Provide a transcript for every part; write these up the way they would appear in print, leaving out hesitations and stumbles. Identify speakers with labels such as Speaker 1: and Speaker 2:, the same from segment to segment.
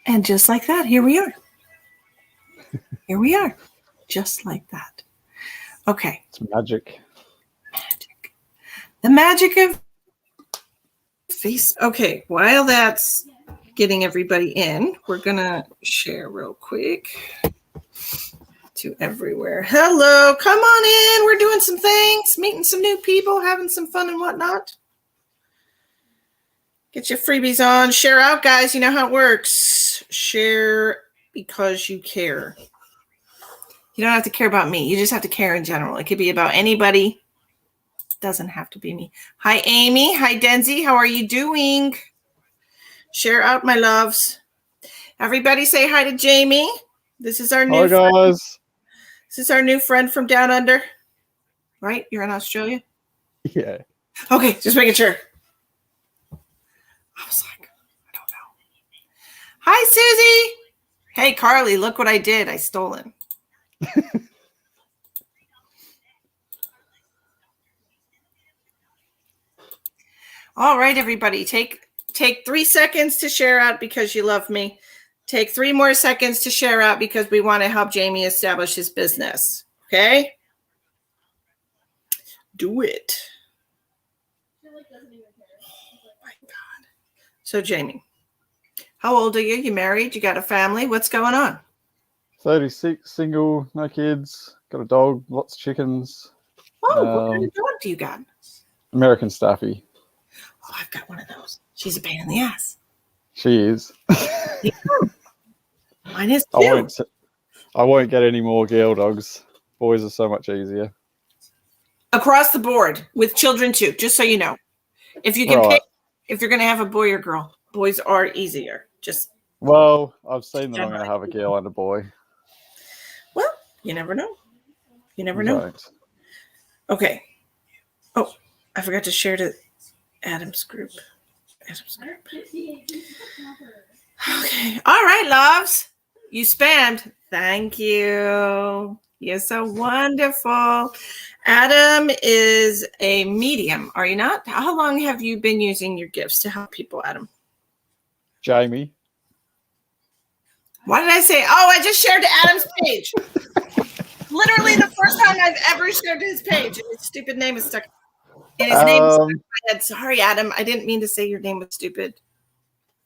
Speaker 1: And just like that, here we are. Here we are. Just like that. Okay.
Speaker 2: It's magic.
Speaker 1: Magic. The magic of face. Okay, while that's getting everybody in, we're going to share real quick to everywhere. Hello, come on in. We're doing some things, meeting some new people, having some fun and whatnot. Get your freebies on. Share out, guys. You know how it works. Share because you care. You don't have to care about me. You just have to care in general. It could be about anybody. It doesn't have to be me. Hi, Amy. Hi, Denzi. How are you doing? Share out, my loves. Everybody say hi to Jamie. This is our new
Speaker 2: friend. Guys.
Speaker 1: This is our new friend from down under. Right? You're in Australia?
Speaker 2: Yeah.
Speaker 1: Okay, just making sure. I was like, I don't know. Hi, Susie. Hey, Carly, look what I did. I stole him. All right, everybody. Take 3 seconds to share out because you love me. Take 3 more seconds to share out because we want to help Jamie establish his business. Okay? Do it. Oh, my God. So, Jamie, how old are you? You married? You got a family? What's going on?
Speaker 2: 36, single, no kids, got a dog, lots of chickens.
Speaker 1: Oh, what kind of dog do you got?
Speaker 2: American Staffy.
Speaker 1: Oh, I've got one of those. She's a pain in the ass.
Speaker 2: She is.
Speaker 1: Yeah. Mine is too.
Speaker 2: I won't get any more girl dogs. Boys are so much easier.
Speaker 1: Across the board with children too, just so you know. If you can pick, if you're going to have a boy or girl, boys are easier.
Speaker 2: Well, I've seen that I'm going to have a girl and a boy.
Speaker 1: Well, you never know. You never know.
Speaker 2: Right.
Speaker 1: Okay. Oh, I forgot to share to Adam's group. Okay. All right, loves. You spammed. Thank you. You're so wonderful. Adam is a medium, are you not? How long have you been using your gifts to help people, Adam?
Speaker 2: Jamie.
Speaker 1: Why did I say, oh, I just shared to Adam's page. Literally the first time I've ever shared to his page. And his stupid name is stuck. And his name is stuck in my head. Sorry, Adam. I didn't mean to say your name was stupid.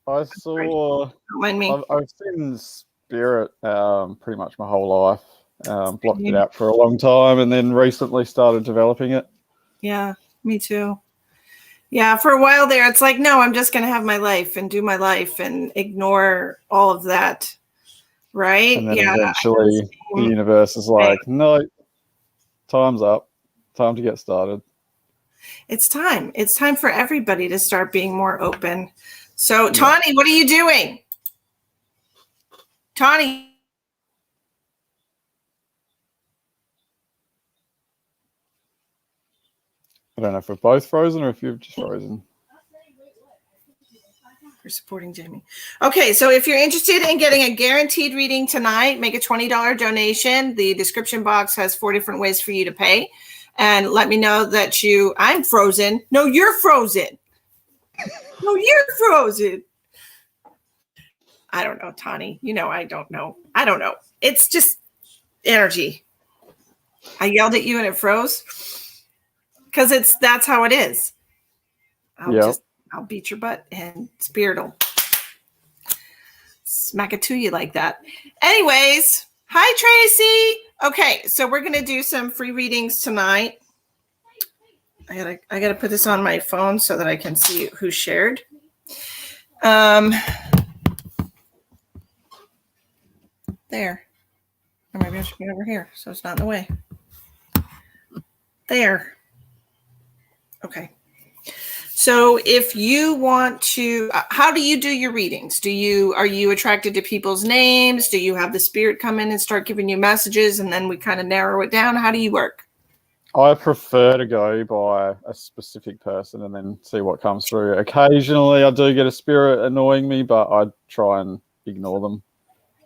Speaker 2: I saw.
Speaker 1: Don't mind me.
Speaker 2: I've seen Spirit pretty much my whole life. Blocked it out for a long time and then recently started developing it.
Speaker 1: Yeah, me too. Yeah, for a while there, it's like, no, I'm just going to have my life and do my life and ignore all of that. Right?
Speaker 2: And then eventually the universe is like, no, time's up. Time to get started.
Speaker 1: It's time. It's time for everybody to start being more open. So, Tawny, what are you doing? Tawny.
Speaker 2: I don't know if we're both frozen or if you've just frozen.
Speaker 1: For supporting Jamie. Okay, so if you're interested in getting a guaranteed reading tonight, make a $20 donation. The description box has 4 different ways for you to pay. And let me know that I'm frozen. No, you're frozen. No, you're frozen. I don't know, Tawny. I don't know. I don't know. It's just energy. I yelled at you and it froze. Because that's how it is. I'll beat your butt and Spirit will smack it to you like that. Anyways, hi Tracy. Okay, so we're gonna do some free readings tonight. I gotta put this on my phone so that I can see who shared. There. Or maybe I should get over here so it's not in the way. There. Okay. So if you want to, how do you do your readings? Are you attracted to people's names? Do you have the spirit come in and start giving you messages and then we kind of narrow it down? How do you work?
Speaker 2: I prefer to go by a specific person and then see what comes through. Occasionally I do get a spirit annoying me, but I try and ignore them.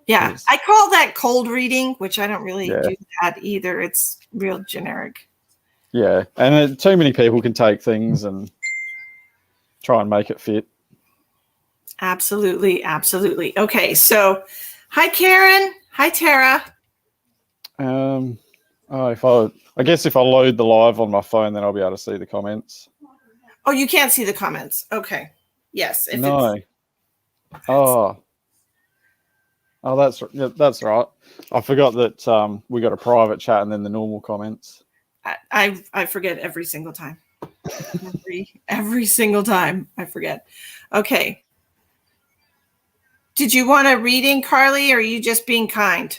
Speaker 1: Yeah, I call that cold reading, which I don't really do that either. It's real generic.
Speaker 2: Yeah, and too many people can take things and try and make it fit.
Speaker 1: Absolutely. Absolutely. Okay. So hi, Karen. Hi, Tara.
Speaker 2: I guess if I load the live on my phone, then I'll be able to see the comments.
Speaker 1: Oh, you can't see the comments. Okay. Yes. If
Speaker 2: No. Oh, that's right. I forgot that we got a private chat and then the normal comments.
Speaker 1: I forget every single time. Every single time I forget. Okay. Did you want a reading, Carly, or are you just being kind?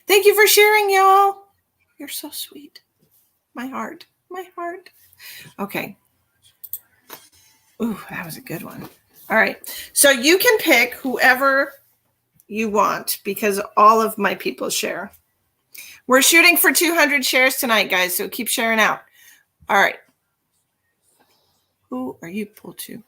Speaker 1: Thank you for sharing, y'all. You're so sweet. My heart. My heart. Okay. Ooh, that was a good one. All right. So you can pick whoever you want because all of my people share. We're shooting for 200 shares tonight, guys, so keep sharing out. All right. Who are you pulled to?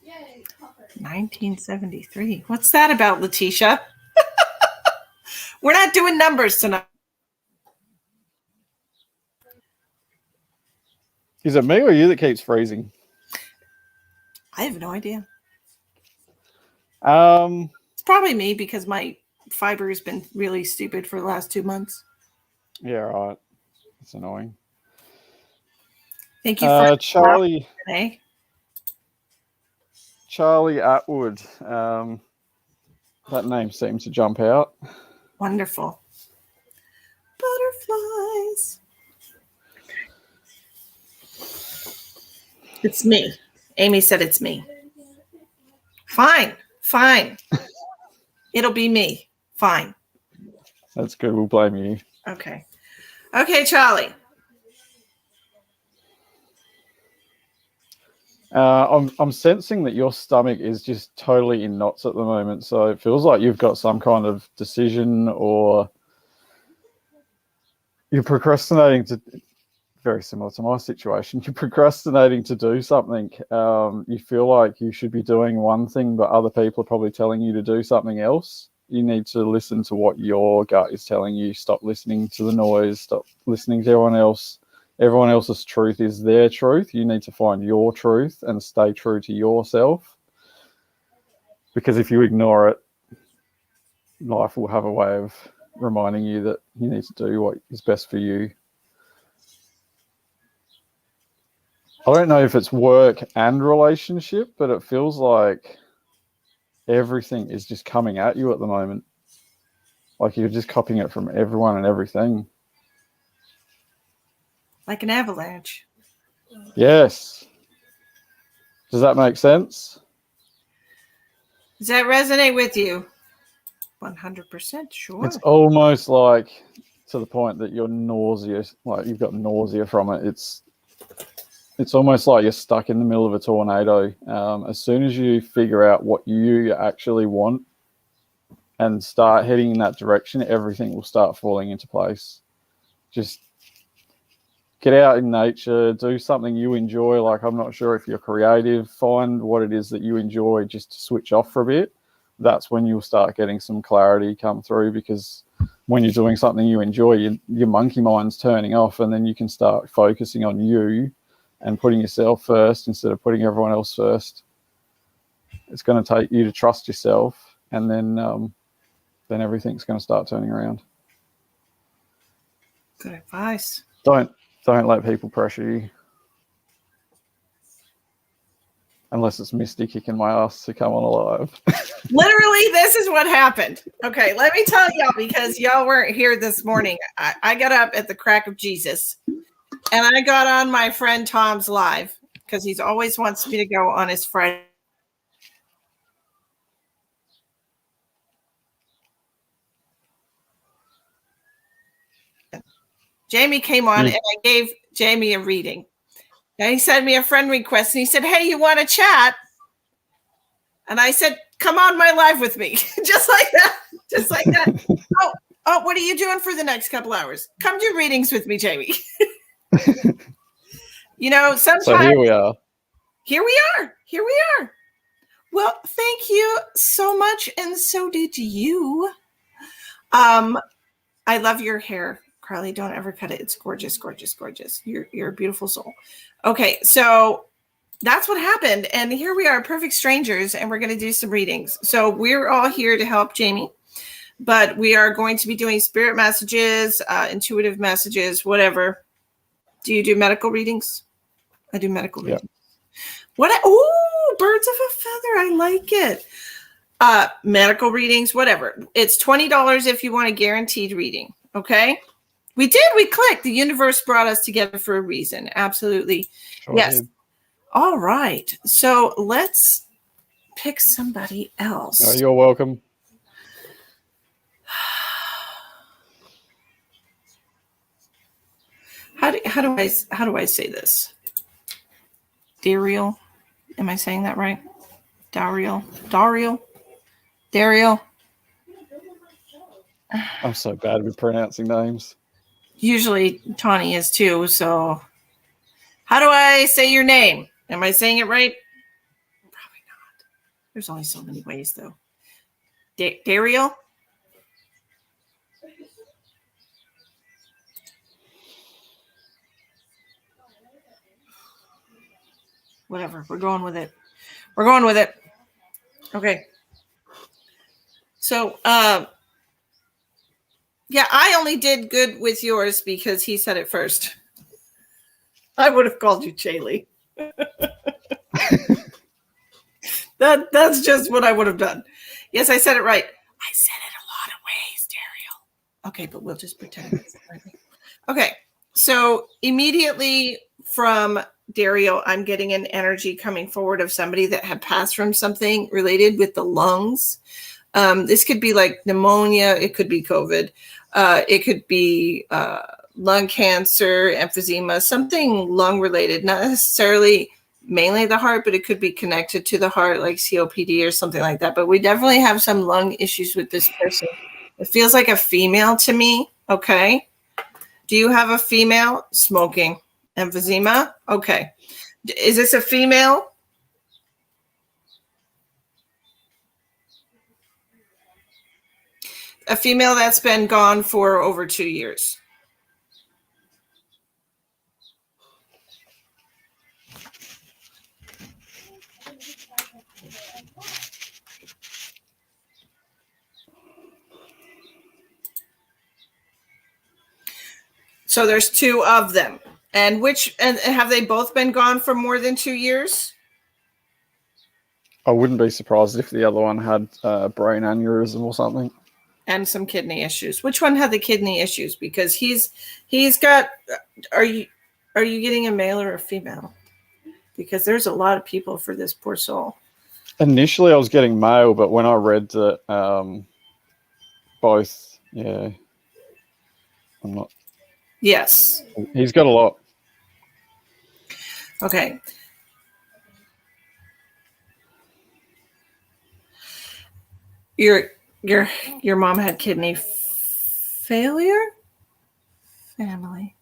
Speaker 1: Yay, 1973. What's that about, Letitia? We're not doing numbers tonight.
Speaker 2: Is it me or you that keeps freezing?
Speaker 1: I have no idea.
Speaker 2: Um,
Speaker 1: It's probably me because my fiber has been really stupid for the last 2 months.
Speaker 2: yeah, right. It's annoying.
Speaker 1: Thank you for
Speaker 2: Charlie.
Speaker 1: today.
Speaker 2: Charlie Atwood. That name seems to jump out.
Speaker 1: Wonderful. Butterflies. It's me. Amy said it's me. Fine. Fine. It'll be me. Fine.
Speaker 2: That's good. We'll blame you.
Speaker 1: Okay. Okay, Charlie.
Speaker 2: I'm sensing that your stomach is just totally in knots at the moment. So it feels like you've got some kind of decision or you're procrastinating to, very similar to my situation, you're procrastinating to do something. You feel like you should be doing one thing, but other people are probably telling you to do something else. You need to listen to what your gut is telling you. Stop listening to the noise. Stop listening to everyone else. Everyone else's truth is their truth. You need to find your truth and stay true to yourself. Because if you ignore it, life will have a way of reminding you that you need to do what is best for you. I don't know if it's work and relationship, but it feels like everything is just coming at you at the moment. Like you're just copying it from everyone and everything.
Speaker 1: Like an avalanche.
Speaker 2: Yes. Does that make sense?
Speaker 1: Does that resonate with you? 100% sure.
Speaker 2: It's almost like to the point that you're nauseous, like you've got nausea from it. It's almost like you're stuck in the middle of a tornado. As soon as you figure out what you actually want and start heading in that direction, everything will start falling into place. Just get out in nature, do something you enjoy. Like, I'm not sure if you're creative, find what it is that you enjoy just to switch off for a bit. That's when you'll start getting some clarity come through, because when you're doing something you enjoy, your monkey mind's turning off, and then you can start focusing on you and putting yourself first instead of putting everyone else first. It's going to take you to trust yourself, and then everything's going to start turning around.
Speaker 1: Good advice.
Speaker 2: Don't let people pressure you. Unless it's Misty kicking my ass to come on alive.
Speaker 1: Literally, this is what happened. Okay, let me tell y'all, because y'all weren't here this morning. I got up at the crack of Jesus, and I got on my friend Tom's live because he's always wants me to go on his Friday. Jamie came on, and I gave Jamie a reading. And he sent me a friend request, and he said, "Hey, you want to chat?" And I said, "Come on my live with me." Just like that. Just like that. Oh, Oh, what are you doing for the next couple hours? Come do readings with me, Jamie. You know, sometimes
Speaker 2: So here we are.
Speaker 1: Here we are. Here we are. Well, thank you so much, and so did you. I love your hair, Carly. Don't ever cut it. It's gorgeous, gorgeous, gorgeous. You're a beautiful soul. Okay, so that's what happened, and here we are, perfect strangers, and we're going to do some readings. So we're all here to help Jamie, but we are going to be doing spirit messages, intuitive messages, whatever. Do you do medical readings? I do medical readings. Oh, birds of a feather. I like it. Medical readings, whatever. It's $20 if you want a guaranteed reading. Okay. We clicked. The universe brought us together for a reason. Absolutely.
Speaker 2: Sure
Speaker 1: yes.
Speaker 2: did.
Speaker 1: All right. So let's pick somebody else.
Speaker 2: Oh, you're welcome.
Speaker 1: How do I say this? Dariel. Am I saying that right? Dario.
Speaker 2: I'm so bad with pronouncing names.
Speaker 1: Usually Tawny is too. So how do I say your name? Am I saying it right? Probably not. There's only so many ways though. Dario? Whatever. We're going with it. Okay. So, yeah, I only did good with yours because he said it first. I would have called you Chaley. That's just what I would have done. Yes, I said it right. I said it a lot of ways, Daryl. Okay, but we'll just pretend. Okay, so immediately from Dario, I'm getting an energy coming forward of somebody that had passed from something related with the lungs. This could be like pneumonia. It could be COVID. It could be lung cancer, emphysema, something lung related, not necessarily mainly the heart, but it could be connected to the heart, like COPD or something like that. But we definitely have some lung issues with this person. It feels like a female to me. Okay. Do you have a female? Smoking. Emphysema? Okay. Is this a female? A female that's been gone for over 2 years. So there's 2 of them. And have they both been gone for more than 2 years?
Speaker 2: I wouldn't be surprised if the other one had brain aneurysm or something.
Speaker 1: And some kidney issues. Which one had the kidney issues? Because he's got. Are you getting a male or a female? Because there's a lot of people for this poor soul.
Speaker 2: Initially, I was getting male, but when I read that both, yeah, I'm not.
Speaker 1: Yes.
Speaker 2: He's got a lot.
Speaker 1: Okay. Your mom had kidney failure? Family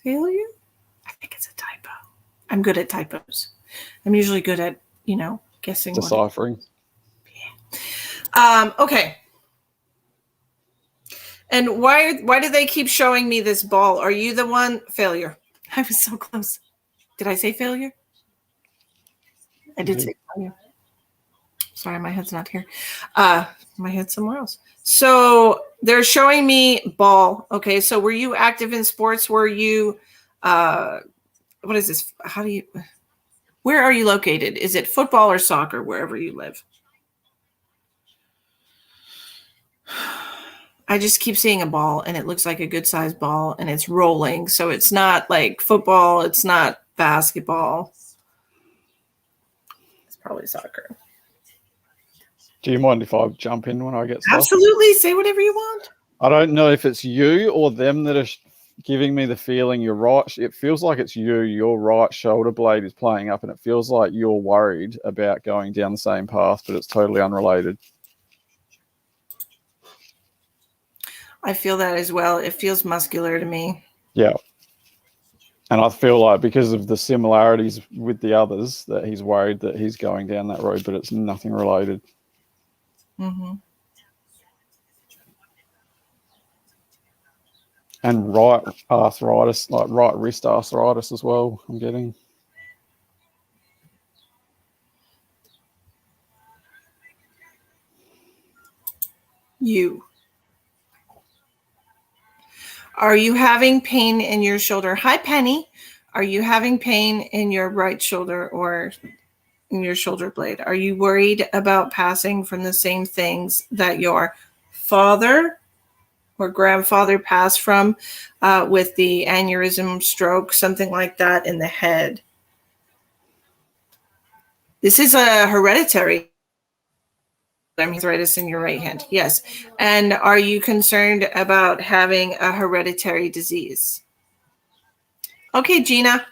Speaker 1: failure? I think it's a typo. I'm good at typos. I'm usually good at, guessing.
Speaker 2: Deciphering.
Speaker 1: Yeah. Okay. And why do they keep showing me this ball? Are you the one? Failure. I was so close. Did I say failure? I did say failure. Sorry, my head's not here. My head's somewhere else. So they're showing me ball. Okay, so were you active in sports? Were you, what is this? Where are you located? Is it football or soccer, wherever you live? I just keep seeing a ball, and it looks like a good-sized ball, and it's rolling. So it's not like football. It's not basketball. It's probably soccer.
Speaker 2: Do you mind if I jump in when I get stuff?
Speaker 1: Absolutely. Say whatever you want.
Speaker 2: I don't know if it's you or them that are giving me the feeling you're right. It feels like it's you. Your right shoulder blade is playing up, and it feels like you're worried about going down the same path, but it's totally unrelated.
Speaker 1: I feel that as well. It feels muscular to me.
Speaker 2: Yeah. And I feel like because of the similarities with the others that he's worried that he's going down that road, but it's nothing related.
Speaker 1: Mm-hmm.
Speaker 2: And right arthritis, like right wrist arthritis as well, I'm getting.
Speaker 1: Are you having pain in your shoulder? Hi, Penny. Are you having pain in your right shoulder or in your shoulder blade? Are you worried about passing from the same things that your father or grandfather passed from with the aneurysm, stroke, something like that in the head? This is a hereditary arthritis in your right hand. Yes. And are you concerned about having a hereditary disease? Okay, Gina.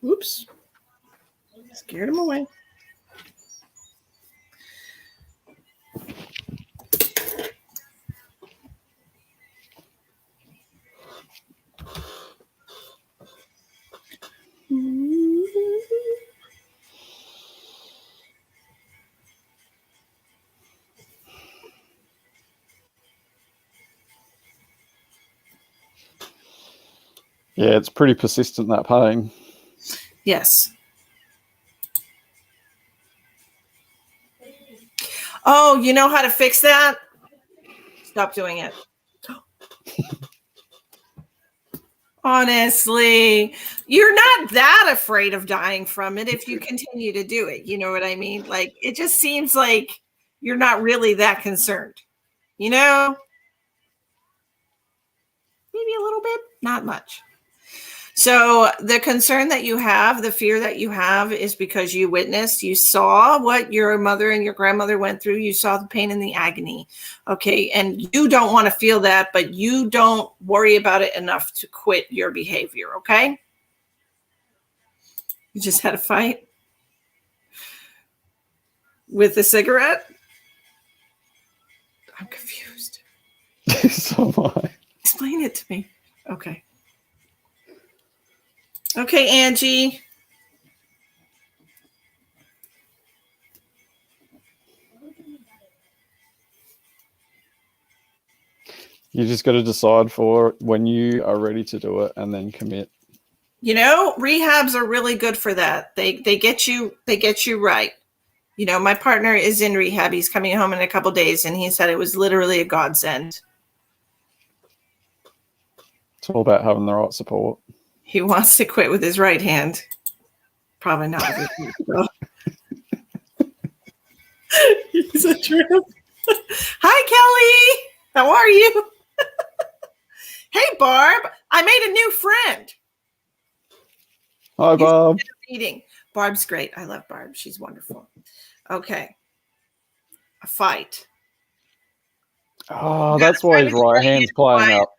Speaker 1: Oops. Scared him away.
Speaker 2: Yeah, it's pretty persistent, that pain.
Speaker 1: Yes. Oh, you know how to fix that? Stop doing it. Honestly, you're not that afraid of dying from it if you continue to do it. You know what I mean? Like, it just seems like you're not really that concerned. You know? Maybe a little bit, not much. So the concern that you have, the fear that you have is because you witnessed, you saw what your mother and your grandmother went through. You saw the pain and the agony. Okay. And you don't want to feel that, but you don't worry about it enough to quit your behavior. Okay. You just had a fight with a cigarette. I'm confused.
Speaker 2: So am I.
Speaker 1: Explain it to me. Okay. Okay, Angie.
Speaker 2: You just got to decide for when you are ready to do it and then commit.
Speaker 1: You know, rehabs are really good for that. They get you right. You know, my partner is in rehab. He's coming home in a couple days, and he said it was literally a godsend.
Speaker 2: It's all about having the right support.
Speaker 1: He wants to quit with his right hand. Probably not with his left. He's a trip. Hi, Kelly. How are you? Hey, Barb. I made a new friend.
Speaker 2: Hi, Bob.
Speaker 1: Eating. Barb's great. I love Barb. She's wonderful. Okay. A fight.
Speaker 2: Oh, that's why his right hand's playing up.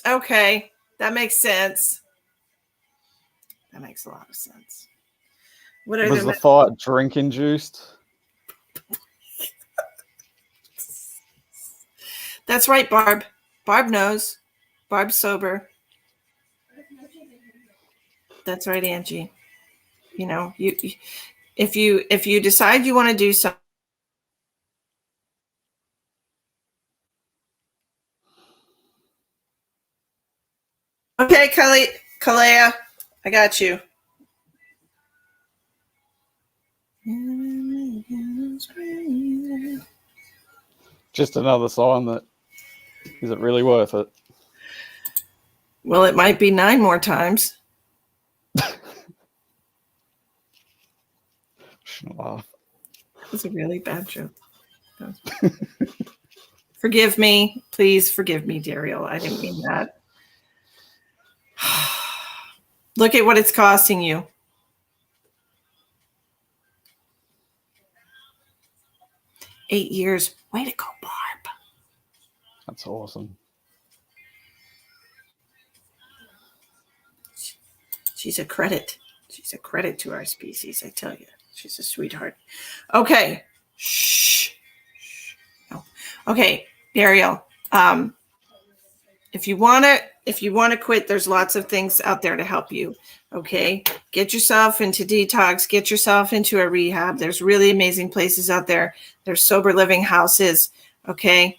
Speaker 1: Okay. That makes sense. That makes a lot of sense. What are
Speaker 2: Was the fight drink induced?
Speaker 1: That's right, Barb. Barb knows. Barb's sober. That's right, Angie. You know, if you decide you want to do something. Okay, Kalea, I got you.
Speaker 2: Just another sign that is it really worth it?
Speaker 1: Well, it might be 9 more times.
Speaker 2: Shouldn't laugh.
Speaker 1: That was a really bad joke. Forgive me. Please forgive me, Daryl. I didn't mean that. Look at what it's costing you. $8 years. Way to go, Barb.
Speaker 2: That's awesome.
Speaker 1: She's a credit. She's a credit to our species, I tell you. She's a sweetheart. Okay. Shh. No. Okay, Ariel. If you wanna quit, there's lots of things out there to help you. Okay. Get yourself into detox, get yourself into a rehab. There's really amazing places out there. There's sober living houses. Okay.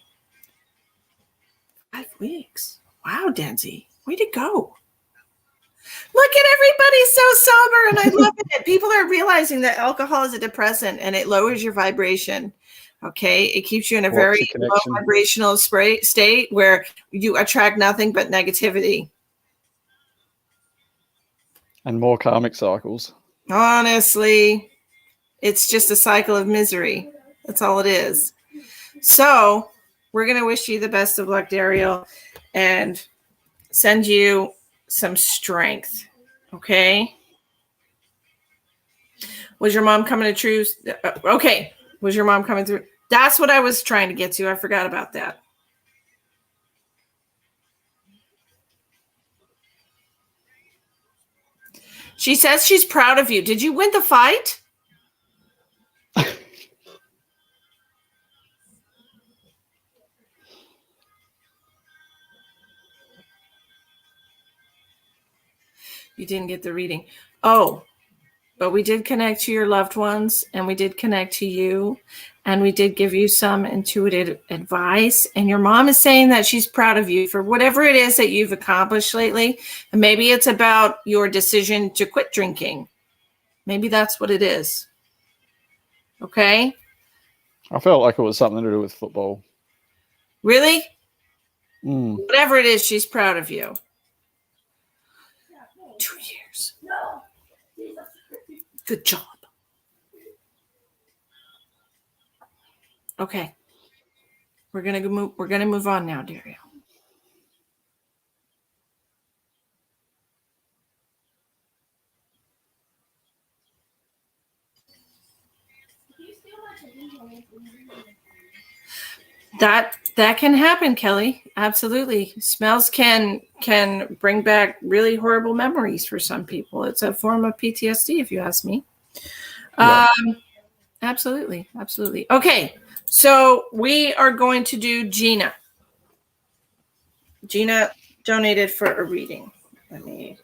Speaker 1: 5 weeks. Wow, Denzi. Way to go. Look at everybody so sober, and I love it. People are realizing that alcohol is a depressant and it lowers your vibration. Okay. It keeps you in a very low vibrational state where you attract nothing but negativity.
Speaker 2: And more karmic cycles.
Speaker 1: Honestly, it's just a cycle of misery. That's all it is. So we're going to wish you the best of luck, Dariel, and send you some strength. Okay. Was your mom coming to truth? Okay. Was your mom coming through? That's what I was trying to get to. I forgot about that. She says she's proud of you. Did you win the fight? You didn't get the reading. Oh, but we did connect to your loved ones, and we did connect to you, and we did give you some intuitive advice. And your mom is saying that she's proud of you for whatever it is that you've accomplished lately. And maybe it's about your decision to quit drinking. Maybe that's what it is. Okay?
Speaker 2: I felt like it was something to do with football.
Speaker 1: Really?
Speaker 2: Mm.
Speaker 1: Whatever it is, she's proud of you. 2 years. Good job. Okay. We're gonna move on now, Dario. That can happen, Kelly. Absolutely. Smells can bring back really horrible memories for some people. It's a form of PTSD, if you ask me.
Speaker 2: Yeah.
Speaker 1: Absolutely. Okay. So we are going to do Gina. Gina donated for a reading. Let me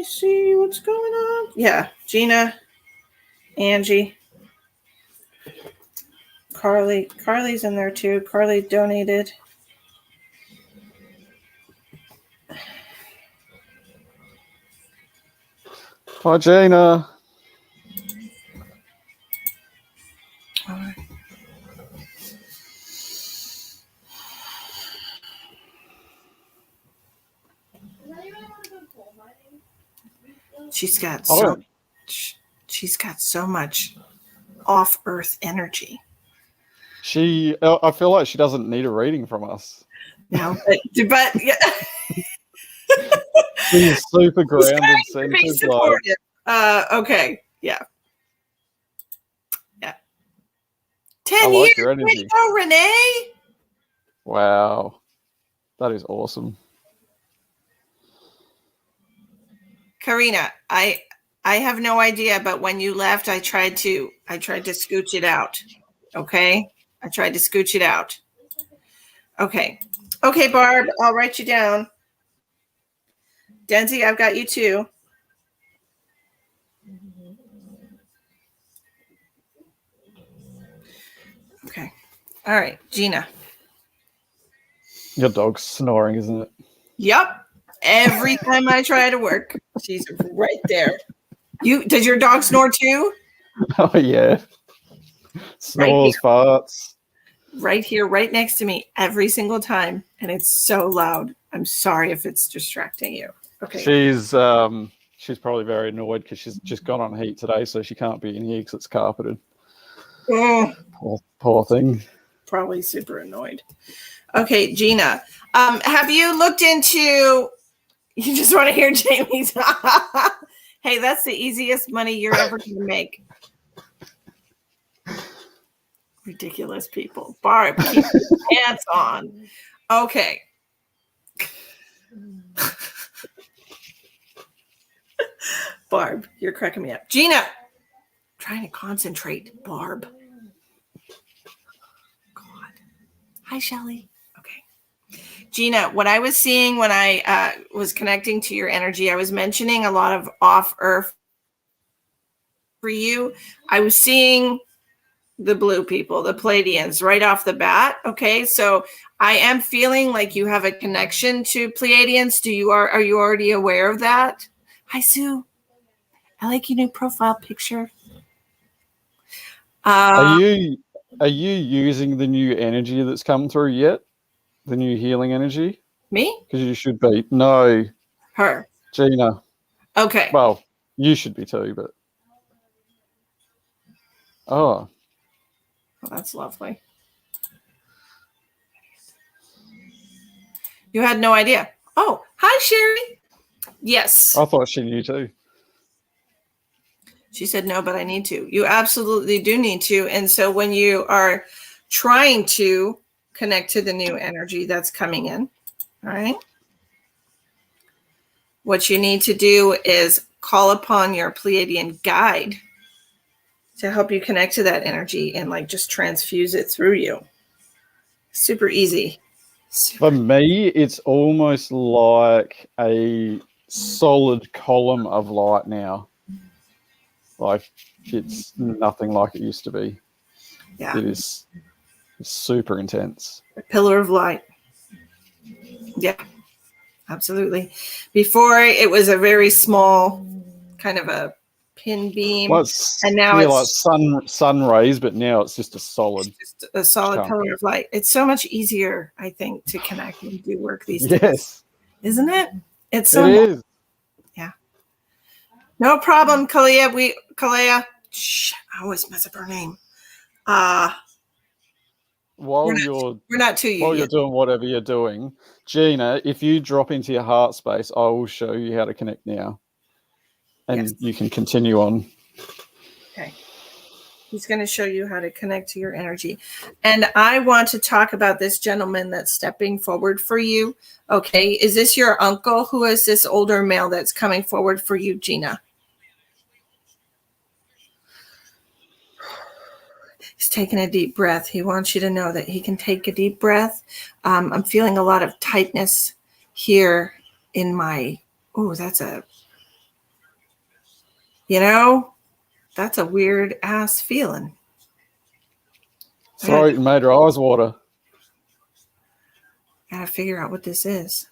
Speaker 1: see what's going on. Yeah, Gina, Angie, Carly's in there too. Carly donated.
Speaker 2: Hi, Gina.
Speaker 1: All right. She's got so much off-earth energy.
Speaker 2: I feel like she doesn't need a reading from us.
Speaker 1: No, but yeah.
Speaker 2: She's super grounded,
Speaker 1: supportive. Okay, yeah. 10 years.
Speaker 2: Your energy.
Speaker 1: Way to go, Renee.
Speaker 2: Wow, that is awesome.
Speaker 1: Karina, I have no idea, but when you left, I tried to scooch it out. Okay, I tried to scooch it out. Okay, Barb, I'll write you down. Denzi, I've got you too. Okay, all right, Gina.
Speaker 2: Your dog's snoring, isn't it?
Speaker 1: Yep. Every time I try to work, she's right there. Does your dog snore too?
Speaker 2: Oh yeah. Snores, farts.
Speaker 1: Right here, right next to me, every single time, and it's so loud. I'm sorry if it's distracting you. Okay.
Speaker 2: She's probably very annoyed because she's just gone on heat today, so she can't be in here because it's carpeted. Poor thing.
Speaker 1: Probably super annoyed. Okay, Gina, have you looked into? You just want to hear Jamie's? Hey, that's the easiest money you're ever going to make. Ridiculous people. Barb, keep your pants on. Okay. Barb, you're cracking me up. Gina, trying to concentrate. Barb. God. Hi, Shelly. Okay. Gina, what I was seeing when I was connecting to your energy, I was mentioning a lot of off-earth for you. I was seeing the blue people, the Pleiadians, right off the bat. Okay, so I am feeling like you have a connection to Pleiadians. Are you already aware of that? Hi, Sue. I like your new profile picture.
Speaker 2: Are you using the new energy that's come through yet? The new healing energy?
Speaker 1: Me?
Speaker 2: Because you should be. No,
Speaker 1: Her.
Speaker 2: Gina.
Speaker 1: Okay.
Speaker 2: Well, you should be too, but
Speaker 1: Well, that's lovely. You had no idea. Oh, hi, Sherry. Yes.
Speaker 2: I thought she knew too.
Speaker 1: She said, no, but I need to. You absolutely do need to. And so when you are trying to connect to the new energy that's coming in, all right, what you need to do is call upon your Pleiadian guide to help you connect to that energy and like just transfuse it through you. Super easy.
Speaker 2: For me, it's almost like a solid column of light now. Like, it's nothing like it used to be.
Speaker 1: Yeah.
Speaker 2: It's super intense.
Speaker 1: A pillar of light. Yeah, absolutely. Before it was a very small kind of a pin beam.
Speaker 2: Well, it's,
Speaker 1: and now it's
Speaker 2: like sun rays, but now it's just a solid.
Speaker 1: Just a solid pillar of light. It's so much easier, I think, to connect and do work these days.
Speaker 2: Yes.
Speaker 1: Isn't it? It's so
Speaker 2: it is.
Speaker 1: Yeah. No problem, Kalea. Shh, I always mess up her name.
Speaker 2: While
Speaker 1: we're not to you
Speaker 2: while
Speaker 1: yet.
Speaker 2: you're doing whatever you're doing, Gina, if you drop into your heart space, I will show you how to connect now. And you can continue on.
Speaker 1: Okay. He's going to show you how to connect to your energy. And I want to talk about this gentleman that's stepping forward for you. Okay. Is this your uncle? Who is this older male that's coming forward for you, Gina? He's taking a deep breath. He wants you to know that he can take a deep breath. I'm feeling a lot of tightness here in my, that's a weird ass feeling.
Speaker 2: Throat made her eyes water.
Speaker 1: Gotta figure out what this is.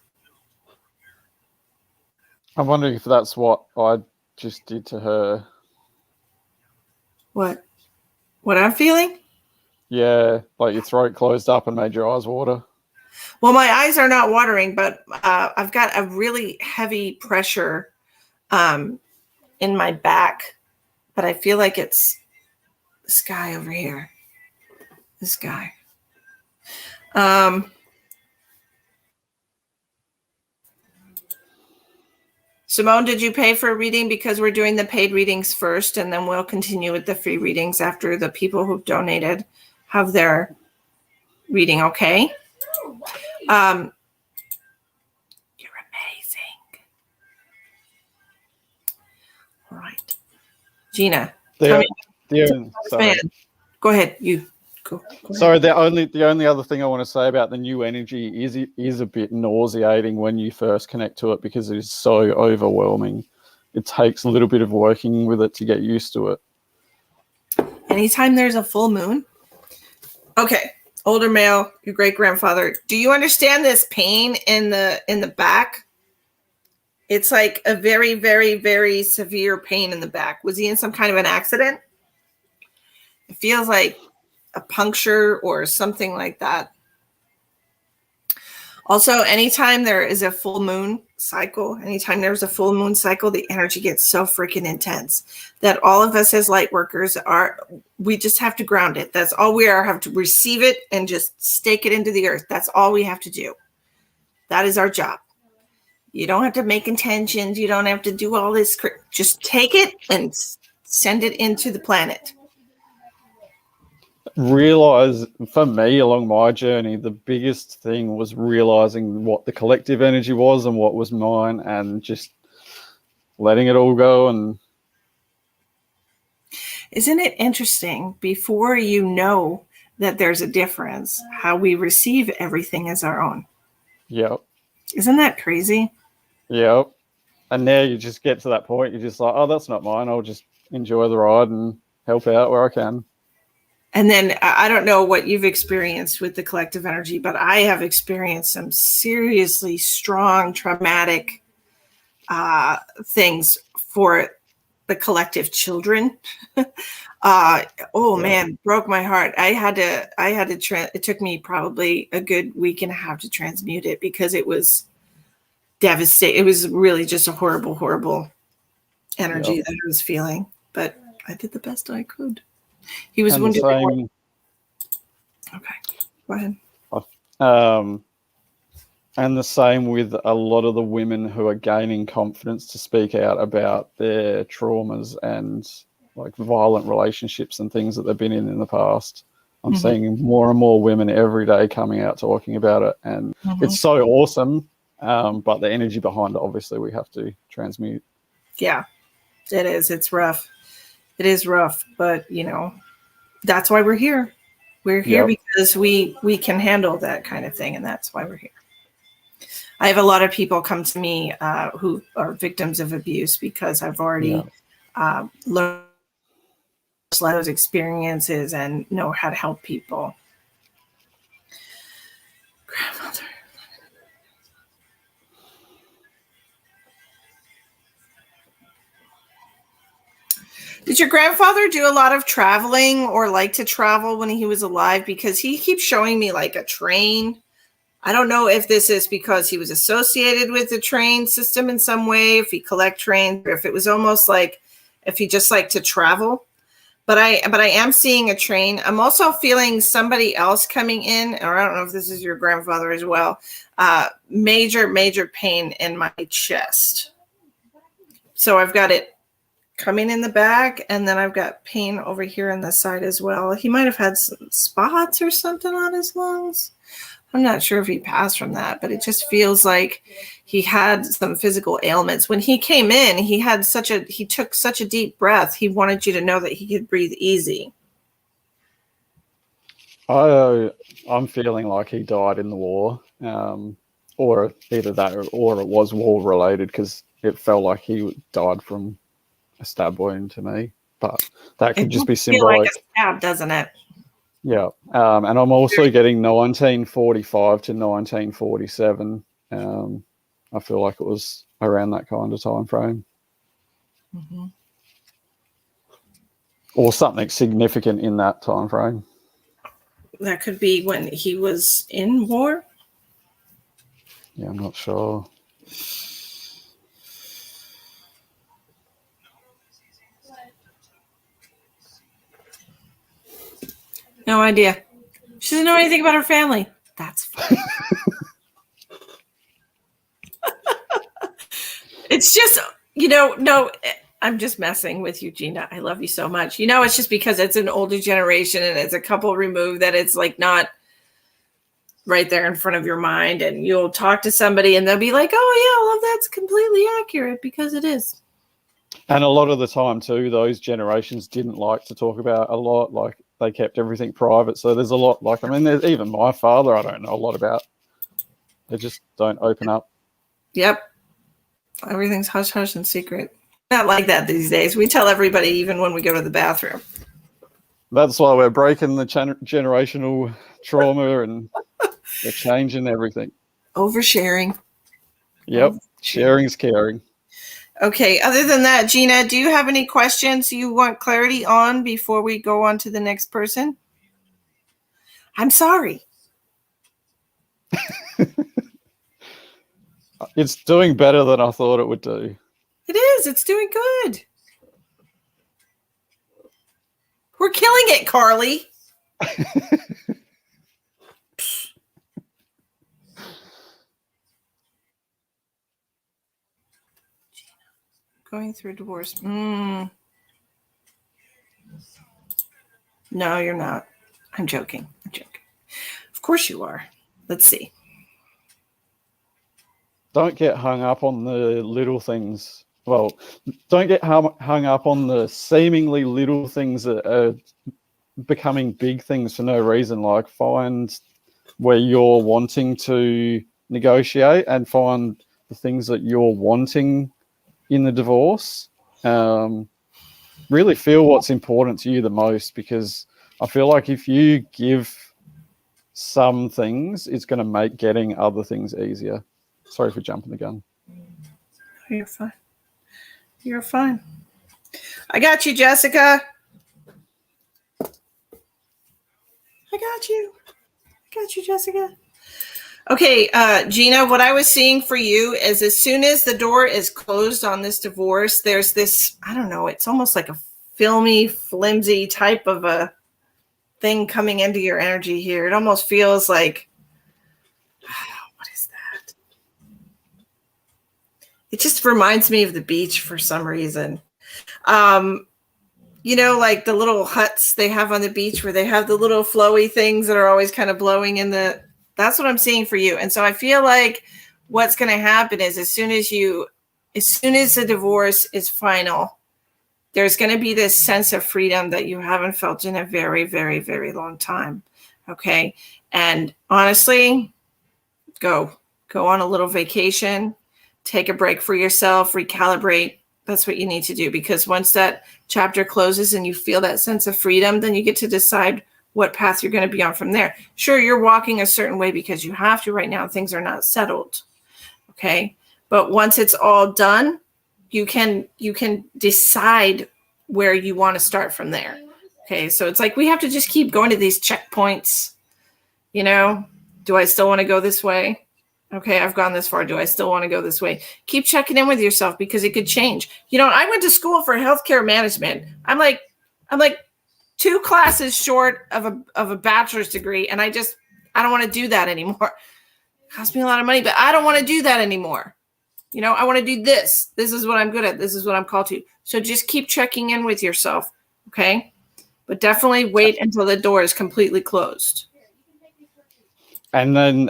Speaker 2: I'm wondering if that's what I just did to her.
Speaker 1: What I'm feeling?
Speaker 2: Yeah, like your throat closed up and made your eyes water.
Speaker 1: Well, my eyes are not watering, but I've got a really heavy pressure in my back. But I feel like it's this guy over here. This guy. Simone, did you pay for a reading? Because we're doing the paid readings first, and then we'll continue with the free readings after the people who've donated have their reading, okay? You're amazing. All right. Gina.
Speaker 2: Sorry.
Speaker 1: Go ahead. You go.
Speaker 2: Sorry, the only other thing I want to say about the new energy is a bit nauseating when you first connect to it because it is so overwhelming. It takes a little bit of working with it to get used to it.
Speaker 1: Anytime there's a full moon. Okay. Older male, your great grandfather. Do you understand this pain in the back? It's like a very, very, very severe pain in the back. Was he in some kind of an accident? It feels like a puncture or something like that. Also, anytime there is a full moon cycle, the energy gets so freaking intense that all of us as light workers we just have to ground it. That's all we are, have to receive it and just stake it into the earth. That's all we have to do. That is our job. You don't have to make intentions. You don't have to do all this. Just take it and send it into the planet.
Speaker 2: Realize for me along my journey, the biggest thing was realizing what the collective energy was and what was mine, and just letting it all go. And
Speaker 1: isn't it interesting, before you know that there's a difference, how we receive everything as our own?
Speaker 2: yep,
Speaker 1: Isn't that crazy?
Speaker 2: yep. And now you just get to that point, you're just like, oh, that's not mine. I'll just enjoy the ride and help out where I can.
Speaker 1: And then I don't know what you've experienced with the collective energy, but I have experienced some seriously strong traumatic things for the collective children. Man, broke my heart. It took me probably a good week and a half to transmute it, because it was devastating. It was really just a horrible, horrible energy that I was feeling, but I did the best I could. He was wounded. Okay, go ahead.
Speaker 2: And the same with a lot of the women who are gaining confidence to speak out about their traumas and like violent relationships and things that they've been in the past. I'm seeing more and more women every day coming out talking about it, and it's so awesome. But the energy behind it, obviously, we have to transmute.
Speaker 1: Yeah, it is. It's rough. It is rough, but that's why we're here. We're here because we can handle that kind of thing, and that's why we're here. I have a lot of people come to me who are victims of abuse, because I've already learned those experiences and know how to help people. Grandmother. Did your grandfather do a lot of traveling or like to travel when he was alive? Because he keeps showing me like a train. I don't know if this is because he was associated with the train system in some way, if he collect trains, or if it was almost like if he just liked to travel. But I am seeing a train. I'm also feeling somebody else coming in, or I don't know if this is your grandfather as well. Major pain in my chest. So I've got it coming in the back, and then I've got pain over here on the side as well. He might have had some spots or something on his lungs. I'm not sure if he passed from that, but it just feels like he had some physical ailments. When he came in, he took such a deep breath. He wanted you to know that he could breathe easy.
Speaker 2: I'm feeling like he died in the war, or either that or it was war related, because it felt like he died from a stab wound to me. But that could just be symbolic.
Speaker 1: Like a stab, doesn't it?
Speaker 2: Yeah, and I'm also getting 1945 to 1947. I feel like it was around that kind of time frame, or something significant in that time frame.
Speaker 1: That could be when he was in war.
Speaker 2: Yeah, I'm not sure.
Speaker 1: No idea. She doesn't know anything about her family. That's fine. It's just, no, I'm just messing with you, Gina. I love you so much. It's just because it's an older generation and it's a couple removed that it's like not right there in front of your mind. And you'll talk to somebody and they'll be like, oh, yeah, well, that's completely accurate, because it is.
Speaker 2: And a lot of the time, too, those generations didn't like to talk about a lot. Like, they kept everything private. So there's a lot, there's even my father I don't know a lot about. They just don't open up.
Speaker 1: Yep. Everything's hush hush and secret. Not like that these days. We tell everybody even when we go to the bathroom.
Speaker 2: That's why we're breaking the generational trauma and we're changing everything.
Speaker 1: Oversharing.
Speaker 2: Yep. Sharing's caring.
Speaker 1: Okay. Other than that, Gina, do you have any questions you want clarity on before we go on to the next person? I'm sorry.
Speaker 2: It's doing better than I thought it would do.
Speaker 1: It is. It's doing good. We're killing it, Carly. Going through a divorce. No, you're not. I'm joking. Of course you are. Let's see.
Speaker 2: Don't get hung up on the little things. well, don't get hung up on the seemingly little things that are becoming big things for no reason. Like, find where you're wanting to negotiate and find the things that you're wanting in the divorce. Really feel what's important to you the most, because I feel like if you give some things, it's going to make getting other things easier. Sorry for jumping the gun.
Speaker 1: You're fine. You're fine. I got you, Jessica. I got you. I got you, Jessica. Okay, Gina, what I was seeing for you is as soon as the door is closed on this divorce, there's this, I don't know, it's almost like a filmy, flimsy type of a thing coming into your energy here. It almost feels like, what is that? It just reminds me of the beach for some reason. You know, like the little huts they have on the beach where they have the little flowy things that are always kind of blowing in the, that's what I'm seeing for you. And so I feel like what's going to happen is as soon as the divorce is final, there's going to be this sense of freedom that you haven't felt in a very, very, very long time. Okay. And honestly, go on a little vacation, take a break for yourself, recalibrate. That's what you need to do, because once that chapter closes and you feel that sense of freedom, then you get to decide what path you're going to be on from there. Sure, you're walking a certain way because you have to right now. Things are not settled. Okay. But once it's all done, you can decide where you want to start from there. Okay. So it's like we have to just keep going to these checkpoints. You know, do I still want to go this way? Okay, I've gone this far. Do I still want to go this way? Keep checking in with yourself, because it could change. You know, I went to school for healthcare management. I'm like 2 classes short of a bachelor's degree, and I don't want to do that anymore. It cost me a lot of money, but I don't want to do that anymore. You know, I want to do this. This is what I'm good at. This is what I'm called to. So just keep checking in with yourself, okay? But definitely wait until the door is completely closed.
Speaker 2: And then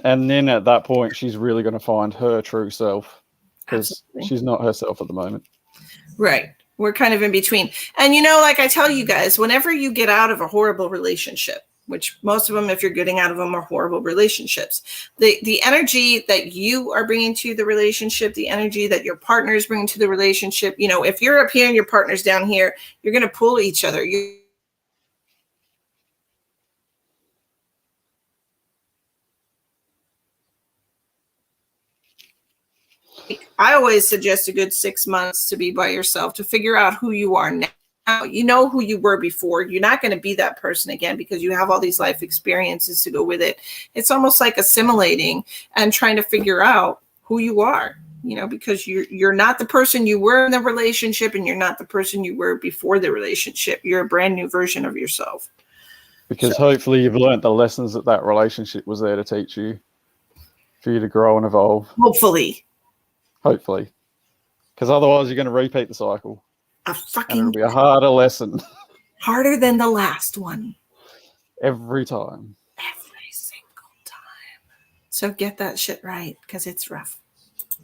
Speaker 2: at that point, she's really going to find her true self, because she's not herself at the moment. Right.
Speaker 1: We're kind of in between. And, you know, like I tell you guys, whenever you get out of a horrible relationship, which most of them, if you're getting out of them, are horrible relationships, the energy that you are bringing to the relationship, the energy that your partner is bringing to the relationship, you know, if you're up here and your partner's down here, you're going to pull each other. I always suggest a good 6 months to be by yourself, to figure out who you are now. You know who you were before. You're not going to be that person again because you have all these life experiences to go with it. It's almost like assimilating and trying to figure out who you are, you know, because you're not the person you were in the relationship, and you're not the person you were before the relationship. You're a brand new version of yourself.
Speaker 2: Because hopefully you've learned the lessons that relationship was there to teach you, for you to grow and evolve.
Speaker 1: Hopefully.
Speaker 2: Because otherwise you're going to repeat the cycle.
Speaker 1: And
Speaker 2: it'll be a harder lesson.
Speaker 1: Harder than the last one.
Speaker 2: Every time.
Speaker 1: Every single time. So get that shit right, because it's rough. It's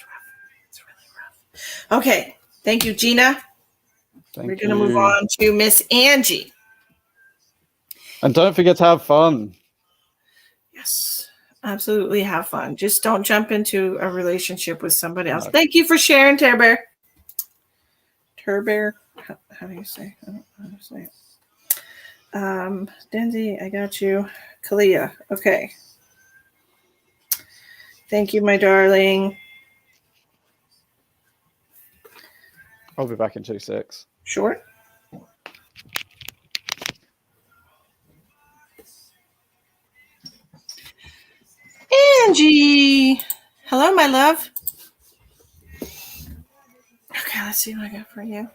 Speaker 1: rough. It's really rough. Okay. Thank you, Gina. We're going to move on to Miss Angie.
Speaker 2: And don't forget to have fun.
Speaker 1: Yes. Absolutely have fun. Just don't jump into a relationship with somebody else. No. Thank you for sharing, Terbear. Terbear. How do you say? I don't know how to say it. Denzi, I got you. Kalia. Okay. Thank you, my darling.
Speaker 2: I'll be back in 2 secs.
Speaker 1: Sure. Angie. Hello, my love. Okay, let's see what I got for you.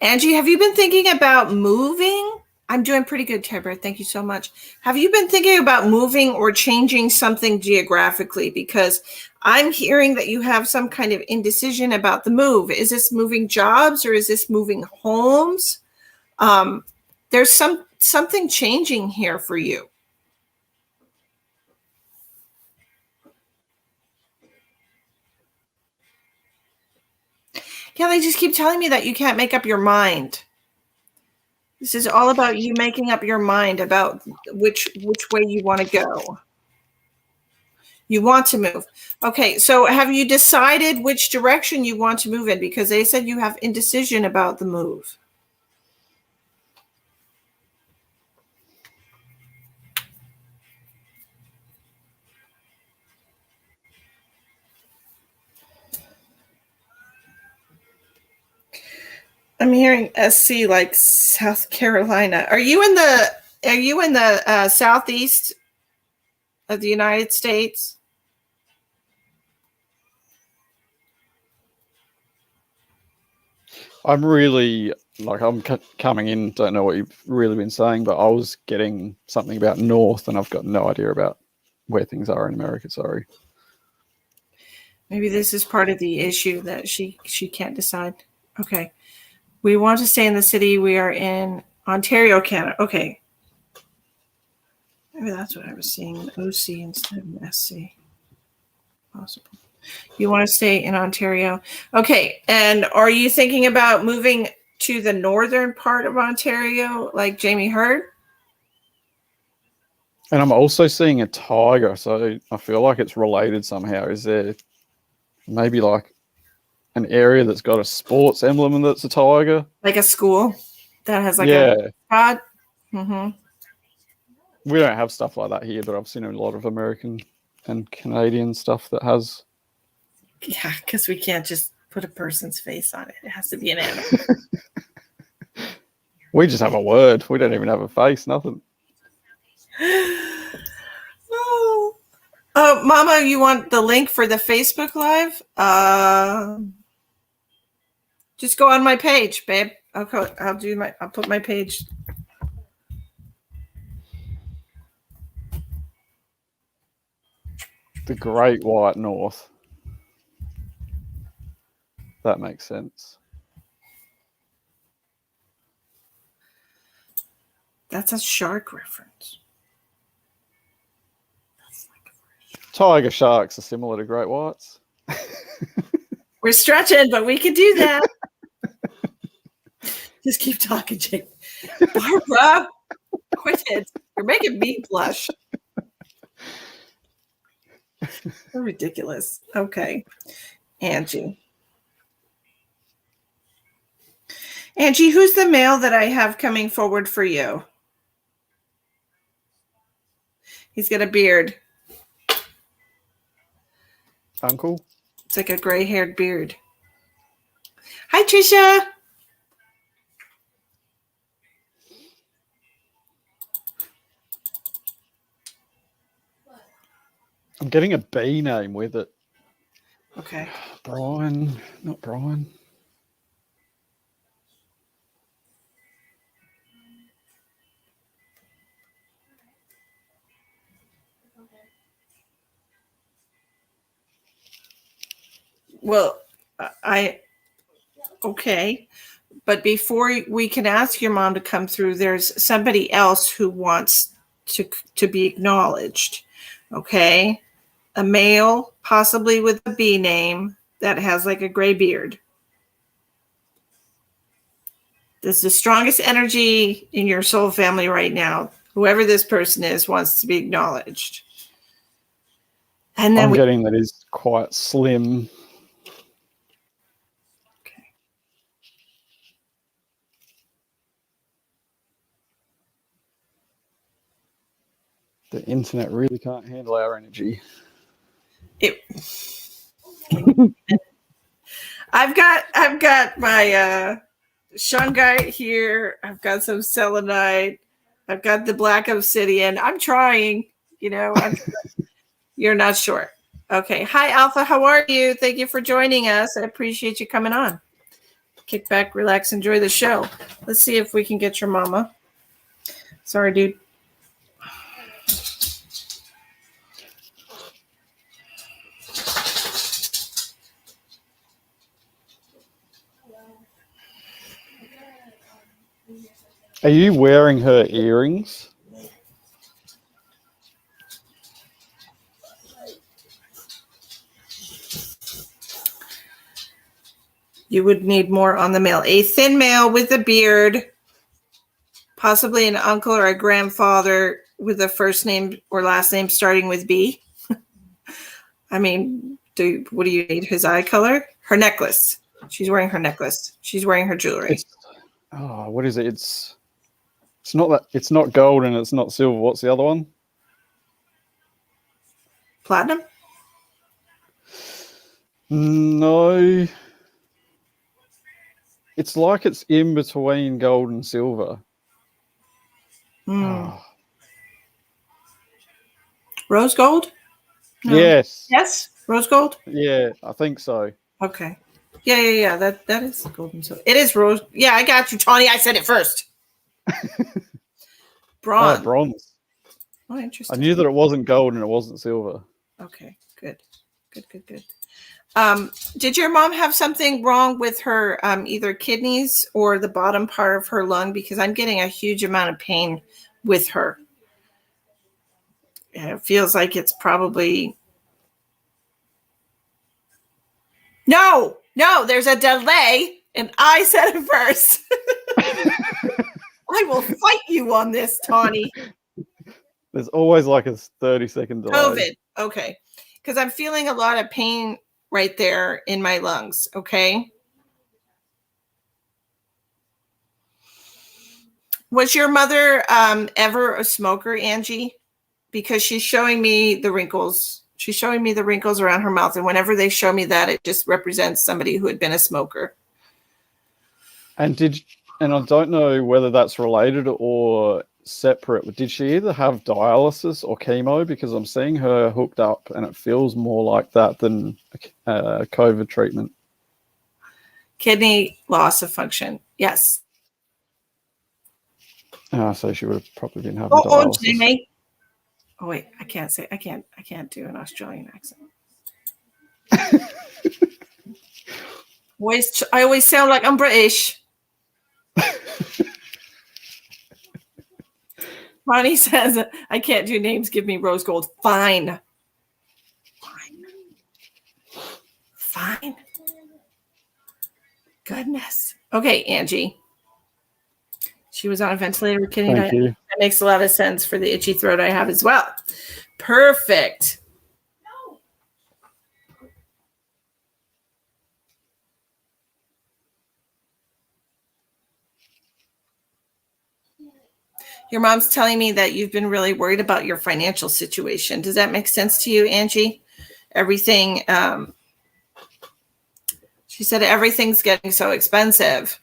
Speaker 1: Angie, have you been thinking about moving? I'm doing pretty good, Tebra. Thank you so much. Have you been thinking about moving or changing something geographically? Because I'm hearing that you have some kind of indecision about the move. Is this moving jobs, or is this moving homes? There's something changing here for you. Yeah, they just keep telling me that you can't make up your mind. This is all about you making up your mind about which way you want to go. You want to move. Okay, so have you decided which direction you want to move in? Because they said you have indecision about the move. I'm hearing SC like South Carolina. Are you in the southeast of the United States?
Speaker 2: I'm really I'm coming in. Don't know what you've really been saying, but I was getting something about north, and I've got no idea about where things are in America. Sorry.
Speaker 1: Maybe this is part of the issue that she can't decide. Okay. We want to stay in the city. We are in Ontario, Canada. Okay. Maybe that's what I was seeing. OC instead of SC. Possible. You want to stay in Ontario. Okay. And are you thinking about moving to the northern part of Ontario like Jamie Hurd?
Speaker 2: And I'm also seeing a tiger, so I feel like it's related somehow. Is there maybe like an area that's got a sports emblem and that's a tiger?
Speaker 1: Like a school that has like
Speaker 2: a
Speaker 1: god? Mm-hmm.
Speaker 2: We don't have stuff like that here, but I've seen a lot of American and Canadian stuff that has.
Speaker 1: Yeah, because we can't just put a person's face on it. It has to be an animal.
Speaker 2: We just have a word. We don't even have a face, nothing.
Speaker 1: Oh. Mama, you want the link for the Facebook Live? Just go on my page, babe. I'll put my page.
Speaker 2: The Great White North. That makes sense.
Speaker 1: That's a shark reference.
Speaker 2: Tiger sharks are similar to great whites.
Speaker 1: We're stretching, but we can do that. Just keep talking, Jake. Barbara, quit it. You're making me blush. So ridiculous. Okay. Angie, who's the male that I have coming forward for you? He's got a beard.
Speaker 2: Uncle?
Speaker 1: It's like a gray-haired beard. Hi, Trisha.
Speaker 2: I'm getting a B name with it.
Speaker 1: Okay.
Speaker 2: Brian, not Brian.
Speaker 1: Well, okay. But before we can ask your mom to come through, there's somebody else who wants to be acknowledged. Okay. A male, possibly with a B name, that has like a gray beard. This is the strongest energy in your soul family right now. Whoever this person is wants to be acknowledged. And then
Speaker 2: I'm getting that he's quite slim.
Speaker 1: Okay.
Speaker 2: The internet really can't handle our energy.
Speaker 1: I've got my shungite here. I've got some selenite. I've got the black obsidian. I'm trying, you're not sure. Okay. Hi, Alpha. How are you? Thank you for joining us. I appreciate you coming on. Kick back, relax, enjoy the show. Let's see if we can get your mama. Sorry, dude.
Speaker 2: Are you wearing her earrings?
Speaker 1: You would need more on the male. A thin male with a beard, possibly an uncle or a grandfather with a first name or last name starting with B. I mean, what do you need? His eye color? Her necklace. She's wearing her necklace. She's wearing her jewelry.
Speaker 2: What is it? It's not gold and it's not silver. What's the other one?
Speaker 1: Platinum?
Speaker 2: No. It's like it's in between gold and silver.
Speaker 1: Oh. Rose gold? No.
Speaker 2: Yes.
Speaker 1: Yes? Rose gold?
Speaker 2: Yeah, I think so.
Speaker 1: Okay. Yeah. That is gold and silver. It is rose. Yeah, I got you, Tawny. I said it first. Bronze.
Speaker 2: Oh, bronze.
Speaker 1: Oh, interesting.
Speaker 2: I knew that it wasn't gold and it wasn't silver.
Speaker 1: Okay, good. Did your mom have something wrong with her either kidneys or the bottom part of her lung? Because I'm getting a huge amount of pain with her. It feels like it's probably... No, there's a delay, and I said it first. I will fight you on this, Tawny.
Speaker 2: There's always like a 30-second delay.
Speaker 1: COVID. Okay. Because I'm feeling a lot of pain right there in my lungs. Okay. Was your mother ever a smoker, Angie? Because she's showing me the wrinkles. She's showing me the wrinkles around her mouth. And whenever they show me that, it just represents somebody who had been a smoker. And
Speaker 2: I don't know whether that's related or separate, but did she either have dialysis or chemo? Because I'm seeing her hooked up and it feels more like that than COVID treatment.
Speaker 1: Kidney loss of function. Yes.
Speaker 2: So she would have probably been having dialysis.
Speaker 1: Oh, Jamie. Oh wait, I can't do an Australian accent. I always sound like I'm British. Ronnie says, I can't do names. Give me rose gold. Fine. Goodness. Okay, Angie. She was on a ventilator with kidney diet. That makes a lot of sense for the itchy throat I have as well. Perfect. Your mom's telling me that you've been really worried about your financial situation. Does that make sense to you, Angie? Everything, she said everything's getting so expensive.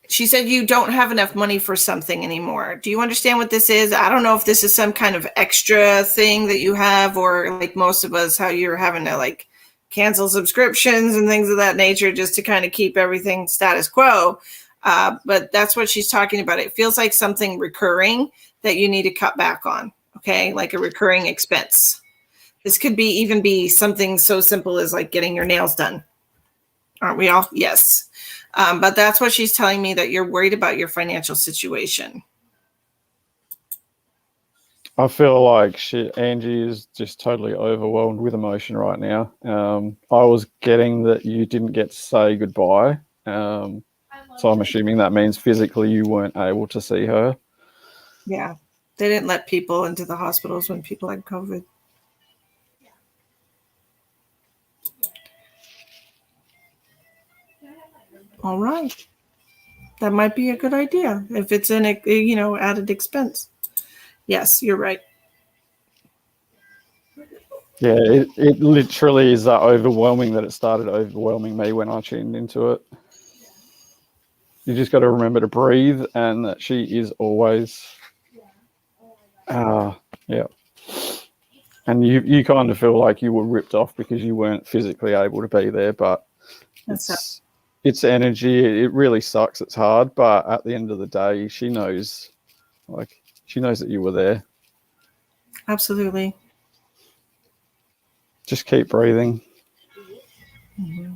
Speaker 1: She said you don't have enough money for something anymore. Do you understand what this is? I don't know if this is some kind of extra thing that you have, or like most of us, how you're having to like cancel subscriptions and things of that nature just to kind of keep everything status quo. But that's what she's talking about. It feels like something recurring that you need to cut back on. Okay. Like a recurring expense. This could even be something so simple as like getting your nails done. Aren't we all? Yes. But that's what she's telling me, that you're worried about your financial situation.
Speaker 2: I feel like Angie is just totally overwhelmed with emotion right now. I was getting that you didn't get to say goodbye. So I'm assuming that means physically you weren't able to see her.
Speaker 1: Yeah. They didn't let people into the hospitals when people had COVID. All right. That might be a good idea if it's an added expense. Yes, you're right.
Speaker 2: Yeah, it literally is that overwhelming that it started overwhelming me when I tuned into it. You just got to remember to breathe, and that she is always, yeah. And you kind of feel like you were ripped off because you weren't physically able to be there, but it's energy. It really sucks. It's hard, but at the end of the day, she knows that you were there.
Speaker 1: Absolutely.
Speaker 2: Just keep breathing.
Speaker 1: Mm-hmm.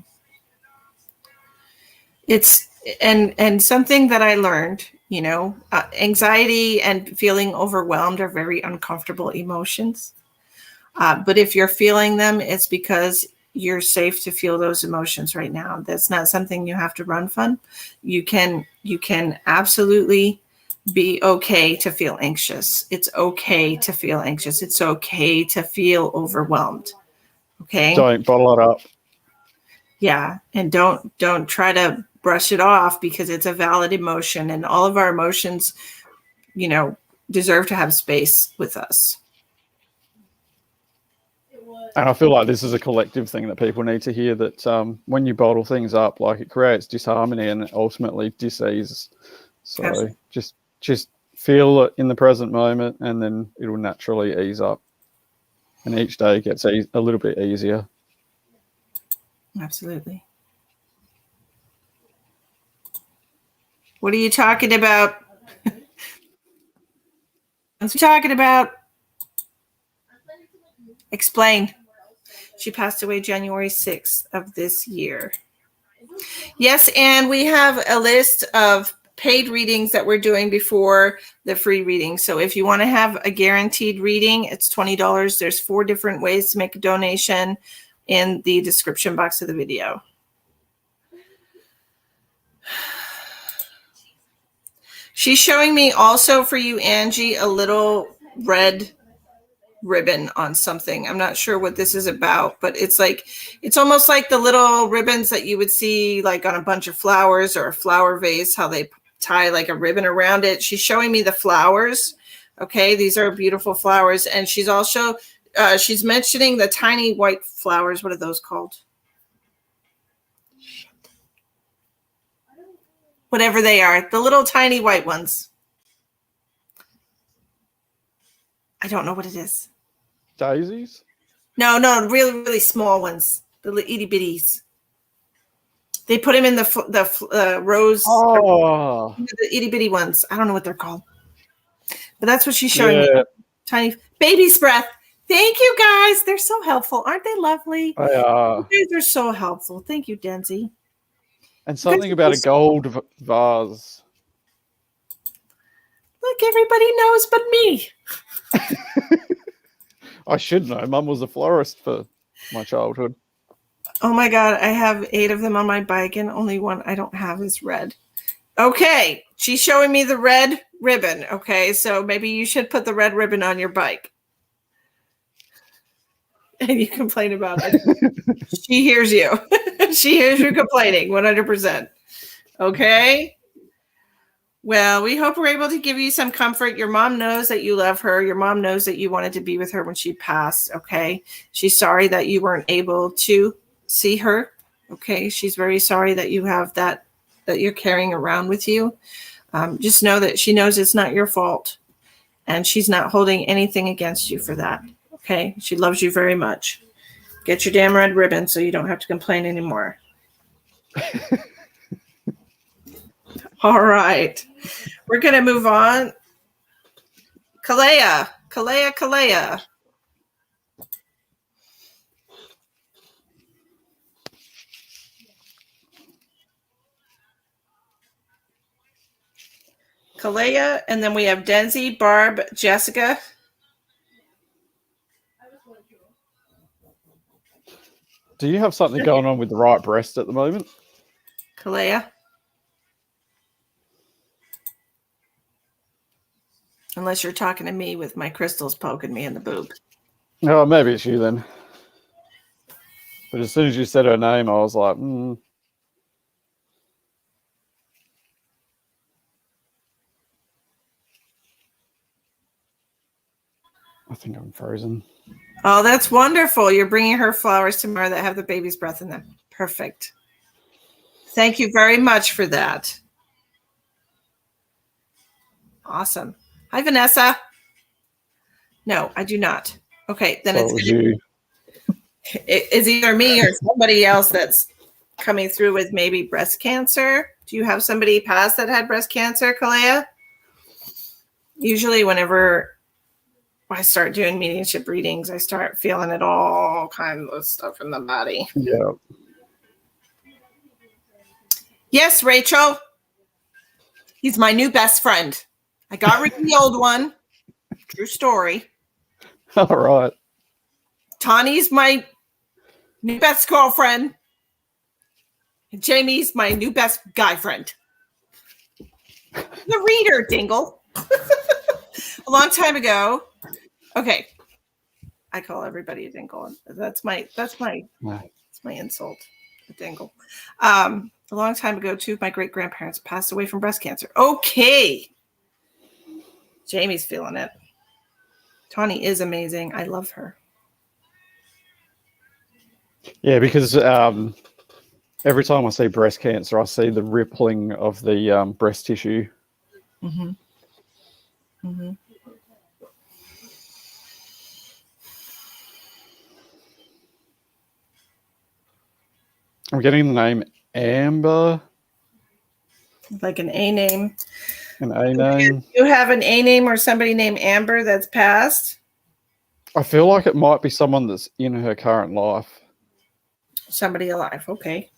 Speaker 1: It's and something that I learned, anxiety and feeling overwhelmed are very uncomfortable emotions. But if you're feeling them, it's because you're safe to feel those emotions right now. That's not something you have to run from. You can absolutely be okay to feel anxious. It's okay to feel anxious. It's okay to feel overwhelmed. Okay.
Speaker 2: Don't bottle it up.
Speaker 1: Yeah. And don't try to brush it off, because it's a valid emotion, and all of our emotions, deserve to have space with us.
Speaker 2: And I feel like this is a collective thing that people need to hear, that when you bottle things up, like, it creates disharmony and ultimately dis-ease. So
Speaker 1: Absolutely.
Speaker 2: just feel it in the present moment, and then it will naturally ease up. And each day gets a little bit easier.
Speaker 1: Absolutely. What are you talking about? What's he talking about? Explain. She passed away January 6th of this year. Yes, and we have a list of paid readings that we're doing before the free reading. So if you want to have a guaranteed reading, it's $20. There's 4 different ways to make a donation in the description box of the video. She's showing me also for you, Angie, a little red ribbon on something. I'm not sure what this is about, but it's almost like the little ribbons that you would see like on a bunch of flowers or a flower vase, how they tie like a ribbon around it. She's showing me the flowers. Okay, these are beautiful flowers. And she's also, she's mentioning the tiny white flowers. What are those called? Whatever they are, the little tiny white ones. I don't know what it is.
Speaker 2: Daisies?
Speaker 1: No, really, really small ones. The itty bitties. They put them in the rose.
Speaker 2: Oh,
Speaker 1: The itty bitty ones. I don't know what they're called, but that's what she's showing me. Tiny baby's breath. Thank you, guys. They're so helpful. Aren't they lovely?
Speaker 2: They are.
Speaker 1: You guys are so helpful. Thank you, Denzi.
Speaker 2: And something about a gold vase.
Speaker 1: Look, everybody knows but me.
Speaker 2: I should know. Mum was a florist for my childhood.
Speaker 1: Oh my God, I have 8 of them on my bike, and only one I don't have is red. Okay, she's showing me the red ribbon. Okay, so maybe you should put the red ribbon on your bike. And you complain about it. She hears you. She hears you complaining 100%. Okay. Well, we hope we're able to give you some comfort. Your mom knows that you love her. Your mom knows that you wanted to be with her when she passed. Okay. She's sorry that you weren't able to see her. Okay. She's very sorry that you have that you're carrying around with you. Just know that she knows it's not your fault, and she's not holding anything against you for that. Okay. She loves you very much. Get your damn red ribbon so you don't have to complain anymore. All right. We're going to move on. Kalea. Kalea. Kalea, and then we have Denzi, Barb, Jessica.
Speaker 2: Do you have something going on with the right breast at the moment?
Speaker 1: Kalea. Unless you're talking to me with my crystals poking me in the boob.
Speaker 2: Oh, maybe it's you then. But as soon as you said her name, I was like, I think I'm frozen.
Speaker 1: Oh, that's wonderful. You're bringing her flowers tomorrow that have the baby's breath in them. Perfect. Thank you very much for that. Awesome. Hi, Vanessa. No, I do not. Okay, then
Speaker 2: So
Speaker 1: it's either me or somebody else that's coming through with maybe breast cancer. Do you have somebody pass that had breast cancer, Kalea? Usually whenever I start doing mediumship readings, I start feeling it all kinds of stuff in the body.
Speaker 2: Yeah.
Speaker 1: Yes, Rachel. He's my new best friend. I got rid of the old one. True story.
Speaker 2: All right.
Speaker 1: Tawny's my new best girlfriend. And Jamie's my new best guy friend. The reader, Dingle. A long time ago. Okay. I call everybody a dingle. That's my insult, a dingle. A long time ago, two of my great grandparents passed away from breast cancer. Okay. Jamie's feeling it. Tawny is amazing. I love her.
Speaker 2: Yeah, because every time I see breast cancer, I see the rippling of the breast tissue.
Speaker 1: Mm-hmm. Mm-hmm.
Speaker 2: I'm getting the name Amber.
Speaker 1: Like an A name.
Speaker 2: An A name.
Speaker 1: You have an A name or somebody named Amber that's passed?
Speaker 2: I feel like it might be someone that's in her current life.
Speaker 1: Somebody alive. Okay.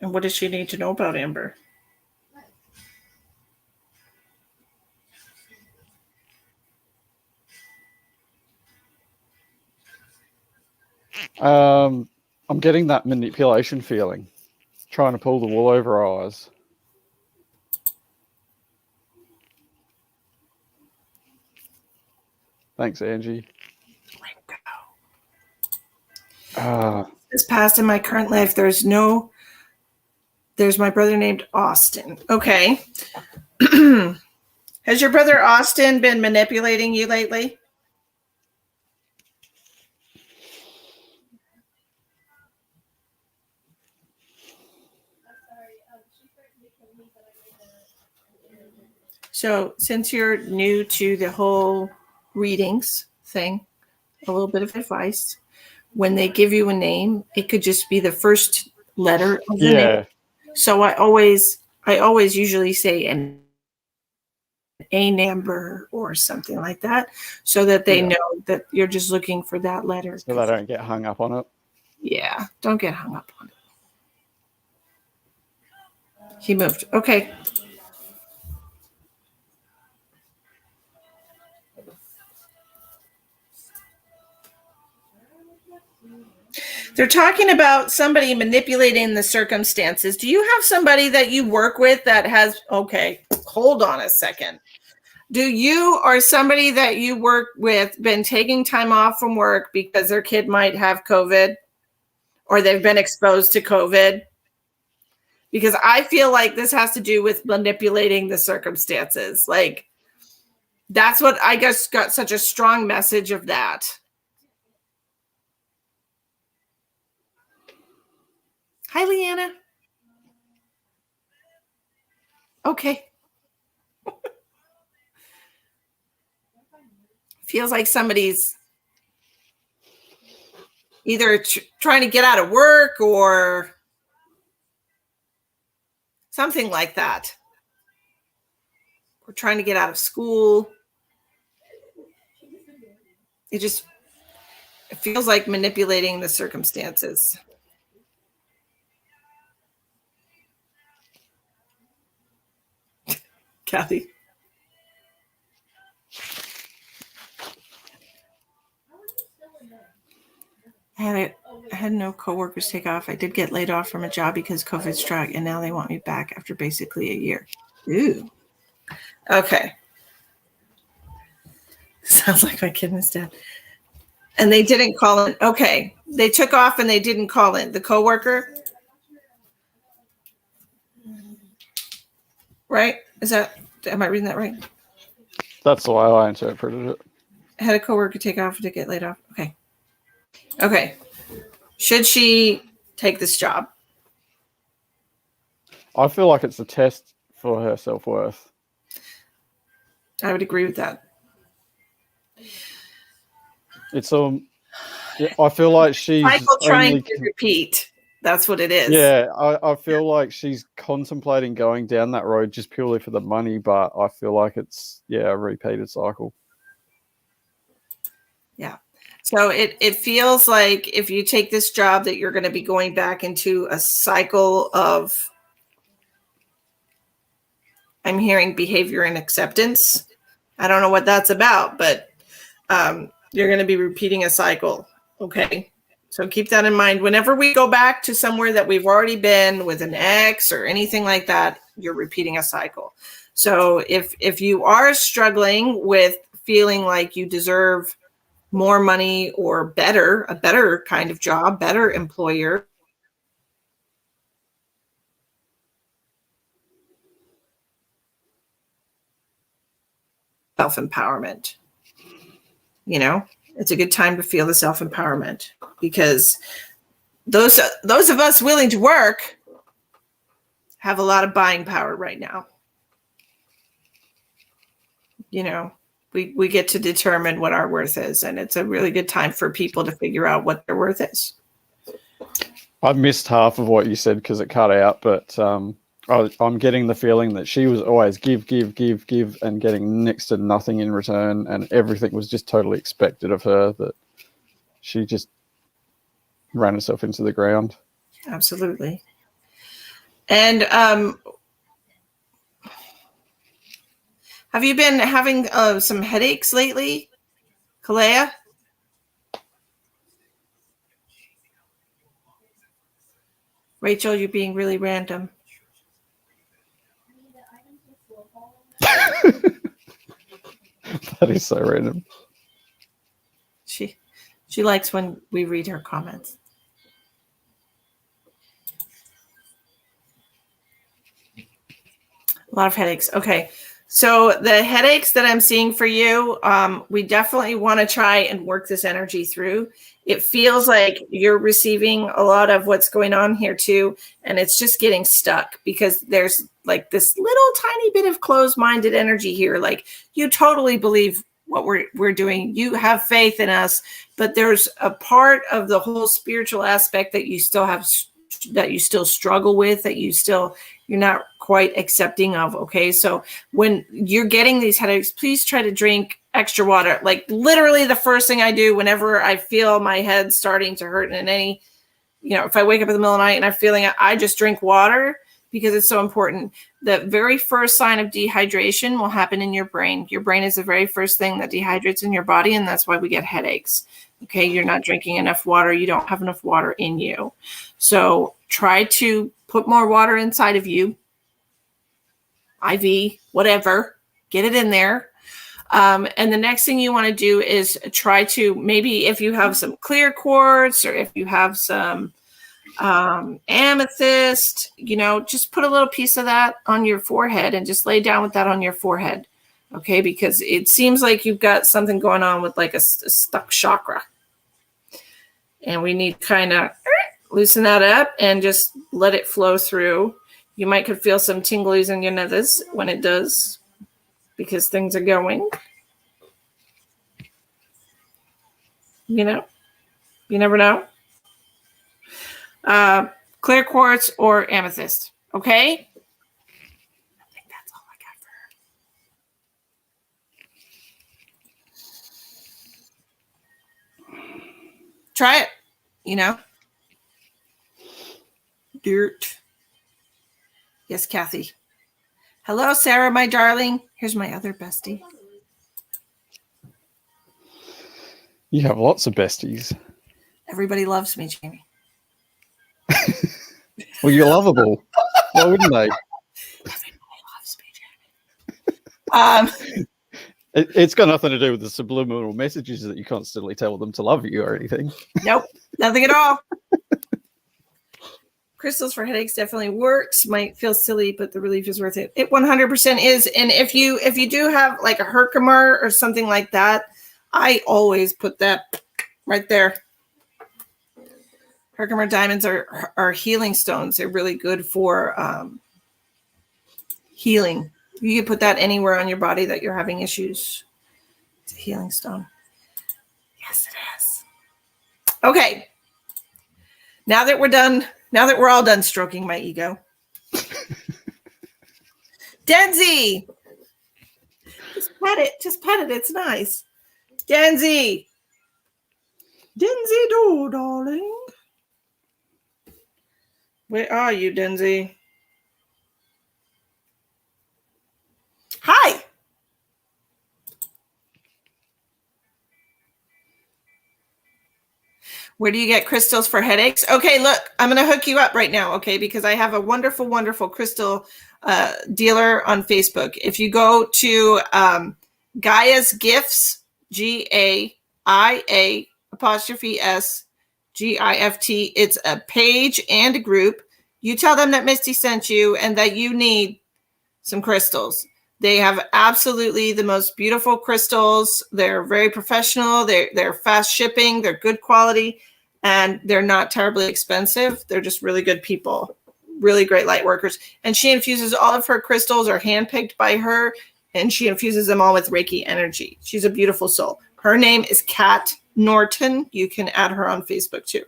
Speaker 1: And what does she need to know about Amber?
Speaker 2: I'm getting that manipulation feeling, trying to pull the wool over her eyes. Thanks, Angie.
Speaker 1: This past in my current life, there's my brother named Austin. Okay. Has your brother Austin been manipulating you lately? So since you're new to the whole readings thing, a little bit of advice. When they give you a name, it could just be the first letter of the name. So I always usually say an A number or something like that, so that they know that you're just looking for that letter.
Speaker 2: So they don't get hung up on it.
Speaker 1: Yeah, don't get hung up on it. He moved. Okay. They're talking about somebody manipulating the circumstances. Do you have somebody that you work with that has, okay, hold on a second. Do you or somebody that you work with been taking time off from work because their kid might have COVID or they've been exposed to COVID? Because I feel like this has to do with manipulating the circumstances. Like, that's what I guess got such a strong message of that. Hi, Leanna. Okay. Feels like somebody's either trying to get out of work or something like that. Or trying to get out of school. It feels like manipulating the circumstances. Kathy. I had no coworkers take off. I did get laid off from a job because COVID struck, and now they want me back after basically a year. Ooh. Okay. Sounds like my kid and his dad. And they didn't call in. Okay. They took off and they didn't call in. The coworker. Right? Am I reading that right?
Speaker 2: That's the way I interpreted it.
Speaker 1: I had a coworker take off to get laid off. Okay. Okay. Should she take this job?
Speaker 2: I feel like it's a test for her self-worth.
Speaker 1: I would agree with that.
Speaker 2: I feel like she's
Speaker 1: cycle trying to repeat. That's what it is.
Speaker 2: Yeah, I feel like she's contemplating going down that road just purely for the money, but I feel like it's a repeated cycle. Yeah.
Speaker 1: So it feels like if you take this job that you're going to be going back into a cycle of, I'm hearing behavior and acceptance. I don't know what that's about, but you're going to be repeating a cycle. Okay. So keep that in mind. Whenever we go back to somewhere that we've already been with an ex or anything like that, you're repeating a cycle. So if you are struggling with feeling like you deserve more money or a better kind of job, better employer, self-empowerment. You know, it's a good time to feel the self-empowerment, because those of us willing to work have a lot of buying power right now. You know, we get to determine what our worth is, and it's a really good time for people to figure out what their worth is.
Speaker 2: I missed half of what you said because it cut out, but I'm getting the feeling that she was always give, and getting next to nothing in return, and everything was just totally expected of her, that she just ran herself into the ground.
Speaker 1: Absolutely. And have you been having some headaches lately, Kalea? Rachel, you're being really random.
Speaker 2: That is so random.
Speaker 1: She likes when we read her comments. A lot of headaches. Okay. So the headaches that I'm seeing for you, we definitely want to try and work this energy through. It feels like you're receiving a lot of what's going on here too, and it's just getting stuck because there's like this little tiny bit of closed-minded energy here. Like, you totally believe what we're doing. You have faith in us, but there's a part of the whole spiritual aspect that you still have, that you still struggle with, that you're not quite accepting of. Okay. So when you're getting these headaches, please try to drink extra water. Like, literally the first thing I do whenever I feel my head starting to hurt, and if I wake up in the middle of the night and I'm feeling it, I just drink water, because it's so important. The very first sign of dehydration will happen in your brain. Your brain is the very first thing that dehydrates in your body, and that's why we get headaches. Okay, you're not drinking enough water. You don't have enough water in you. So try to put more water inside of you. IV, whatever, get it in there. And the next thing you want to do is try to, maybe if you have some clear quartz, or if you have some amethyst, just put a little piece of that on your forehead and just lay down with that on your forehead. Okay, because it seems like you've got something going on with like a stuck chakra, and we need to kind of loosen that up and just let it flow through. You might could feel some tinglies in your nethers when it does, because things are going. You never know. Clear quartz or amethyst. Okay? I think that's all I got for her. Try it. Dirt. Yes, Kathy. Hello, Sarah, my darling. Here's my other bestie.
Speaker 2: You have lots of besties.
Speaker 1: Everybody loves me, Jamie.
Speaker 2: Well, you're lovable. Why wouldn't they?
Speaker 1: Everybody loves me, Jamie.
Speaker 2: It's got nothing to do with the subliminal messages that you constantly tell them to love you or anything.
Speaker 1: Nope, nothing at all. Crystals for headaches definitely works. Might feel silly, but the relief is worth it. It 100% is. And if you do have like a Herkimer or something like that, I always put that right there. Herkimer diamonds are healing stones. They're really good for healing. You can put that anywhere on your body that you're having issues. It's a healing stone. Yes, it is. Okay. Now that we're all done stroking my ego. Denzi! Just pet it. It's nice. Denzi! Denzi do, darling. Where are you, Denzi? Hi! Where do you get crystals for headaches? Okay, look, I'm going to hook you up right now, okay, because I have a wonderful, wonderful crystal dealer on Facebook. If you go to Gaia's Gifts, GAIA''S''GIFT, it's a page and a group. You tell them that Misty sent you and that you need some crystals. They have absolutely the most beautiful crystals. They're very professional. They're fast shipping. They're good quality, and they're not terribly expensive. They're just really good people, really great light workers. And she infuses all of her crystals are handpicked by her, and she infuses them all with Reiki energy. She's a beautiful soul. Her name is Kat Norton. You can add her on Facebook too.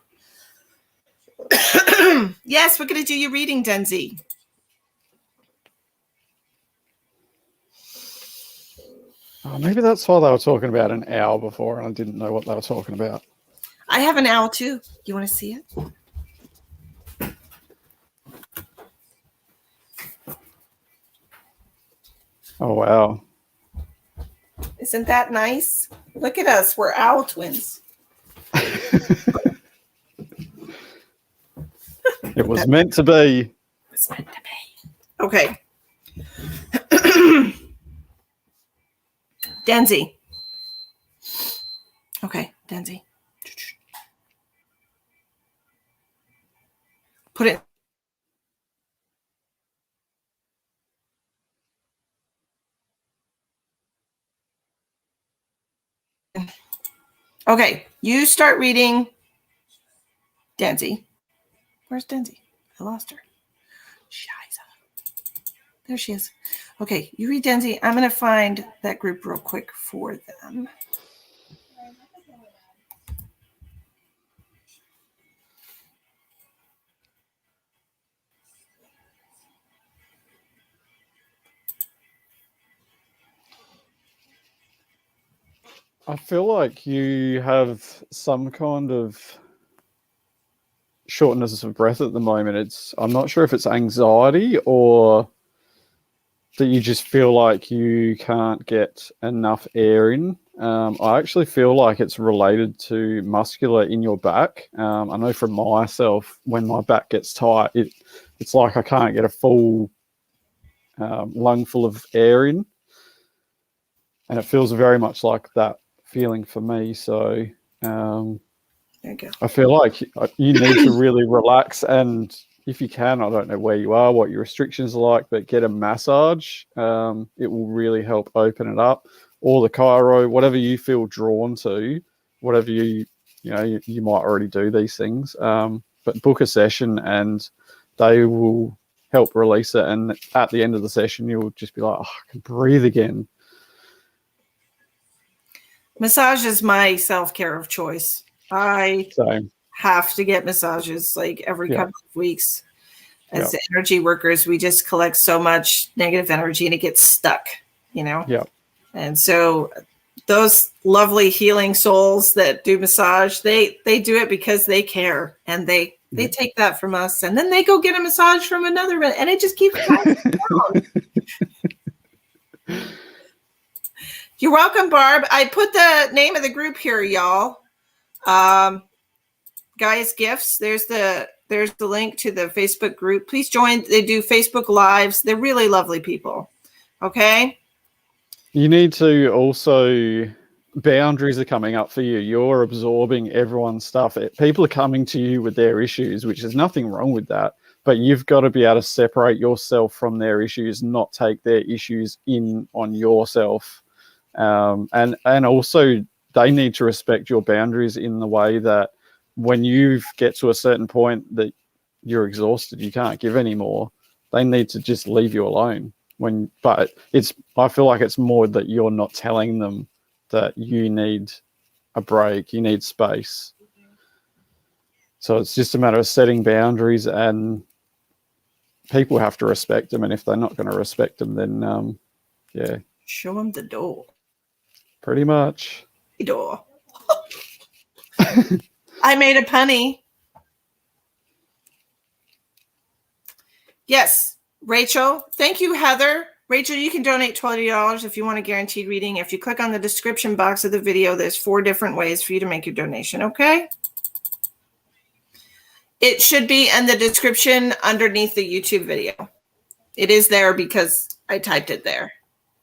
Speaker 1: Yes, we're going to do your reading, Denzi.
Speaker 2: Oh, maybe that's why they were talking about an owl before, and I didn't know what they were talking about.
Speaker 1: I have an owl too. You want to see it?
Speaker 2: Oh, wow.
Speaker 1: Isn't that nice? Look at us. We're owl twins.
Speaker 2: It was meant to be.
Speaker 1: It was meant to be. Okay. Denzi. Okay, Denzi. Put it. Okay, you start reading Denzi. Where's Denzi? I lost her. Shiza. There she is. Okay, you read Denzi. I'm going to find that group real quick for them.
Speaker 2: I feel like you have some kind of shortness of breath at the moment. I'm not sure if it's anxiety or that you just feel like you can't get enough air in. I actually feel like it's related to muscular in your back. I know from myself, when my back gets tight, it's like I can't get a full lungful of air in. And it feels very much like that feeling for me. So
Speaker 1: there you go.
Speaker 2: I feel like you need to really relax, and if you can, I don't know where you are, what your restrictions are like, but get a massage. It will really help open it up. Or the chiro, whatever you feel drawn to, whatever you might already do these things. But book a session and they will help release it. And at the end of the session, you'll just be like, oh, I can breathe again.
Speaker 1: Massage is my self-care of choice. I have to get massages like every couple of weeks. As energy workers, we just collect so much negative energy and it gets stuck,
Speaker 2: Yeah.
Speaker 1: And so those lovely healing souls that do massage, they do it because they care, and they take that from us, and then they go get a massage from another, and it just keeps going down. You're welcome, Barb. I put the name of the group here, y'all. Gaia's Gifts. There's the link to the Facebook group. Please join. They do Facebook Lives. They're really lovely people. Okay.
Speaker 2: You need to also, boundaries are coming up for you. You're absorbing everyone's stuff. People are coming to you with their issues, which is nothing wrong with that. But you've got to be able to separate yourself from their issues, not take their issues in on yourself. And also they need to respect your boundaries in the way that when you get to a certain point that you're exhausted, you can't give anymore, they need to just leave you alone. But I feel like it's more that you're not telling them that you need a break, you need space. So it's just a matter of setting boundaries, and people have to respect them. And if they're not going to respect them, then
Speaker 1: show them the door.
Speaker 2: Pretty much.
Speaker 1: The door. I made a punny. Yes. Rachel, thank you, Heather. Rachel, you can donate $20 if you want a guaranteed reading. If you click on the description box of the video, there's 4 different ways for you to make your donation, okay? It should be in the description underneath the YouTube video. It is there because I typed it there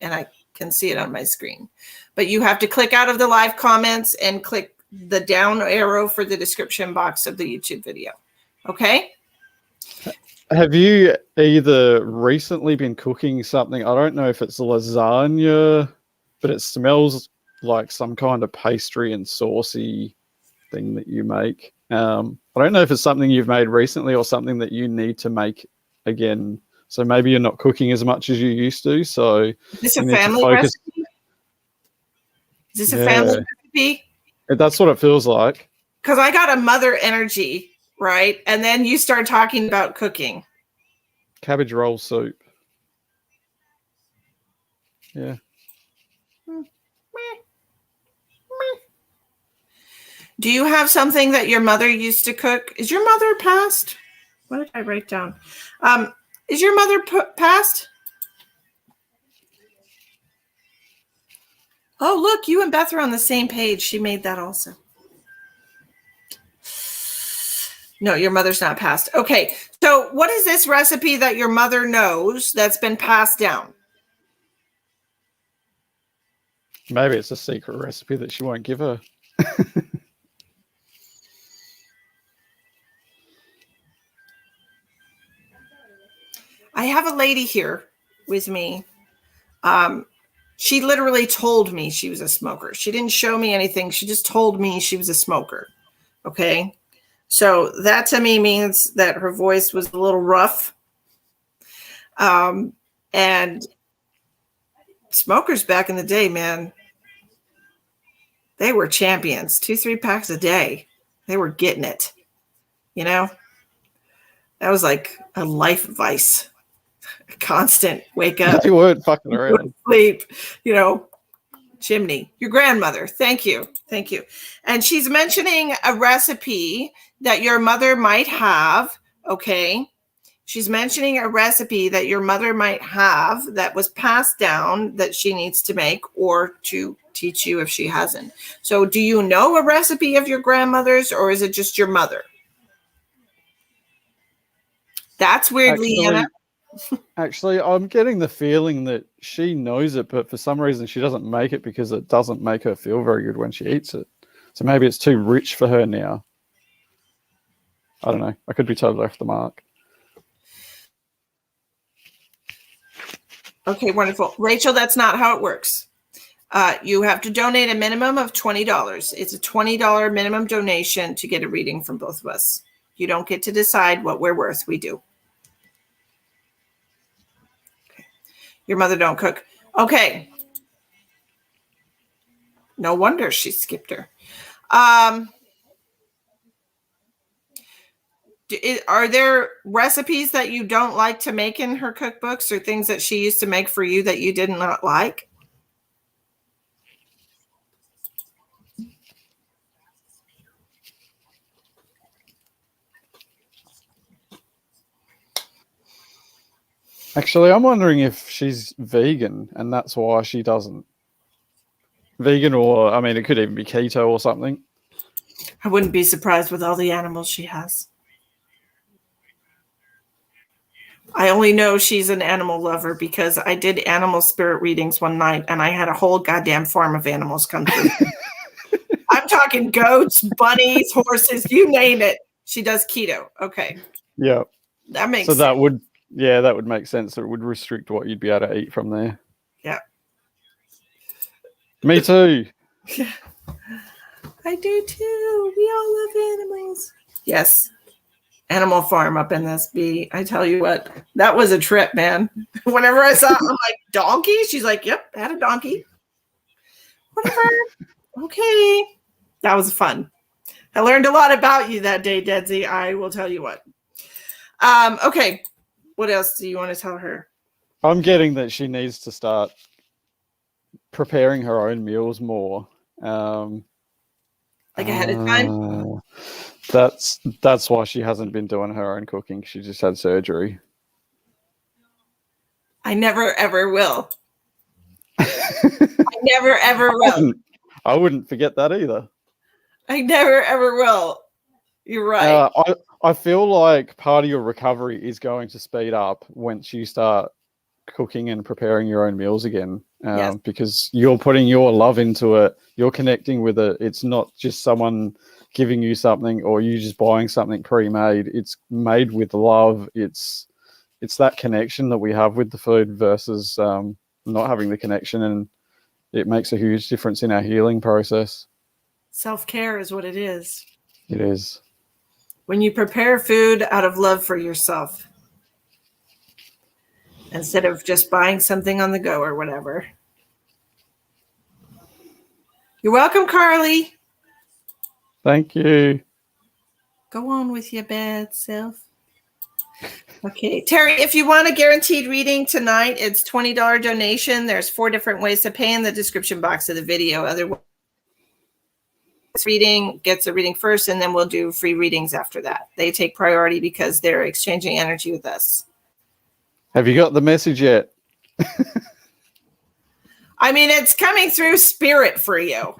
Speaker 1: and I can see it on my screen. But you have to click out of the live comments and click the down arrow for the description box of the YouTube video. Okay?
Speaker 2: Have you either recently been cooking something? I don't know if it's lasagna, but it smells like some kind of pastry and saucy thing that you make. I don't know if it's something you've made recently or something that you need to make again. So maybe you're not cooking as much as you used to. So
Speaker 1: is this a family recipe? Is this a family recipe?
Speaker 2: That's what it feels like.
Speaker 1: Because I got a mother energy, right? And then you start talking about cooking.
Speaker 2: Cabbage roll soup. Yeah.
Speaker 1: Do you have something that your mother used to cook? Is your mother passed? What did I write down? Is your mother passed? Oh, look, you and Beth are on the same page. She made that also. No, your mother's not passed. Okay, so what is this recipe that your mother knows that's been passed down?
Speaker 2: Maybe it's a secret recipe that she won't give her.
Speaker 1: I have a lady here with me. She literally told me she was a smoker. She didn't show me anything. She just told me she was a smoker. Okay. So that to me means that her voice was a little rough. And smokers back in the day, man, they were champions. 2-3 packs a day. They were getting it. You know, that was like a life vice. A constant wake up.
Speaker 2: They weren't fucking around.
Speaker 1: Sleep, you know, chimney. Your grandmother. Thank you. Thank you. And she's mentioning a recipe that your mother might have. Okay. She's mentioning a recipe that your mother might have that was passed down that she needs to make or to teach you if she hasn't. So do you know a recipe of your grandmother's or is it just your mother? That's weird, Leanna.
Speaker 2: Actually, I'm getting the feeling that she knows it, but for some reason she doesn't make it because it doesn't make her feel very good when she eats it. So maybe it's too rich for her now. I don't know. I could be totally off the mark.
Speaker 1: Okay, wonderful. Rachel, that's not how it works. You have to donate a minimum of $20. It's a $20 minimum donation to get a reading from both of us. You don't get to decide what we're worth. We do. Okay. Your mother don't cook. Okay. No wonder she skipped her. Are there recipes that you don't like to make in her cookbooks or things that she used to make for you that you did not like?
Speaker 2: Actually, I'm wondering if she's vegan and that's why she doesn't. Vegan or, I mean, it could even be keto or something.
Speaker 1: I wouldn't be surprised with all the animals she has. I only know she's an animal lover because I did animal spirit readings one night and I had a whole goddamn farm of animals come through. I'm talking goats, bunnies, horses, you name it. She does keto. Okay.
Speaker 2: Yeah.
Speaker 1: That makes sense.
Speaker 2: That would, yeah, that would make sense. It would restrict what you'd be able to eat from there.
Speaker 1: Yeah.
Speaker 2: Me too.
Speaker 1: Yeah. I do too. We all love animals. Yes. Animal farm up in this bee. I tell you what, that was a trip, man. Whenever I saw it, I'm like, donkey? She's like, yep, had a donkey. Whatever. Okay. That was fun. I learned a lot about you that day, Dedsy. I will tell you what. Okay. What else do you want to tell her?
Speaker 2: I'm getting that she needs to start preparing her own meals more.
Speaker 1: Like ahead of time?
Speaker 2: That's why she hasn't been doing her own cooking. She just had surgery.
Speaker 1: I never ever will. I never ever will.
Speaker 2: I wouldn't forget that either.
Speaker 1: I never ever will. You're right.
Speaker 2: I feel like part of your recovery is going to speed up once you start cooking and preparing your own meals again,
Speaker 1: Yes.
Speaker 2: because you're putting your love into it. You're connecting with it. It's not just someone giving you something or you just buying something pre-made. It's made with love. It's that connection that we have with the food versus not having the connection, and it makes a huge difference in our healing process.
Speaker 1: Self-care is what it is.
Speaker 2: It is.
Speaker 1: When you prepare food out of love for yourself, instead of just buying something on the go or whatever. You're welcome, Carly.
Speaker 2: Thank you.
Speaker 1: Go on with your bad self. Okay, Terry, if you want a guaranteed reading tonight, it's $20 donation. There's 4 different ways to pay in the description box of the video. Otherwise, reading gets a reading first, and then we'll do free readings after that. They take priority because they're exchanging energy with us.
Speaker 2: Have you got the message yet?
Speaker 1: I mean, it's coming through spirit for you.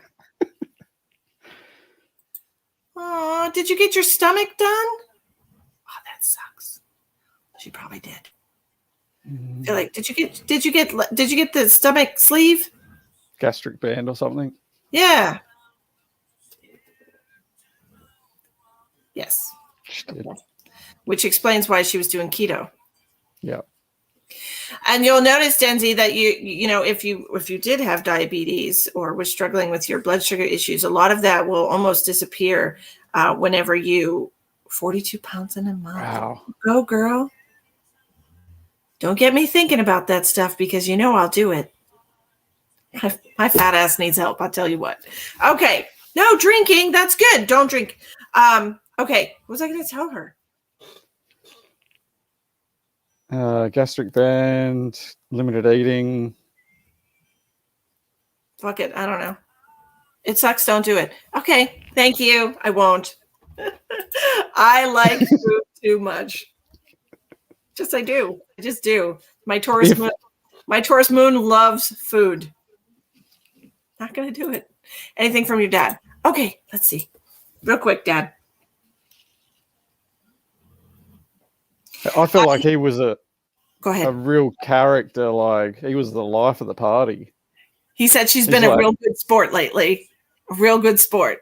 Speaker 1: Oh, did you get your stomach done? Oh, that sucks. She probably did. I feel like, did you get the stomach sleeve?
Speaker 2: Gastric band or something?
Speaker 1: Yeah. Yes.
Speaker 2: She did.
Speaker 1: Which explains why she was doing keto.
Speaker 2: Yeah.
Speaker 1: And you'll notice, Denzi, that you know, if you did have diabetes or was struggling with your blood sugar issues, a lot of that will almost disappear whenever you 42 pounds in a month.
Speaker 2: Wow.
Speaker 1: Go, girl. Don't get me thinking about that stuff because you know I'll do it. My fat ass needs help, I'll tell you what. Okay. No drinking. That's good. Don't drink. Okay. What was I going to tell her?
Speaker 2: Gastric band, limited eating.
Speaker 1: Fuck it. I don't know. It sucks. Don't do it. Okay. Thank you. I won't. I like food too much. Just I do. I just do. My Taurus moon loves food. Not going to do it. Anything from your dad? Okay. Let's see. Real quick, Dad.
Speaker 2: I feel like he was
Speaker 1: Go ahead.
Speaker 2: a real character. Like he was the life of the party.
Speaker 1: He said she's been a real good sport lately. A real good sport.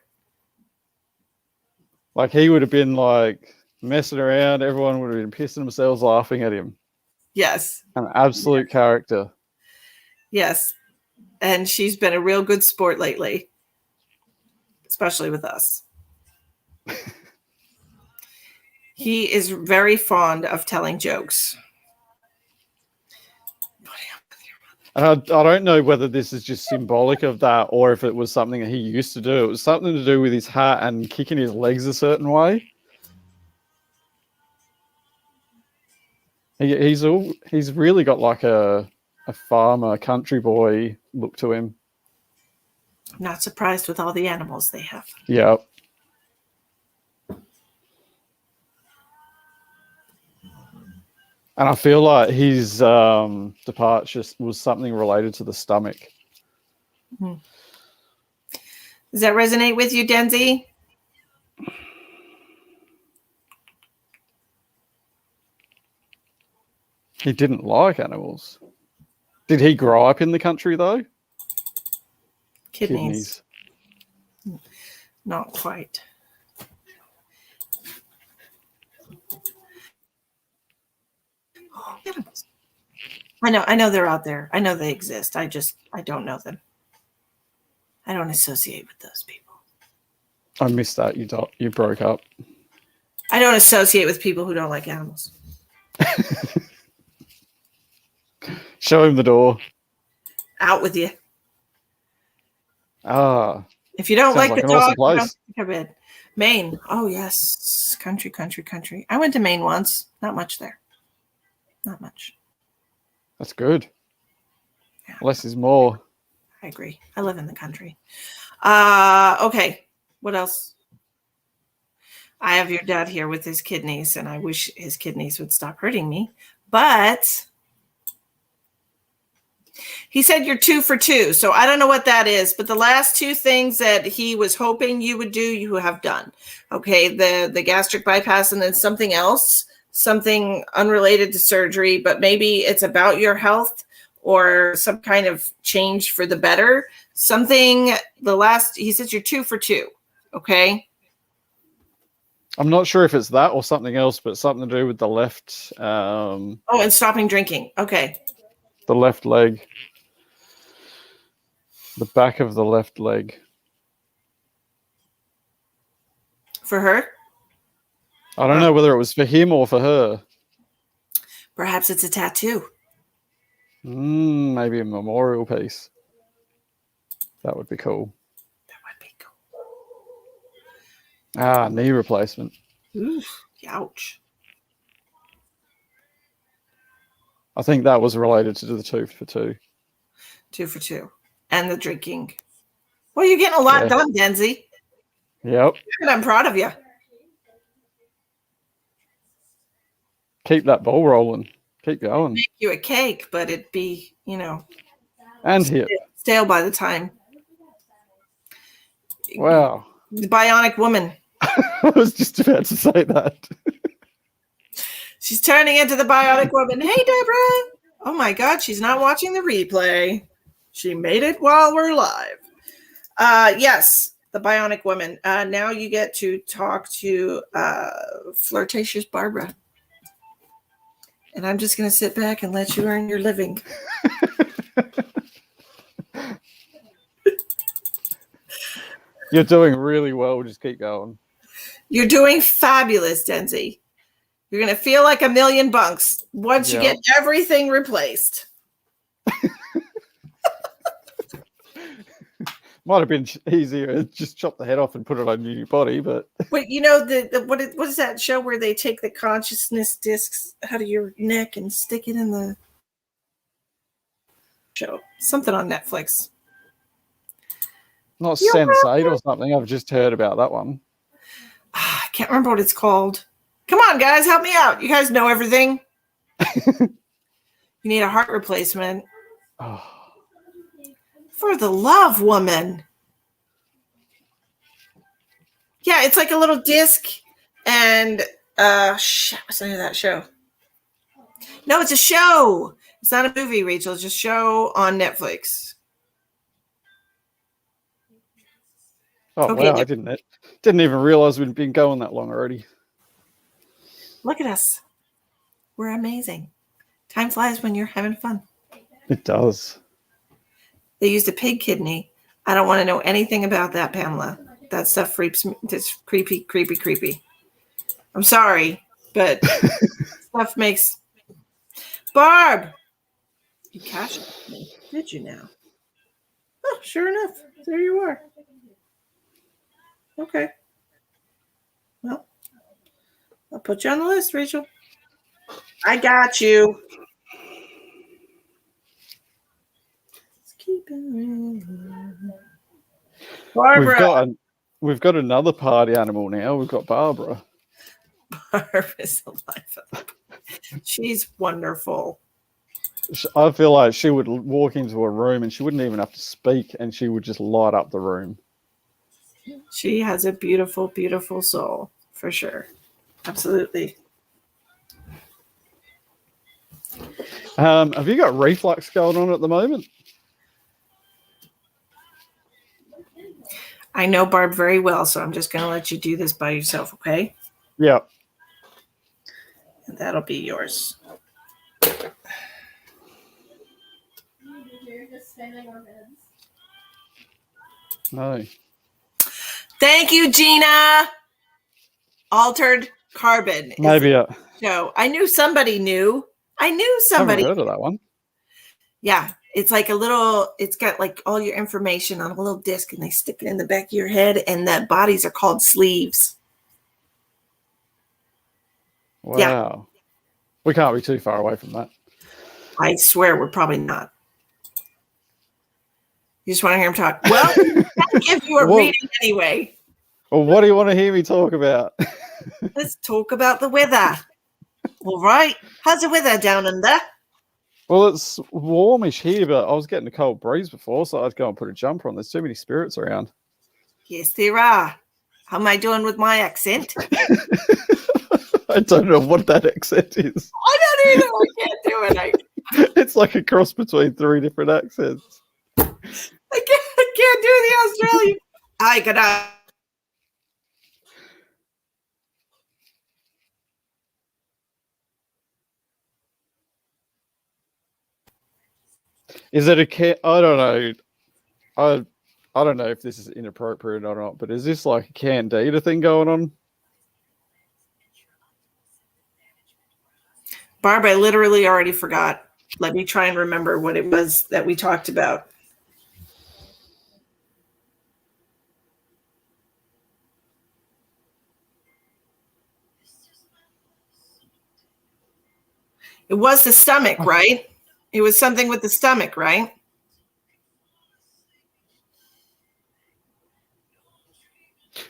Speaker 2: Like he would have been like messing around. Everyone would have been pissing themselves laughing at him.
Speaker 1: Yes.
Speaker 2: An absolute character.
Speaker 1: Yes. And she's been a real good sport lately. Especially with us. He is very fond of telling jokes.
Speaker 2: And I don't know whether this is just symbolic of that or if it was something that he used to do. It was something to do with his hat and kicking his legs a certain way. He's really got like a farmer, country boy look to him.
Speaker 1: I'm not surprised with all the animals they have.
Speaker 2: Yeah. And I feel like his departure was something related to the stomach.
Speaker 1: Mm-hmm. Does that resonate with you, Denzi?
Speaker 2: He didn't like animals. Did he grow up in the country, though?
Speaker 1: Kidneys. Not quite. Animals. I know they're out there. I know they exist. I don't know them. I don't associate with those people.
Speaker 2: I missed that. You broke up.
Speaker 1: I don't associate with people who don't like animals.
Speaker 2: Show him the door.
Speaker 1: Out with you.
Speaker 2: Ah.
Speaker 1: If you don't like the dog,
Speaker 2: awesome
Speaker 1: you don't come in. Maine. Oh, yes. Country. I went to Maine once. Not much there. Not much.
Speaker 2: That's good.
Speaker 1: Yeah.
Speaker 2: Less is more.
Speaker 1: I agree. I live in the country. Okay. What else? I have your dad here with his kidneys, and I wish his kidneys would stop hurting me. But He said you're 2 for 2. So I don't know what that is, but the last 2 things that he was hoping you would do, you have done. Okay, the gastric bypass and then something else, something unrelated to surgery, but maybe it's about your health or some kind of change for the better. Something, he says you're 2 for 2. Okay.
Speaker 2: I'm not sure if it's that or something else, but something to do with the left.
Speaker 1: And stopping drinking. Okay.
Speaker 2: The left leg. The back of the left leg.
Speaker 1: For her?
Speaker 2: I don't know whether it was for him or for her.
Speaker 1: Perhaps it's a tattoo.
Speaker 2: Maybe a memorial piece. That would be cool.
Speaker 1: That would be cool.
Speaker 2: Knee replacement.
Speaker 1: Oof, ouch.
Speaker 2: I think that was related to the 2 for 2.
Speaker 1: 2 for 2. And the drinking. Well, you're getting a lot done, Denzi.
Speaker 2: Yep.
Speaker 1: And I'm proud of you.
Speaker 2: Keep that ball rolling. Keep going.
Speaker 1: Make you a cake, but it'd be,
Speaker 2: And hit.
Speaker 1: Stale by the time.
Speaker 2: Wow.
Speaker 1: The bionic woman.
Speaker 2: I was just about to say that.
Speaker 1: She's turning into the bionic woman. Hey, Deborah. Oh, my God. She's not watching the replay. She made it while we're live. Yes, the bionic woman. Now you get to talk to flirtatious Barbara. And I'm just going to sit back and let you earn your living.
Speaker 2: You're doing really well. Just keep going.
Speaker 1: You're doing fabulous, Denzi. You're going to feel like $1,000,000 once you get everything replaced.
Speaker 2: Might have been easier just chop the head off and put it on your new body, but
Speaker 1: what is that show where they take the consciousness discs out of your neck and stick it in the show? Something on Netflix.
Speaker 2: Not Sense8 or something. I've just heard about that one.
Speaker 1: I can't remember what it's called. Come on, guys, help me out. You guys know everything. You need a heart replacement.
Speaker 2: Oh.
Speaker 1: For the love, woman. Yeah, it's like a little disc and what's the name of that show? No, it's a show. It's not a movie, Rachel. It's a show on Netflix.
Speaker 2: Oh, okay, wow, I didn't even realize we'd been going that long already.
Speaker 1: Look at us. We're amazing. Time flies when you're having fun.
Speaker 2: It does.
Speaker 1: They used a pig kidney. I don't want to know anything about that, Pamela. That stuff freaks me. It's creepy, creepy, creepy. I'm sorry, but stuff makes... Barb! You cashed me, did you now? Oh, sure enough. There you are. Okay. Well, I'll put you on the list, Rachel. I got you. Barbara.
Speaker 2: We've got another party animal now. We've got Barbara.
Speaker 1: Barbara's alive. She's wonderful.
Speaker 2: I feel like she would walk into a room and she wouldn't even have to speak and she would just light up the room.
Speaker 1: She has a beautiful, beautiful soul, for sure. Absolutely.
Speaker 2: Have you got reflux going on at the moment?
Speaker 1: I know Barb very well, so I'm just going to let you do this by yourself, okay?
Speaker 2: Yeah.
Speaker 1: And that'll be yours.
Speaker 2: No.
Speaker 1: Thank you, Gina. Altered Carbon.
Speaker 2: Maybe
Speaker 1: show. I knew somebody knew. I knew somebody.
Speaker 2: I haven't heard of that one.
Speaker 1: Yeah. It's like it's got like all your information on a little disc and they stick it in the back of your head and the bodies are called sleeves.
Speaker 2: Wow.
Speaker 1: Yeah.
Speaker 2: We can't be too far away from that.
Speaker 1: I swear we're probably not. You just want to hear him talk. Well, I'll give you a reading anyway.
Speaker 2: Well, what do you want to hear me talk about?
Speaker 1: Let's talk about the weather. All right. How's the weather down under?
Speaker 2: Well, it's warmish here, but I was getting a cold breeze before, so I'd go and put a jumper on. There's too many spirits around.
Speaker 1: Yes, there are. How am I doing with my accent?
Speaker 2: I don't know what that accent is.
Speaker 1: I don't either. I can't do it.
Speaker 2: It's like a cross between 3 different accents.
Speaker 1: I can't do the Australian. I gotta.
Speaker 2: Is it a can? I don't know. I don't know if this is inappropriate or not, but is this like a candida thing going on?
Speaker 1: Barb, I literally already forgot. Let me try and remember what it was that we talked about. It was the stomach, right? It was something with the stomach, right?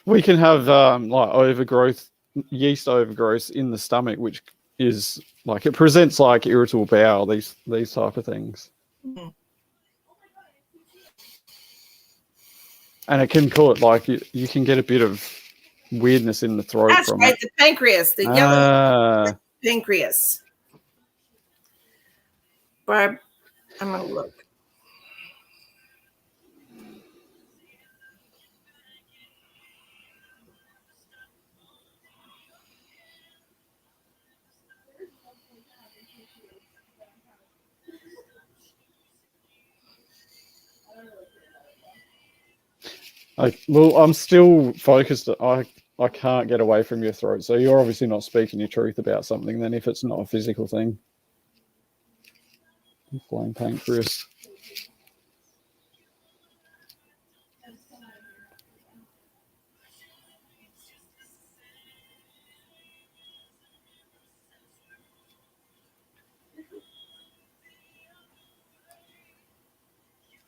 Speaker 2: We can have like overgrowth, yeast overgrowth in the stomach, which is like it presents like irritable bowel. These type of things, and it can cause like you can get a bit of weirdness in the throat.
Speaker 1: That's
Speaker 2: from
Speaker 1: right,
Speaker 2: it.
Speaker 1: the pancreas, the yellow pancreas. Barb, I'm gonna look.
Speaker 2: Well, I'm still focused. I can't get away from your throat. So you're obviously not speaking your truth about something then if it's not a physical thing. Inflamed pancreas.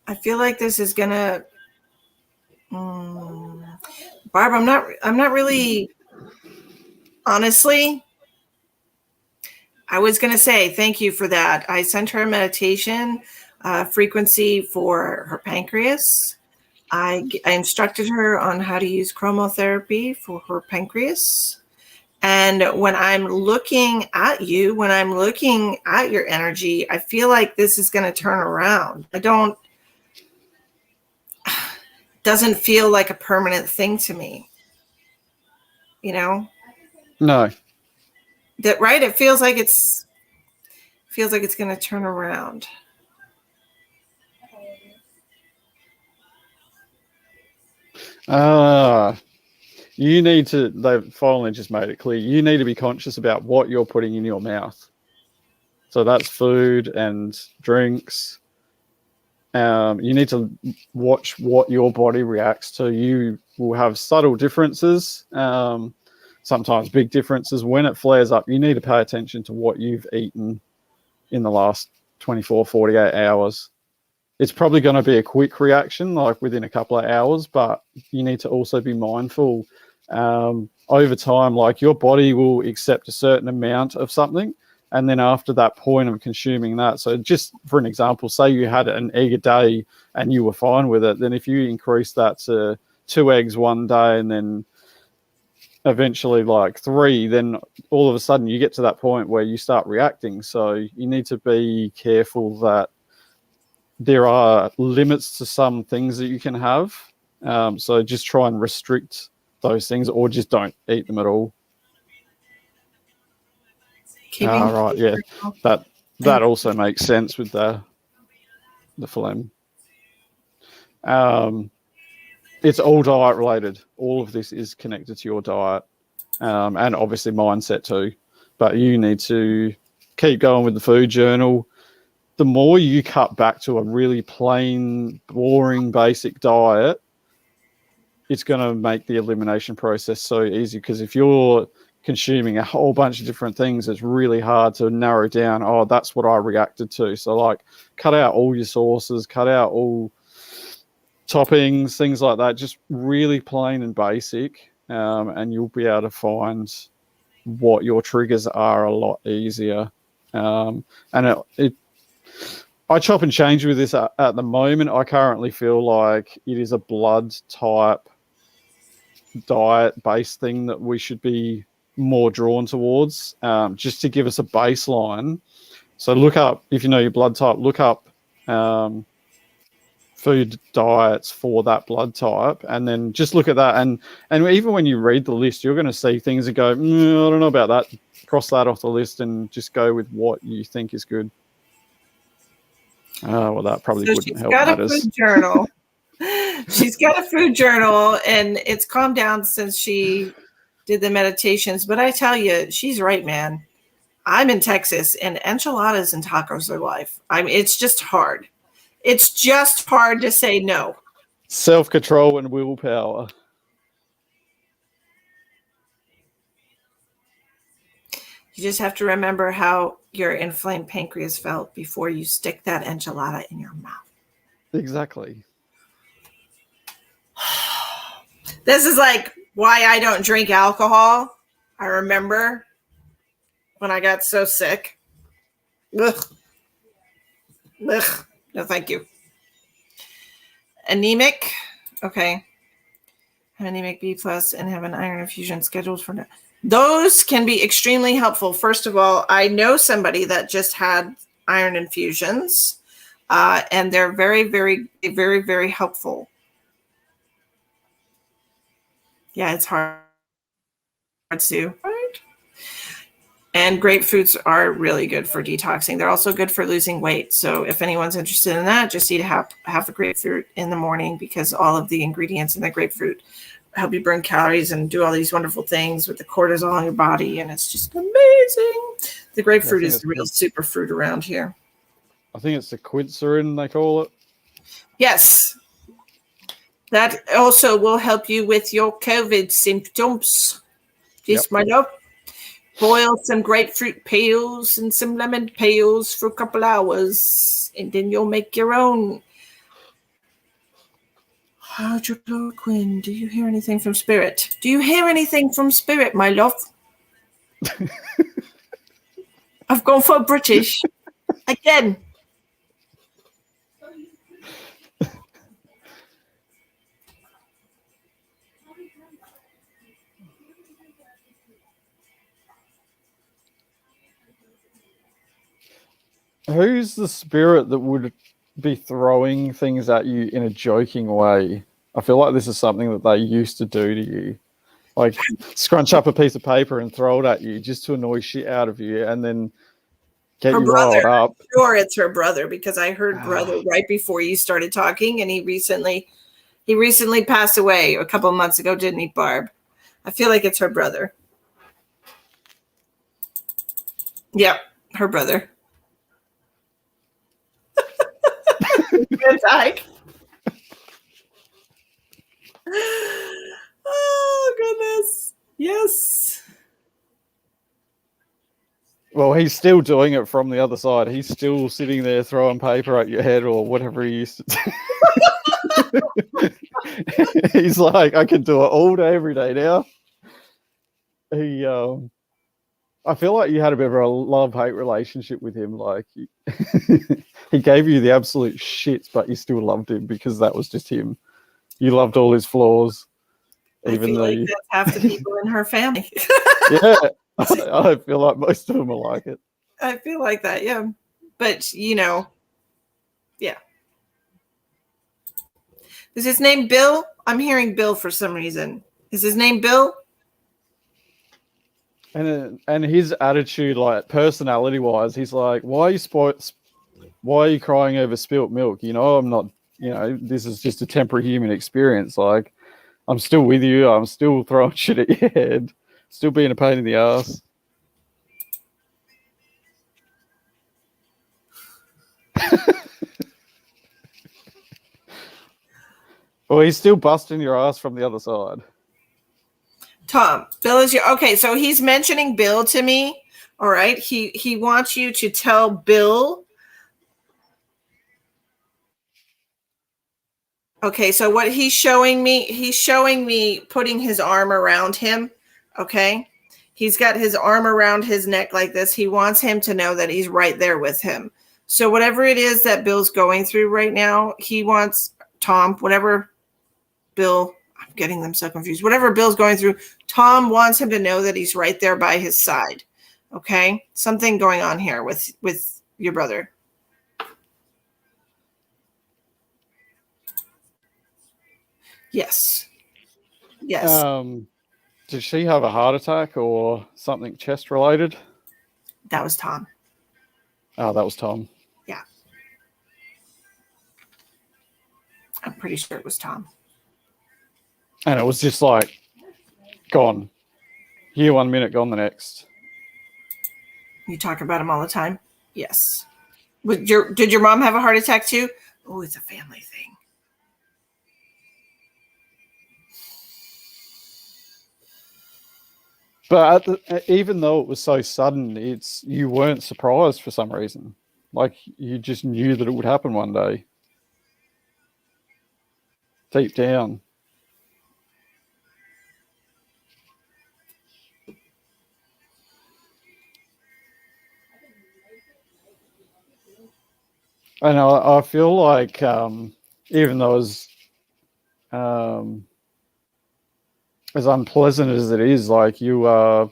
Speaker 1: I feel like this is gonna Barb, I'm not really honestly. I was going to say thank you for that. I sent her a meditation frequency for her pancreas. I instructed her on how to use chromotherapy for her pancreas. And when I'm looking at you, when I'm looking at your energy, I feel like this is going to turn around. Doesn't feel like a permanent thing to me. You know?
Speaker 2: No.
Speaker 1: That right? It feels like it's going to turn around.
Speaker 2: You need to, they've finally just made it clear, you need to be conscious about what you're putting in your mouth. So that's food and drinks. You need to watch what your body reacts to. You will have subtle differences, sometimes big differences. When it flares up, you need to pay attention to what you've eaten in the last 24, 48 hours. It's probably going to be a quick reaction, like within a couple of hours, but you need to also be mindful over time. Like your body will accept a certain amount of something, and then after that point of consuming that, so just for an example, say you had an egg a day and you were fine with it, then if you increase that to 2 eggs one day and then eventually like 3, then all of a sudden you get to that point where you start reacting. So you need to be careful that there are limits to some things that you can have. So just try and restrict those things, or just don't eat them at all. Right, yeah, that also makes sense with the phlegm. It's all diet related. All of this is connected to your diet, and obviously mindset too. But you need to keep going with the food journal. The more you cut back to a really plain, boring, basic diet, it's going to make the elimination process so easy. Because if you're consuming a whole bunch of different things, it's really hard to narrow down, oh, that's what I reacted to. So like cut out all your sauces, cut out all toppings, things like that, just really plain and basic, and you'll be able to find what your triggers are a lot easier. And I chop and change with this at the moment. I currently feel like it is a blood type diet-based thing that we should be more drawn towards, just to give us a baseline. So look up, if you know your blood type, look up food diets for that blood type, and then just look at that. And even when you read the list, you're going to see things that go, I don't know about that. Cross that off the list and just go with what you think is good. Well, that probably wouldn't help matters.
Speaker 1: Food journal. She's got a food journal, and it's calmed down since she did the meditations. But I tell you, she's right, man. I'm in Texas, and enchiladas and tacos are life. It's just hard. It's just hard to say no.
Speaker 2: Self-control and willpower.
Speaker 1: You just have to remember how your inflamed pancreas felt before you stick that enchilada in your mouth.
Speaker 2: Exactly.
Speaker 1: This is like why I don't drink alcohol. I remember when I got so sick. Ugh. Ugh. No, thank you. Anemic. Okay. Have anemic B plus and have an iron infusion scheduled for now. Those can be extremely helpful. First of all, I know somebody that just had iron infusions, and they're very, very, very, very helpful. Yeah, it's hard to, right? And grapefruits are really good for detoxing. They're also good for losing weight. So if anyone's interested in that, just eat half a grapefruit in the morning, because all of the ingredients in the grapefruit help you burn calories and do all these wonderful things with the cortisol in your body. And it's just amazing. The grapefruit is the real superfruit around here.
Speaker 2: I think it's the quincerin, they call it.
Speaker 1: Yes. That also will help you with your COVID symptoms. Just my love. Boil some grapefruit peels and some lemon peels for a couple hours, and then you'll make your own hydrochloroquine. Do you hear anything from Spirit? Do you hear anything from Spirit, my love? I've gone for British again.
Speaker 2: Who's the spirit that would be throwing things at you in a joking way? I feel like this is something that they used to do to you. Like scrunch up a piece of paper and throw it at you just to annoy shit out of you, and then get you riled up.
Speaker 1: I'm sure it's her brother, because I heard brother right before you started talking, and he recently passed away a couple of months ago, didn't he, Barb? I feel like it's her brother. Yep, her brother. Good Ike. Oh goodness. Yes.
Speaker 2: Well, he's still doing it from the other side. He's still sitting there throwing paper at your head or whatever he used to do. He's like, I can do it all day, every day now. I feel like you had a bit of a love-hate relationship with him. Like, he gave you the absolute shits, but you still loved him because that was just him. You loved all his flaws, even though
Speaker 1: that's half the people in her family.
Speaker 2: Yeah, I feel like most of them are like it.
Speaker 1: I feel like that, yeah. But yeah. Is his name Bill? I'm hearing Bill for some reason. Is his name Bill?
Speaker 2: And his attitude, like personality wise, he's like, why are you crying over spilt milk? I'm not, this is just a temporary human experience. Like, I'm still with you. I'm still throwing shit at your head, still being a pain in the ass. Well, he's still busting your ass from the other side.
Speaker 1: Tom, Bill is okay. So he's mentioning Bill to me. All right. He wants you to tell Bill. Okay. So what he's showing me putting his arm around him. Okay. He's got his arm around his neck like this. He wants him to know that he's right there with him. So whatever it is that Bill's going through right now, he wants Tom, whatever Bill, I'm getting them so confused. Whatever Bill's going through, Tom wants him to know that he's right there by his side. Okay? Something going on here with your brother. Yes. Yes.
Speaker 2: Did she have a heart attack or something chest related?
Speaker 1: That was Tom.
Speaker 2: Oh, that was Tom.
Speaker 1: Yeah. I'm pretty sure it was Tom.
Speaker 2: And it was just like gone. Here 1 minute, gone the next.
Speaker 1: You talk about him all the time? Yes. Did your mom have a heart attack too? Oh, it's a family thing.
Speaker 2: But even though it was so sudden, you weren't surprised for some reason. Like you just knew that it would happen one day. Deep down. And I feel like even though as unpleasant as it is, like you're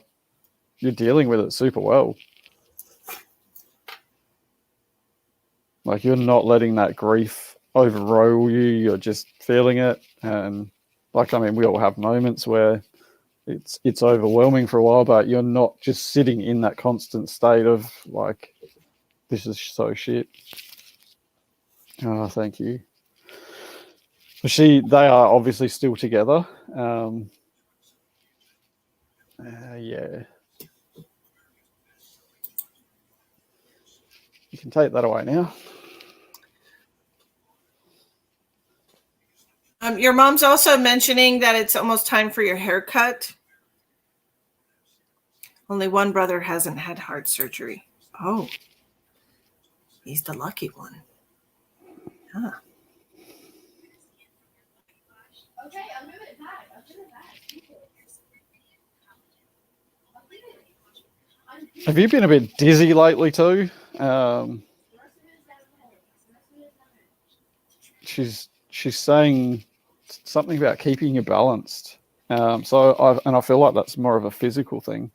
Speaker 2: dealing with it super well. Like you're not letting that grief overrule you. You're just feeling it, and like I mean, we all have moments where it's overwhelming for a while, but you're not just sitting in that constant state of like, this is so shit. Oh, thank you. They are obviously still together. Yeah. You can take that away now.
Speaker 1: Your mom's also mentioning that it's almost time for your haircut. Only one brother hasn't had heart surgery. Oh, he's the lucky one. Huh.
Speaker 3: Okay, I'll move it back. I'll put it back.
Speaker 2: Have you been a bit dizzy lately too? She's saying something about keeping you balanced. So I feel like that's more of a physical thing.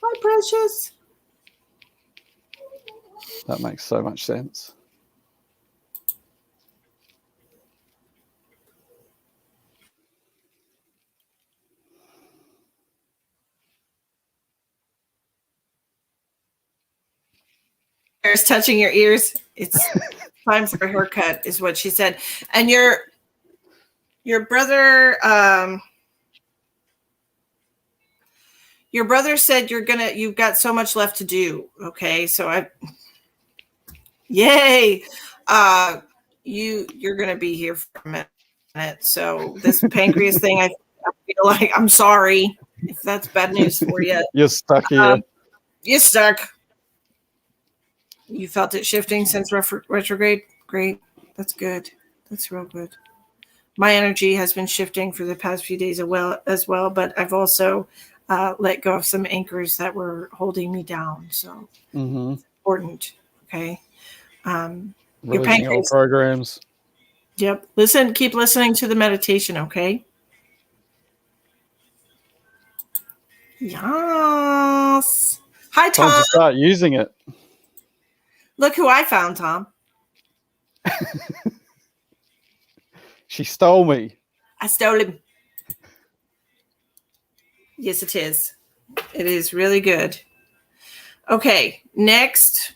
Speaker 1: Hi, precious.
Speaker 2: That makes so much sense.
Speaker 1: Hair's touching your ears. It's time for a haircut, is what she said. And your brother, said you've got so much left to do. Okay, so yay, you're gonna be here for a minute. So this pancreas thing, I feel like I'm sorry if that's bad news for you.
Speaker 2: You're stuck here.
Speaker 1: You're stuck. You felt it shifting since retrograde? Great. That's good. That's real good. My energy has been shifting for the past few days as well, but I've also let go of some anchors that were holding me down. So it's important. Okay. Your pancreas
Speaker 2: programs.
Speaker 1: Yep. Keep listening to the meditation, okay? Yes. Hi, Tom.
Speaker 2: Time to start using it.
Speaker 1: Look who I found, Tom.
Speaker 2: She stole me.
Speaker 1: I stole him. Yes, it is. It is really good. Okay, next.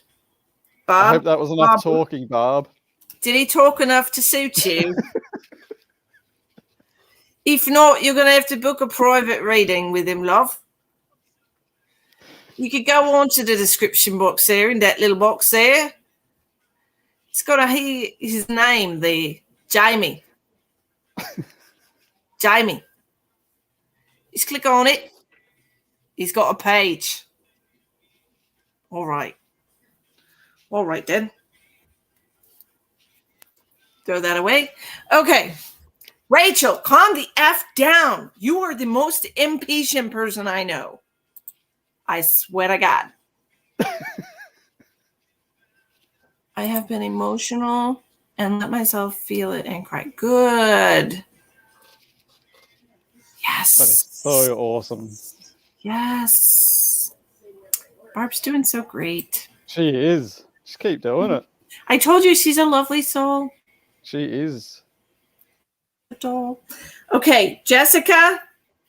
Speaker 1: Bob.
Speaker 2: I hope that was enough talking, Barb.
Speaker 1: Did he talk enough to suit you? If not, you're going to have to book a private reading with him, love. You could go on to the description box there, in that little box there. It's got his name there, Jamie. Jamie. Just click on it. He's got a page. All right. All right, then. Throw that away. Okay. Rachel, calm the F down. You are the most impatient person I know. I swear to God. I have been emotional and let myself feel it and cry. Good. Yes.
Speaker 2: That is so awesome.
Speaker 1: Yes. Barb's doing so great.
Speaker 2: She is. Just keep doing it.
Speaker 1: I told you she's a lovely soul.
Speaker 2: She is.
Speaker 1: Okay, Jessica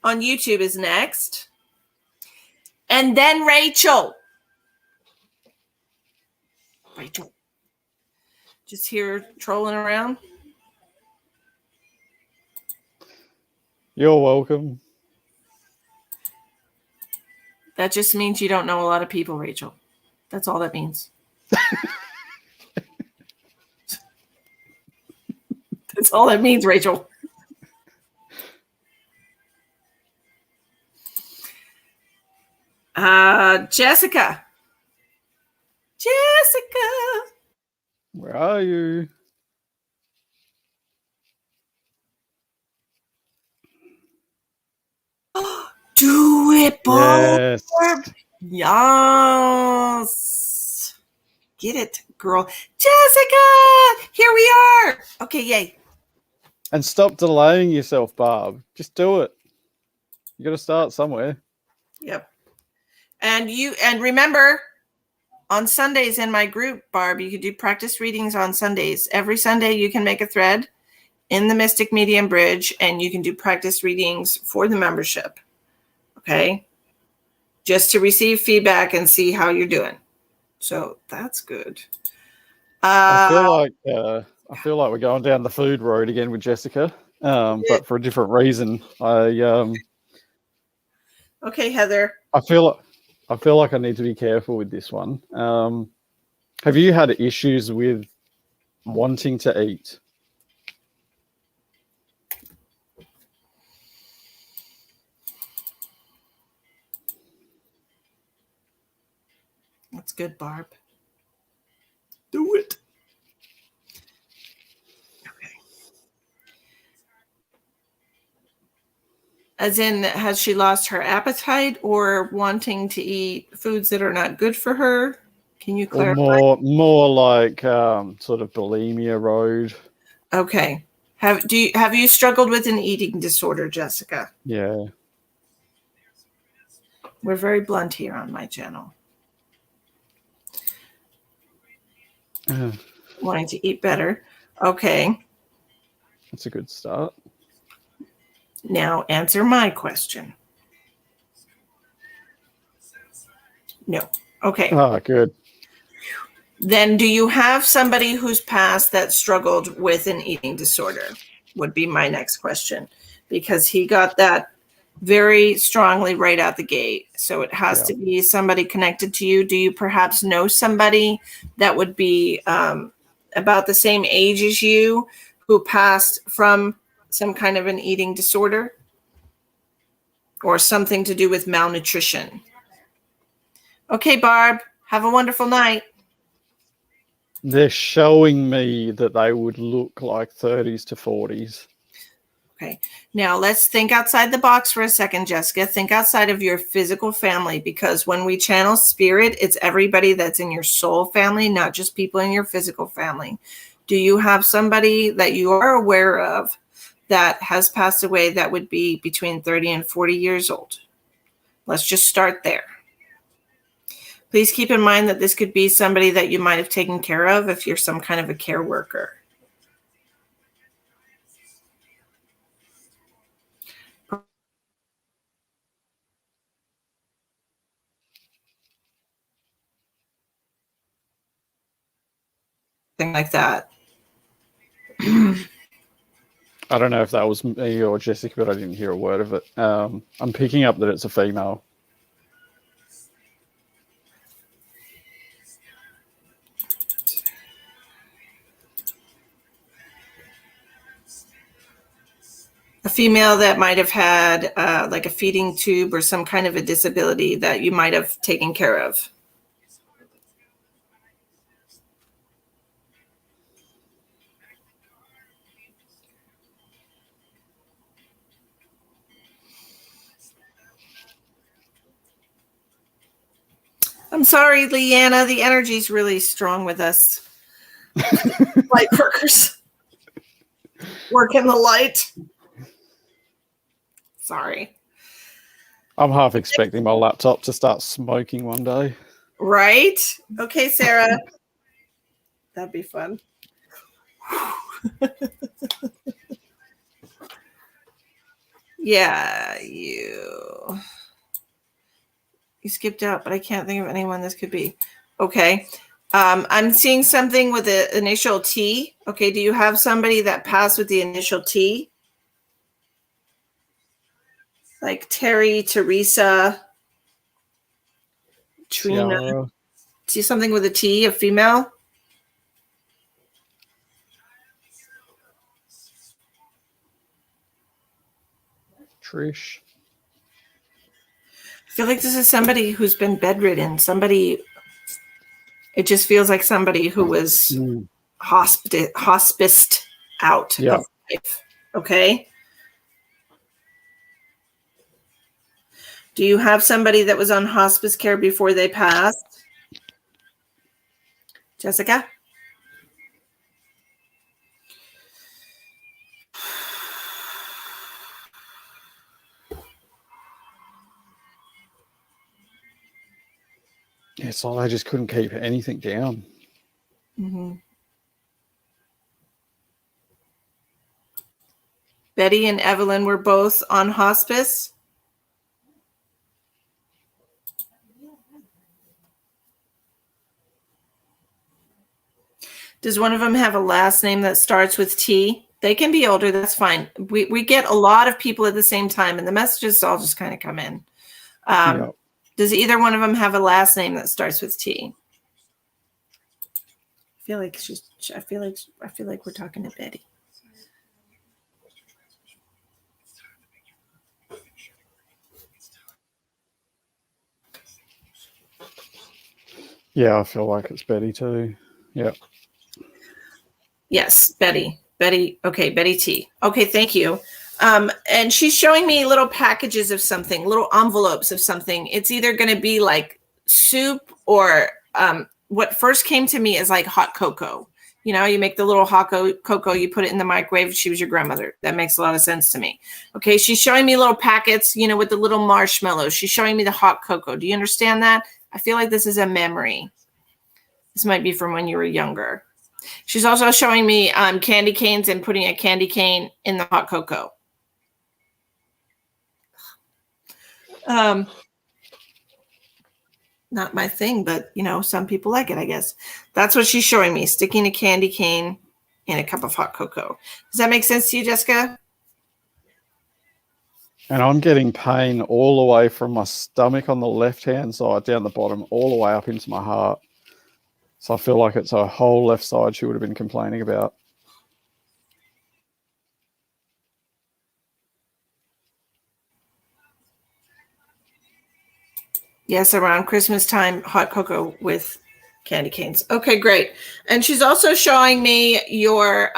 Speaker 1: on YouTube is next. And then Rachel. Rachel. Just here trolling around.
Speaker 2: You're welcome.
Speaker 1: That just means you don't know a lot of people, Rachel. That's all that means. That's all that means, Rachel. Jessica. Jessica.
Speaker 2: Where are you?
Speaker 1: Do it, Barb.
Speaker 2: Yes.
Speaker 1: Yes. Get it, girl. Jessica, here we are. Okay, yay.
Speaker 2: And stop delaying yourself, Barb. Just do it. You got to start somewhere.
Speaker 1: Yep. And remember, on Sundays in my group, Barb, you could do practice readings on Sundays. Every Sunday you can make a thread in the Mystic Medium Bridge and you can do practice readings for the membership. Okay? Just to receive feedback and see how you're doing. So that's good.
Speaker 2: I feel like we're going down the food road again with Jessica, but for a different reason.
Speaker 1: Okay, Heather.
Speaker 2: I feel like I need to be careful with this one. Have you had issues with wanting to eat?
Speaker 1: That's good, Barb. Do it. Okay. As in, has she lost her appetite or wanting to eat foods that are not good for her? Can you clarify?
Speaker 2: Or more like sort of bulimia road.
Speaker 1: Okay. Have you struggled with an eating disorder, Jessica?
Speaker 2: Yeah.
Speaker 1: We're very blunt here on my channel. Wanting to eat better. Okay.
Speaker 2: That's a good start.
Speaker 1: Now answer my question. No. Okay.
Speaker 2: Ah, good.
Speaker 1: Then do you have somebody who's passed that struggled with an eating disorder? Would be my next question. Because he got that very strongly right out the gate. So it has to be somebody connected to you. Do you perhaps know somebody that would be about the same age as you who passed from some kind of an eating disorder or something to do with malnutrition? Okay, Barb, have a wonderful night.
Speaker 2: They're showing me that they would look like 30s to 40s.
Speaker 1: Okay. Now let's think outside the box for a second, Jessica. Think outside of your physical family, because when we channel spirit, it's everybody that's in your soul family, not just people in your physical family. Do you have somebody that you are aware of that has passed away that would be between 30 and 40 years old? Let's just start there. Please keep in mind that this could be somebody that you might have taken care of if you're some kind of a care worker. Thing like that.
Speaker 2: I don't know if that was me or Jessica, but I didn't hear a word of it. I'm picking up that it's a female.
Speaker 1: A female that might have had like a feeding tube or some kind of a disability that you might have taken care of. I'm sorry, Leanna. The energy's really strong with us. Light workers. Work in the light. Sorry.
Speaker 2: I'm half expecting my laptop to start smoking one day.
Speaker 1: Right? Okay, Sarah. That'd be fun. Yeah, you skipped out, but I can't think of anyone this could be. Okay. I'm seeing something with the initial T. Okay, do you have somebody that passed with the initial T? Like Terry, Teresa, Trina.
Speaker 2: Tiara.
Speaker 1: See something with a T, a female?
Speaker 2: Trish.
Speaker 1: I feel like this is somebody who's been bedridden. Somebody, it just feels like somebody who was hospiced out of life. Okay. Do you have somebody that was on hospice care before they passed? Jessica?
Speaker 2: It's like I just couldn't keep anything down.
Speaker 1: Mm-hmm. Betty and Evelyn were both on hospice. Does one of them have a last name that starts with T? They can be older. That's fine. We get a lot of people at the same time, and the messages all just kind of come in. Does either one of them have a last name that starts with T? I feel like we're talking to Betty.
Speaker 2: Yeah, I feel like it's Betty too. Yeah.
Speaker 1: Yes, Betty. Betty. Okay, Betty T. Okay, thank you. And she's showing me little packages of something, little envelopes of something. It's either going to be like soup or what first came to me is like hot cocoa. You know, you make the little hot cocoa, you put it in the microwave. She was your grandmother. That makes a lot of sense to me. Okay, she's showing me little packets, you know, with the little marshmallows. She's showing me the hot cocoa. Do you understand that? I feel like this is a memory. This might be from when you were younger. She's also showing me candy canes and putting a candy cane in the hot cocoa. Not my thing, but, you know, some people like it, I guess. That's what she's showing me, sticking a candy cane in a cup of hot cocoa. Does that make sense to you, Jessica?
Speaker 2: And I'm getting pain all the way from my stomach on the left-hand side down the bottom, all the way up into my heart. So I feel like it's a whole left side she would have been complaining about.
Speaker 1: Yes, around Christmas time, hot cocoa with candy canes. Okay, great. And she's also showing me your,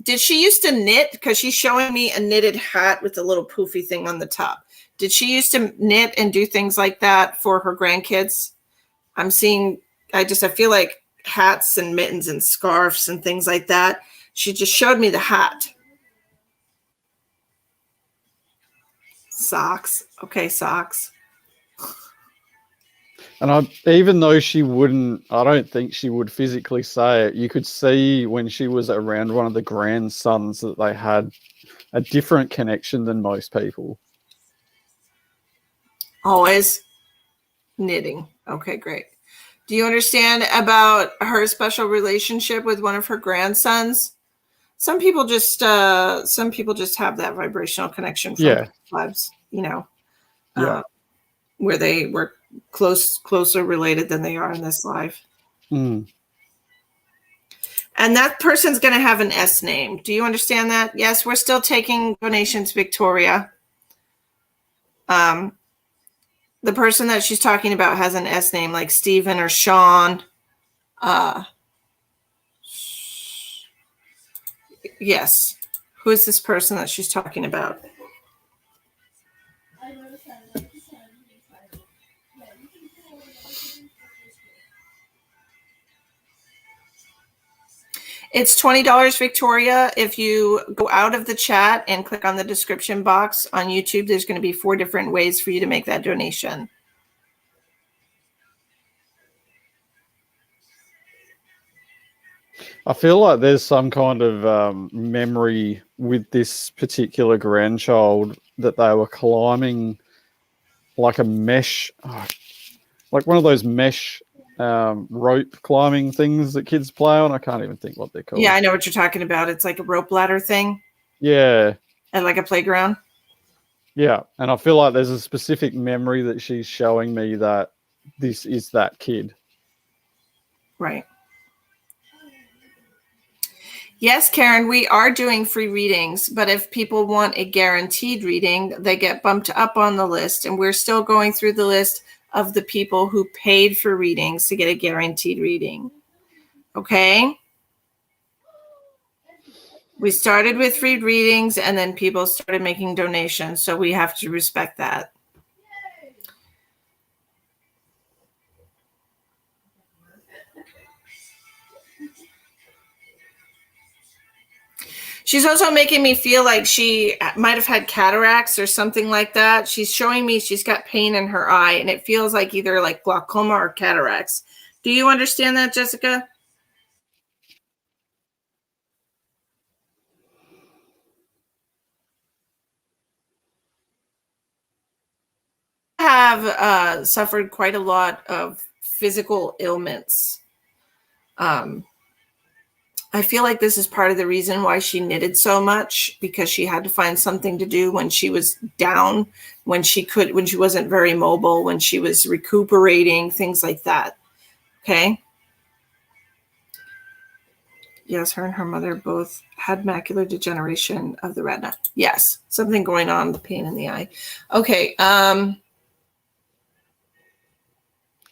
Speaker 1: did she used to knit? Because she's showing me a knitted hat with a little poofy thing on the top. Did she used to knit and do things like that for her grandkids? I'm seeing, I feel like hats and mittens and scarves and things like that. She just showed me the hat. Socks. Okay, socks.
Speaker 2: And even though she wouldn't, I don't think she would physically say it, you could see when she was around one of the grandsons that they had a different connection than most people.
Speaker 1: Always knitting. Okay, great. Do you understand about her special relationship with one of her grandsons? Some people just have that vibrational connection from lives, you know, where they were closer related than they are in this life.
Speaker 2: Mm.
Speaker 1: And that person's going to have an S name. Do you understand that? Yes, we're still taking donations, Victoria. The person that she's talking about has an S name, like Stephen or Sean. Yes. Who is this person that she's talking about? It's $20, Victoria. If you go out of the chat and click on the description box on YouTube, there's going to be 4 different ways for you to make that donation.
Speaker 2: I feel like there's some kind of memory with this particular grandchild that they were climbing like a mesh, like one of those mesh rope climbing things that kids play on. I can't even think what they're called.
Speaker 1: Yeah, I know what you're talking about. It's like a rope ladder thing.
Speaker 2: Yeah.
Speaker 1: At like a playground.
Speaker 2: Yeah. And I feel like there's a specific memory that she's showing me that this is that kid.
Speaker 1: Right. Yes, Karen, we are doing free readings, but if people want a guaranteed reading, they get bumped up on the list, and we're still going through the list of the people who paid for readings to get a guaranteed reading. Okay? We started with free readings, and then people started making donations, so we have to respect that. She's also making me feel like she might have had cataracts or something like that. She's showing me she's got pain in her eye, and it feels like either like glaucoma or cataracts. Do you understand that, Jessica? I have suffered quite a lot of physical ailments. I feel like this is part of the reason why she knitted so much, because she had to find something to do when she was down, when she wasn't very mobile, when she was recuperating, things like that. Okay. Yes, her and her mother both had macular degeneration of the retina. Yes, something going on, the pain in the eye. Okay.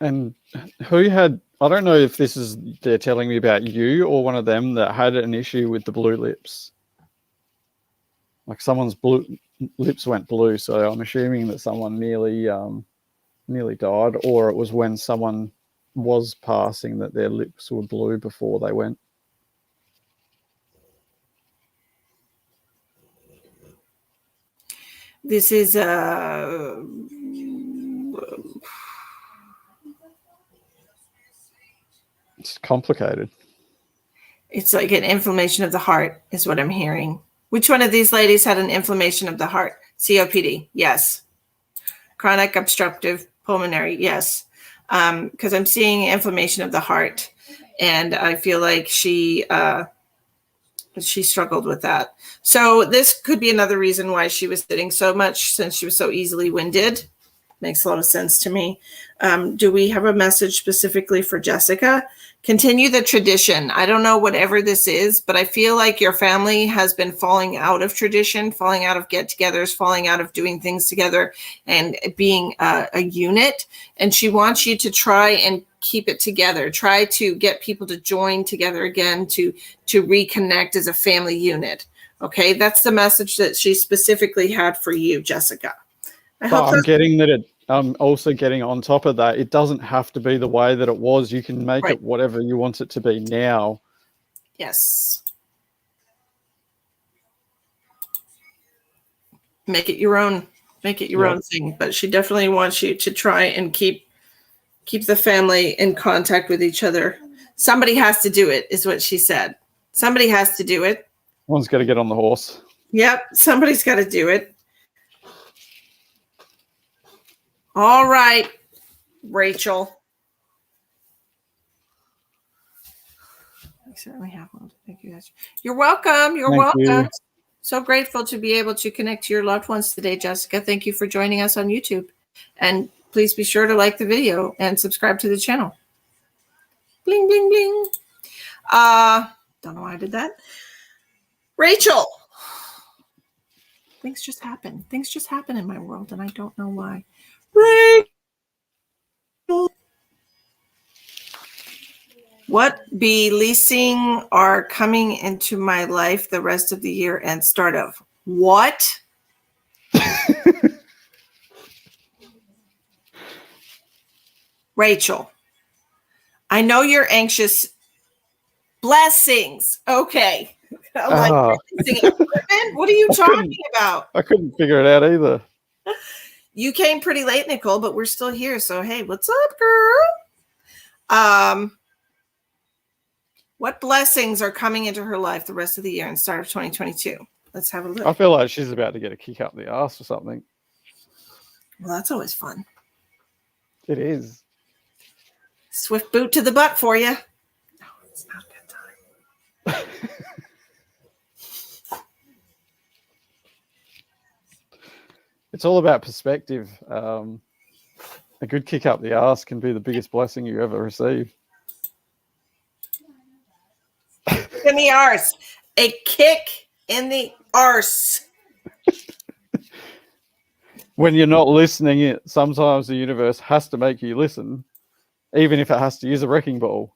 Speaker 2: And who had, I don't know if this is, they're telling me about you or one of them that had an issue with the blue lips. Like someone's lips went blue. So I'm assuming that someone nearly died, or it was when someone was passing that their lips were blue before they went.
Speaker 1: This is
Speaker 2: it's complicated.
Speaker 1: It's like an inflammation of the heart is what I'm hearing. Which one of these ladies had an inflammation of the heart? COPD, yes. Chronic obstructive pulmonary, yes. Because I'm seeing inflammation of the heart, and I feel like she struggled with that. So this could be another reason why she was sitting so much, since she was so easily winded. Makes a lot of sense to me. Do we have a message specifically for Jessica? Continue the tradition. I don't know whatever this is, but I feel like your family has been falling out of tradition, falling out of get-togethers, falling out of doing things together and being a unit. And she wants you to try and keep it together. Try to get people to join together again, to reconnect as a family unit. Okay, that's the message that she specifically had for you, Jessica.
Speaker 2: I'm getting that I'm also getting on top of that. It doesn't have to be the way that it was. You can make it whatever you want it to be now.
Speaker 1: Yes. Make it your own. Make it your own thing. But she definitely wants you to try and keep the family in contact with each other. Somebody has to do it, is what she said. Somebody has to do it.
Speaker 2: One's got to get on the horse.
Speaker 1: Yep, somebody's got to do it. All right, Rachel. I certainly have one. Thank you, guys. You're welcome. You're welcome. You. So grateful to be able to connect to your loved ones today, Jessica. Thank you for joining us on YouTube. And please be sure to like the video and subscribe to the channel. Bling, bling, bling. Don't know why I did that. Rachel. Things just happen. Things just happen in my world, and I don't know why. Rachel. What be leasing are coming into my life the rest of the year and start of what? Rachel, I know you're anxious. Blessings. Okay. I'm like,
Speaker 2: Ah.
Speaker 1: releasing equipment? What are you talking about?
Speaker 2: I couldn't figure it out either.
Speaker 1: You came pretty late, Nicole, but we're still here. So, hey, what's up, girl? What blessings are coming into her life the rest of the year and start of 2022? Let's have a look.
Speaker 2: I feel like she's about to get a kick up the ass or something.
Speaker 1: Well, that's always fun.
Speaker 2: It is.
Speaker 1: Swift boot to the butt for you. No, it's not a good time.
Speaker 2: It's all about perspective. A good kick up the ass can be the biggest blessing you ever receive.
Speaker 1: In the arse. A kick in the arse.
Speaker 2: When you're not listening, sometimes the universe has to make you listen, even if it has to use a wrecking ball.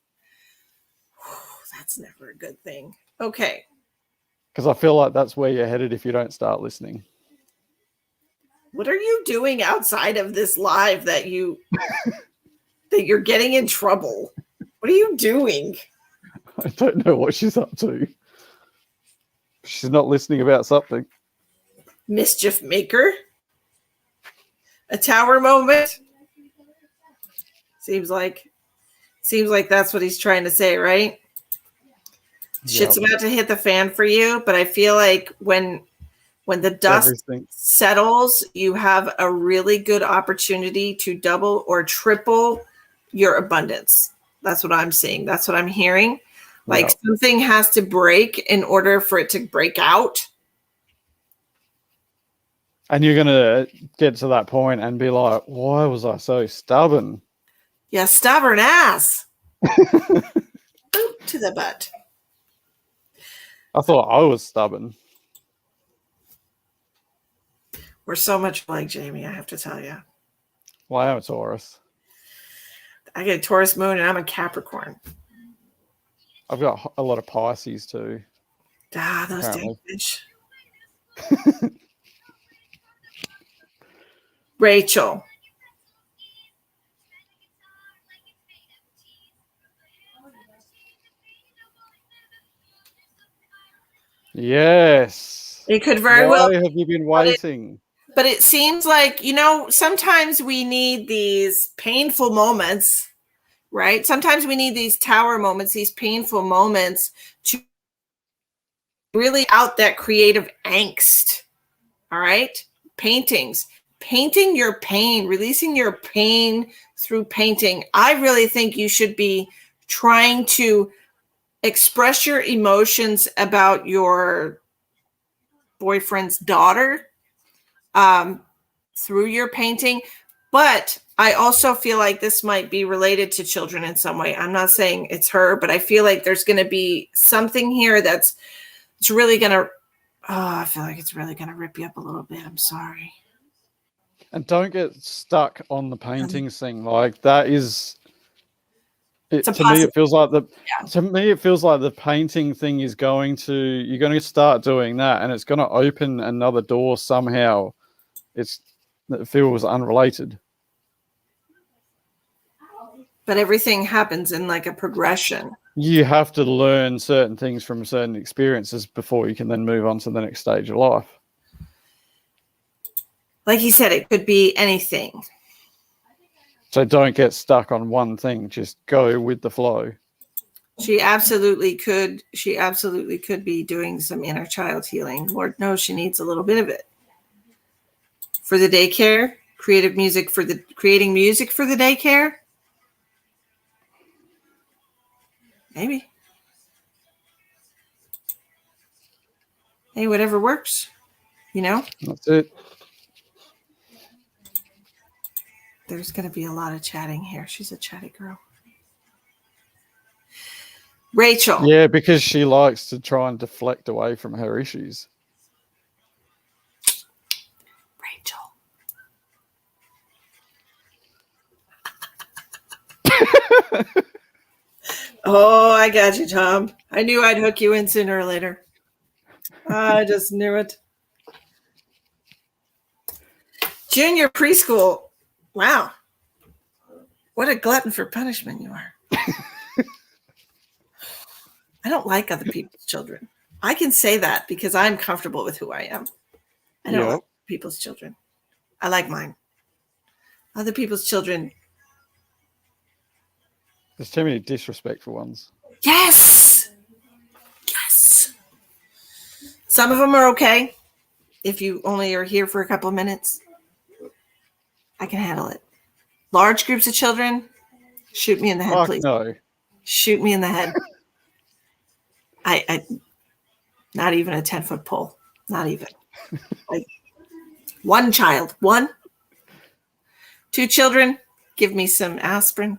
Speaker 1: That's never a good thing. Okay.
Speaker 2: Because I feel like that's where you're headed if you don't start listening.
Speaker 1: What are you doing outside of this live that you're getting in trouble? What are you doing?
Speaker 2: I don't know what she's up to. She's not listening about something.
Speaker 1: Mischief maker. A tower moment. Seems like that's what he's trying to say, right? Shit's about to hit the fan for you, but I feel like when the dust settles, you have a really good opportunity to double or triple your abundance. That's what I'm seeing. That's what I'm hearing. Like something has to break in order for it to break out.
Speaker 2: And you're going to get to that point and be like, why was I so stubborn?
Speaker 1: Yeah, stubborn ass. Boot to the butt.
Speaker 2: I thought I was stubborn.
Speaker 1: We're so much like Jamie, I have to tell you.
Speaker 2: Well, I am a Taurus.
Speaker 1: I get a Taurus moon and I'm a Capricorn.
Speaker 2: I've got a lot of Pisces too.
Speaker 1: Ah, those dang bitch. Rachel.
Speaker 2: Yes.
Speaker 1: It could very well.
Speaker 2: Why have you been waiting?
Speaker 1: But it seems like, sometimes we need these painful moments, right? Sometimes we need these tower moments, these painful moments to really out that creative angst. All right? Painting your pain, releasing your pain through painting. I really think you should be trying to express your emotions about your boyfriend's daughter through your painting. But I also feel like this might be related to children in some way. I'm not saying it's her, but I feel like there's going to be something here it's really going to, I feel like it's really going to rip you up a little bit. I'm sorry.
Speaker 2: And don't get stuck on the paintings thing. Like that is, to me, it feels like the painting thing is you're going to start doing that and it's going to open another door somehow. It feels unrelated.
Speaker 1: But everything happens in like a progression.
Speaker 2: You have to learn certain things from certain experiences before you can then move on to the next stage of life.
Speaker 1: Like he said, it could be anything.
Speaker 2: So don't get stuck on one thing. Just go with the flow.
Speaker 1: She absolutely could. She absolutely could be doing some inner child healing. Lord knows she needs a little bit of it. For the daycare, creating music for the daycare. Maybe. Hey, whatever works.
Speaker 2: That's it.
Speaker 1: There's going to be a lot of chatting here. She's a chatty girl. Rachel.
Speaker 2: Yeah, because she likes to try and deflect away from her issues.
Speaker 1: Rachel. Oh, I got you, Tom. I knew I'd hook you in sooner or later. I just knew it. Junior preschool. Wow. What a glutton for punishment you are. I don't like other people's children. I can say that because I'm comfortable with who I am. I don't like people's children. I like mine. Other people's children.
Speaker 2: There's too many disrespectful ones.
Speaker 1: Yes. Yes. Some of them are okay. If you only are here for a couple of minutes, I can handle it. Large groups of children, shoot me in the head, please.
Speaker 2: No.
Speaker 1: Shoot me in the head. I not even a 10-foot pole. Not even. Like, one child. 1. 2 children, give me some aspirin.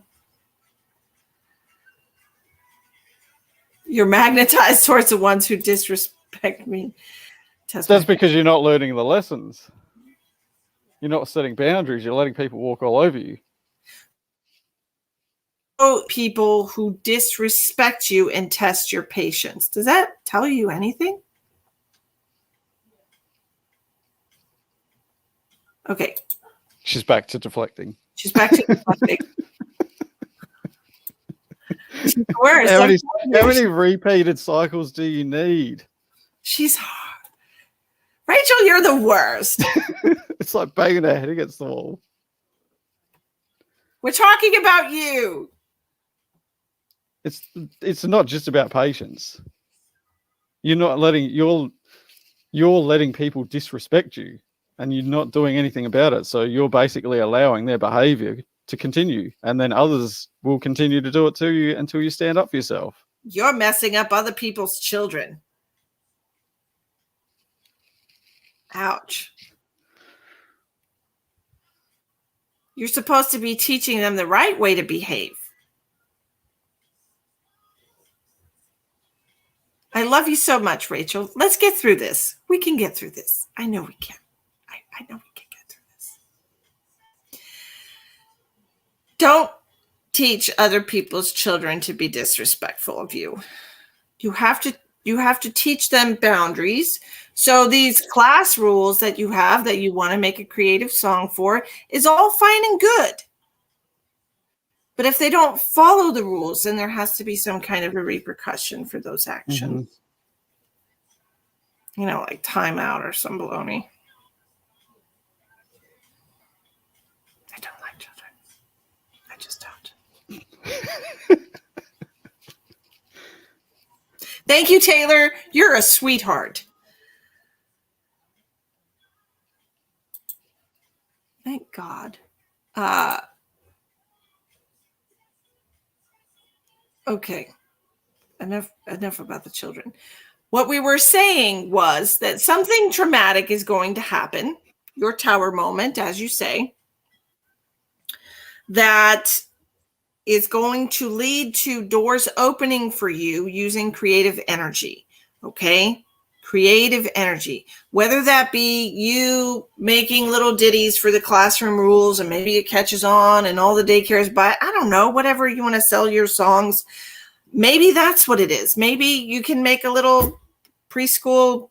Speaker 1: You're magnetized towards the ones who disrespect me.
Speaker 2: That's because you're not learning the lessons. You're not setting boundaries. You're letting people walk all over you.
Speaker 1: People who disrespect you and test your patience. Does that tell you anything? Okay.
Speaker 2: She's back to deflecting.
Speaker 1: She's back to deflecting. She's the worst.
Speaker 2: How many repeated cycles do you need?
Speaker 1: She's hard. Rachel, you're the worst.
Speaker 2: It's like banging her head against the wall.
Speaker 1: We're talking about you.
Speaker 2: It's not just about patience. You're letting people disrespect you, and you're not doing anything about it. So you're basically allowing their behavior to continue, and then others will continue to do it to you until you stand up for yourself.
Speaker 1: You're messing up other people's children. Ouch. You're supposed to be teaching them the right way to behave. I love you so much, Rachel. Let's get through this. We can get through this. I know we can. I know we can get through this. Don't teach other people's children to be disrespectful of you. You have to teach them boundaries. So these class rules that you have that you want to make a creative song for is all fine and good. But if they don't follow the rules, then there has to be some kind of a repercussion for those actions. Mm-hmm. You know, like timeout or some baloney. I don't like children. I just don't. Thank you, Taylor. You're a sweetheart. Thank God. Okay. Enough about the children. What we were saying was that something traumatic is going to happen, your tower moment, as you say, that is going to lead to doors opening for you using creative energy. Okay? Creative energy. Whether that be you making little ditties for the classroom rules and maybe it catches on and all the daycares buy, I don't know, whatever you want to sell your songs. Maybe that's what it is. Maybe you can make a little preschool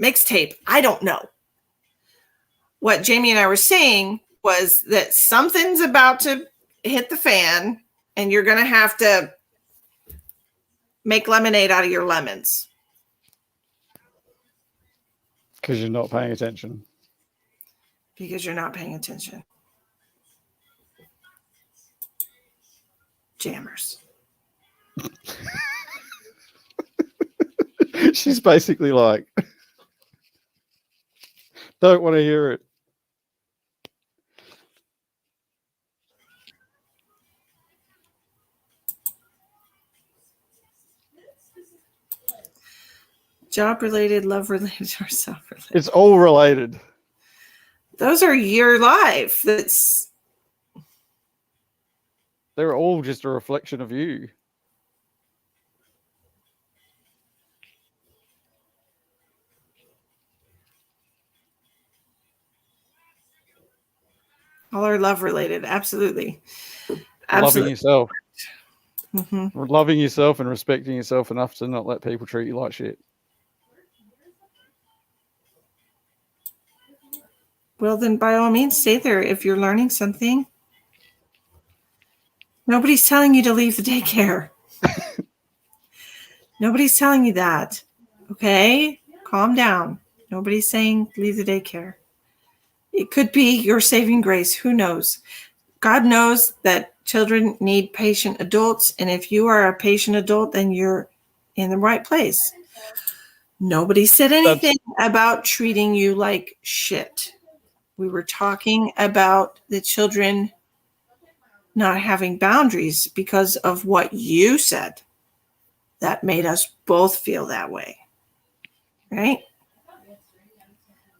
Speaker 1: mixtape. I don't know. What Jamie and I were saying was that something's about to hit the fan and you're going to have to make lemonade out of your lemons.
Speaker 2: Because you're not paying attention.
Speaker 1: Because you're not paying attention. Jammers.
Speaker 2: She's basically like, don't want to hear it.
Speaker 1: Job related, love related, or self related.
Speaker 2: It's all related.
Speaker 1: Those are your life.
Speaker 2: They're all just a reflection of you.
Speaker 1: All are love related. Absolutely.
Speaker 2: Loving yourself.
Speaker 1: Mm-hmm.
Speaker 2: Loving yourself and respecting yourself enough to not let people treat you like shit.
Speaker 1: Well, then by all means, stay there if you're learning something. Nobody's telling you to leave the daycare. Nobody's telling you that. Okay? Calm down. Nobody's saying leave the daycare. It could be your saving grace. Who knows? God knows that children need patient adults. And if you are a patient adult, then you're in the right place. Nobody said anything about treating you like shit. We were talking about the children not having boundaries because of what you said. That made us both feel that way. Right?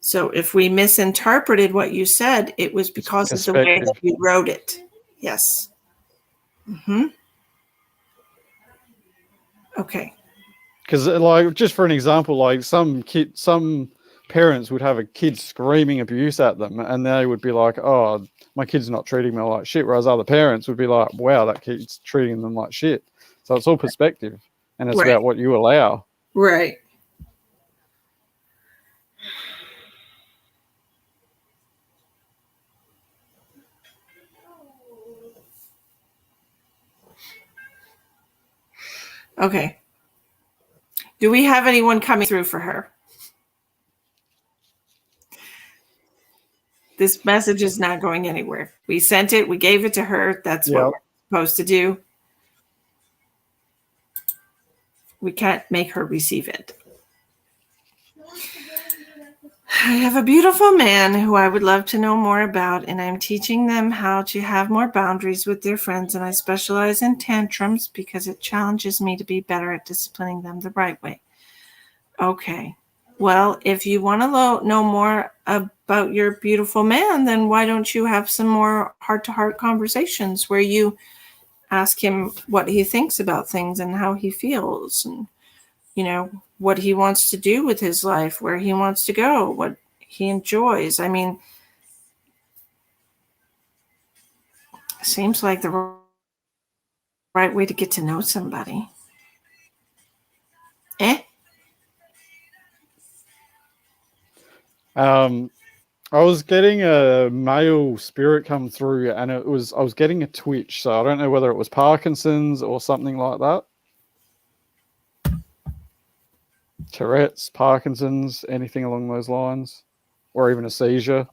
Speaker 1: So if we misinterpreted what you said, it was because of the way that you wrote it. Yes. Mm-hmm. Okay.
Speaker 2: Because, like, just for an example, like some parents would have a kid screaming abuse at them, and they would be like, "Oh, my kid's not treating me like shit," whereas other parents would be like, "Wow, that kid's treating them like shit." So it's all perspective, and it's about what you allow.
Speaker 1: Right. Okay. Do we have anyone coming through for her? This message is not going anywhere. We sent it. We gave it to her. That's what we're supposed to do. We can't make her receive it. I have a beautiful man who I would love to know more about, and I'm teaching them how to have more boundaries with their friends, and I specialize in tantrums because it challenges me to be better at disciplining them the right way. Okay. Well, if you want to know more about your beautiful man, then why don't you have some more heart-to-heart conversations where you ask him what he thinks about things and how he feels and, you know, what he wants to do with his life, where he wants to go, what he enjoys. I mean, seems like the right way to get to know somebody.
Speaker 2: I was getting a male spirit come through, and I was getting a twitch, so I don't know whether it was Parkinson's or something like that. Tourette's, Parkinson's, anything along those lines, or even a seizure.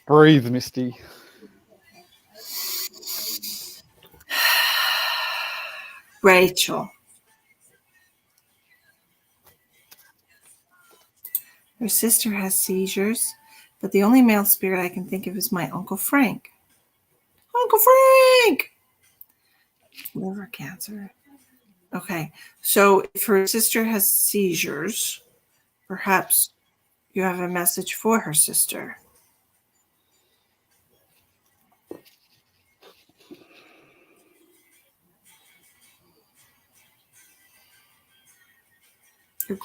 Speaker 2: Breathe, Misty.
Speaker 1: Rachel. Her sister has seizures, but the only male spirit I can think of is my Uncle Frank. Uncle Frank! Liver cancer. Okay, so if her sister has seizures, perhaps you have a message for her sister.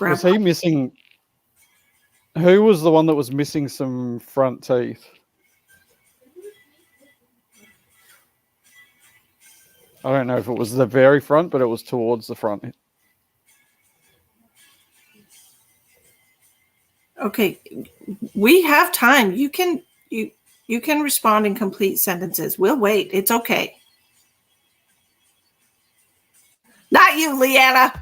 Speaker 2: Was he missing? Who was the one that was missing some front teeth? I don't know if it was the very front, but it was towards the front.
Speaker 1: Okay, we have time. You can respond in complete sentences. We'll wait. It's okay. Not you, Leanna.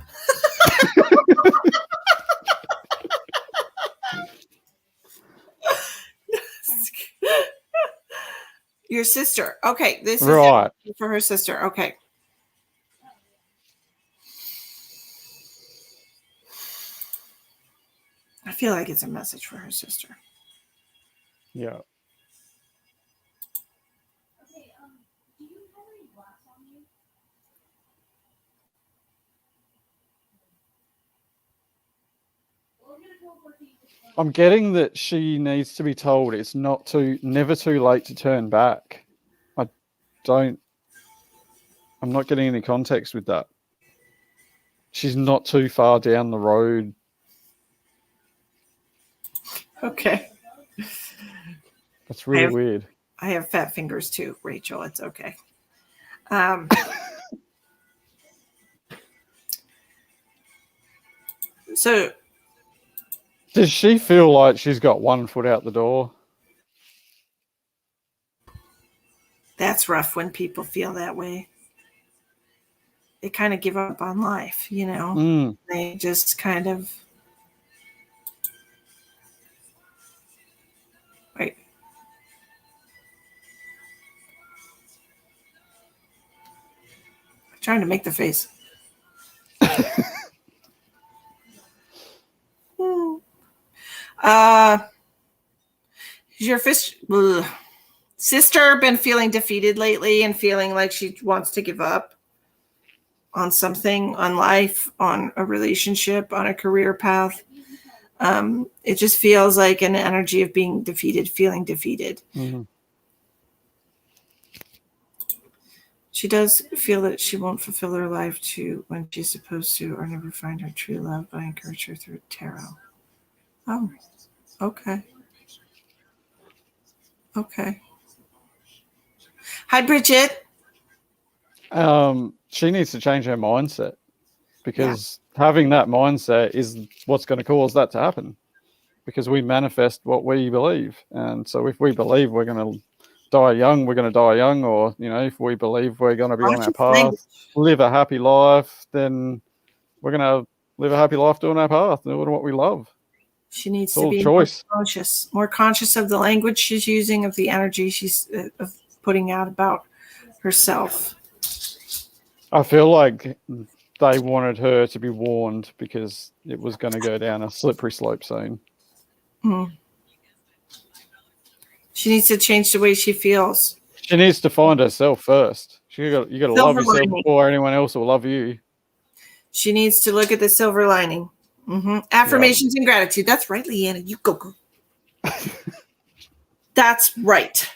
Speaker 1: Your sister. Okay, this is
Speaker 2: right
Speaker 1: for her sister. Okay. I feel like it's a message for her sister.
Speaker 2: Yeah.
Speaker 3: Okay, do you have any glass on you? Well, I'm gonna teleport to you.
Speaker 2: I'm getting that she needs to be told it's never too late to turn back. I'm not getting any context with that. She's not too far down the road.
Speaker 1: Okay.
Speaker 2: That's really weird.
Speaker 1: I have fat fingers too, Rachel. It's okay. Um, so
Speaker 2: Does she feel like she's got one foot out the door?
Speaker 1: that's rough when people feel that way. They kind of give up on life, you know.
Speaker 2: Mm.
Speaker 1: They just kind of right. I'm trying to make the face. Has your sister been feeling defeated lately and feeling like she wants to give up on something, on life, on a relationship, on a career path? It just feels like an energy of being defeated, feeling defeated.
Speaker 2: Mm-hmm.
Speaker 1: She does feel that she won't fulfill her life to when she's supposed to or never find her true love, but I encourage her through tarot. Oh, okay. Okay. Hi, Bridget.
Speaker 2: She needs to change her mindset, because having that mindset is what's going to cause that to happen, because we manifest what we believe. And so if we believe we're going to die young, we're going to die young. Or, you know, if we believe we're going to be on our path, live a happy life, then we're going to live a happy life doing our path, doing what we love.
Speaker 1: She needs
Speaker 2: It's
Speaker 1: to
Speaker 2: all
Speaker 1: be
Speaker 2: choice.
Speaker 1: more conscious of the language she's using, of the energy she's of putting out about herself.
Speaker 2: I feel like they wanted her to be warned because it was going to go down a slippery slope soon.
Speaker 1: Mm. She needs to change the way she feels.
Speaker 2: She needs to find herself first. You got to love yourself before anyone else will love you.
Speaker 1: She needs to look at the silver lining. Mm-hmm. Affirmations and gratitude. That's right, Leanna. You go. That's right.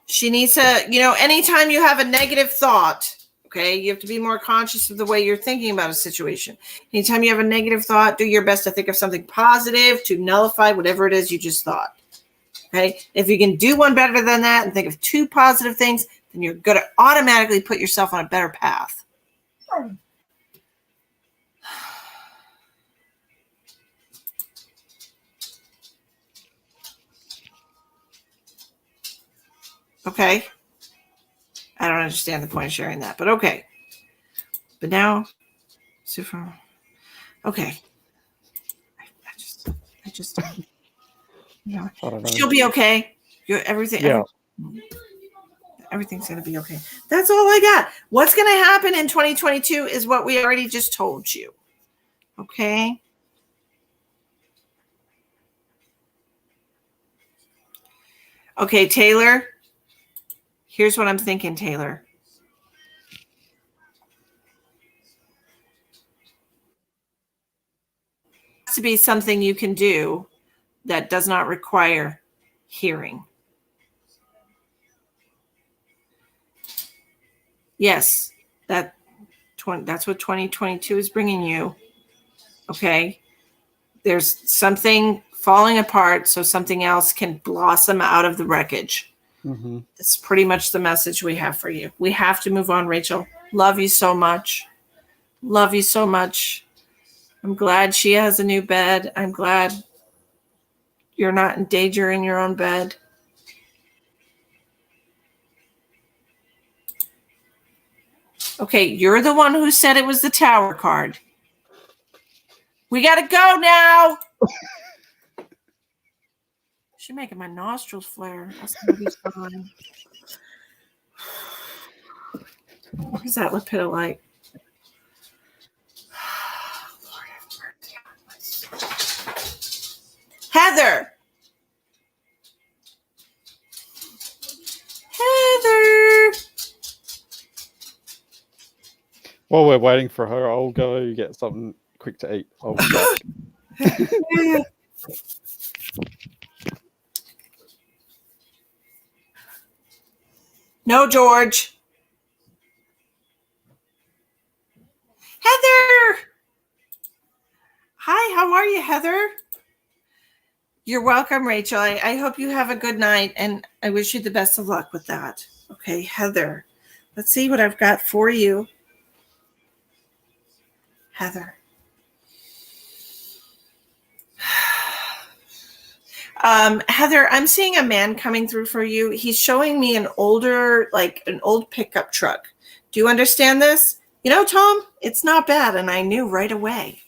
Speaker 1: She needs to, you know, anytime you have a negative thought, okay, you have to be more conscious of the way you're thinking about a situation. Anytime you have a negative thought, do your best to think of something positive to nullify whatever it is you just thought. Okay. If you can do one better than that and think of two positive things, then you're going to automatically put yourself on a better path. Okay. I don't understand the point of sharing that, but okay. But now, super. Okay. I just, you know, she'll be okay. Everything's going to be okay. That's all I got. What's going to happen in 2022 is what we already just told you. Okay. Okay, Taylor. Here's what I'm thinking, Taylor. It has to be something you can do that does not require hearing. Yes, that's what 2022 is bringing you. Okay. There's something falling apart so something else can blossom out of the wreckage.
Speaker 2: Mm-hmm.
Speaker 1: That's pretty much the message we have for you. We have to move on, Rachel. Love you so much. Love you so much. I'm glad she has a new bed. I'm glad you're not in danger in your own bed. Okay, you're the one who said it was the Tower card. We got to go now. She's making my nostrils flare. That's going to be fine. What is that lepidolite? Heather.
Speaker 2: While we're waiting for her, I'll go get something quick to eat. I'll be back.
Speaker 1: No, George. Heather. Hi, how are you, Heather? You're welcome, Rachel. I hope you have a good night, and I wish you the best of luck with that. Okay, Heather. Let's see what I've got for you. Heather. Heather, I'm seeing a man coming through for you. He's showing me an older, like an old pickup truck. Do you understand this? You know, Tom, it's not bad. And I knew right away.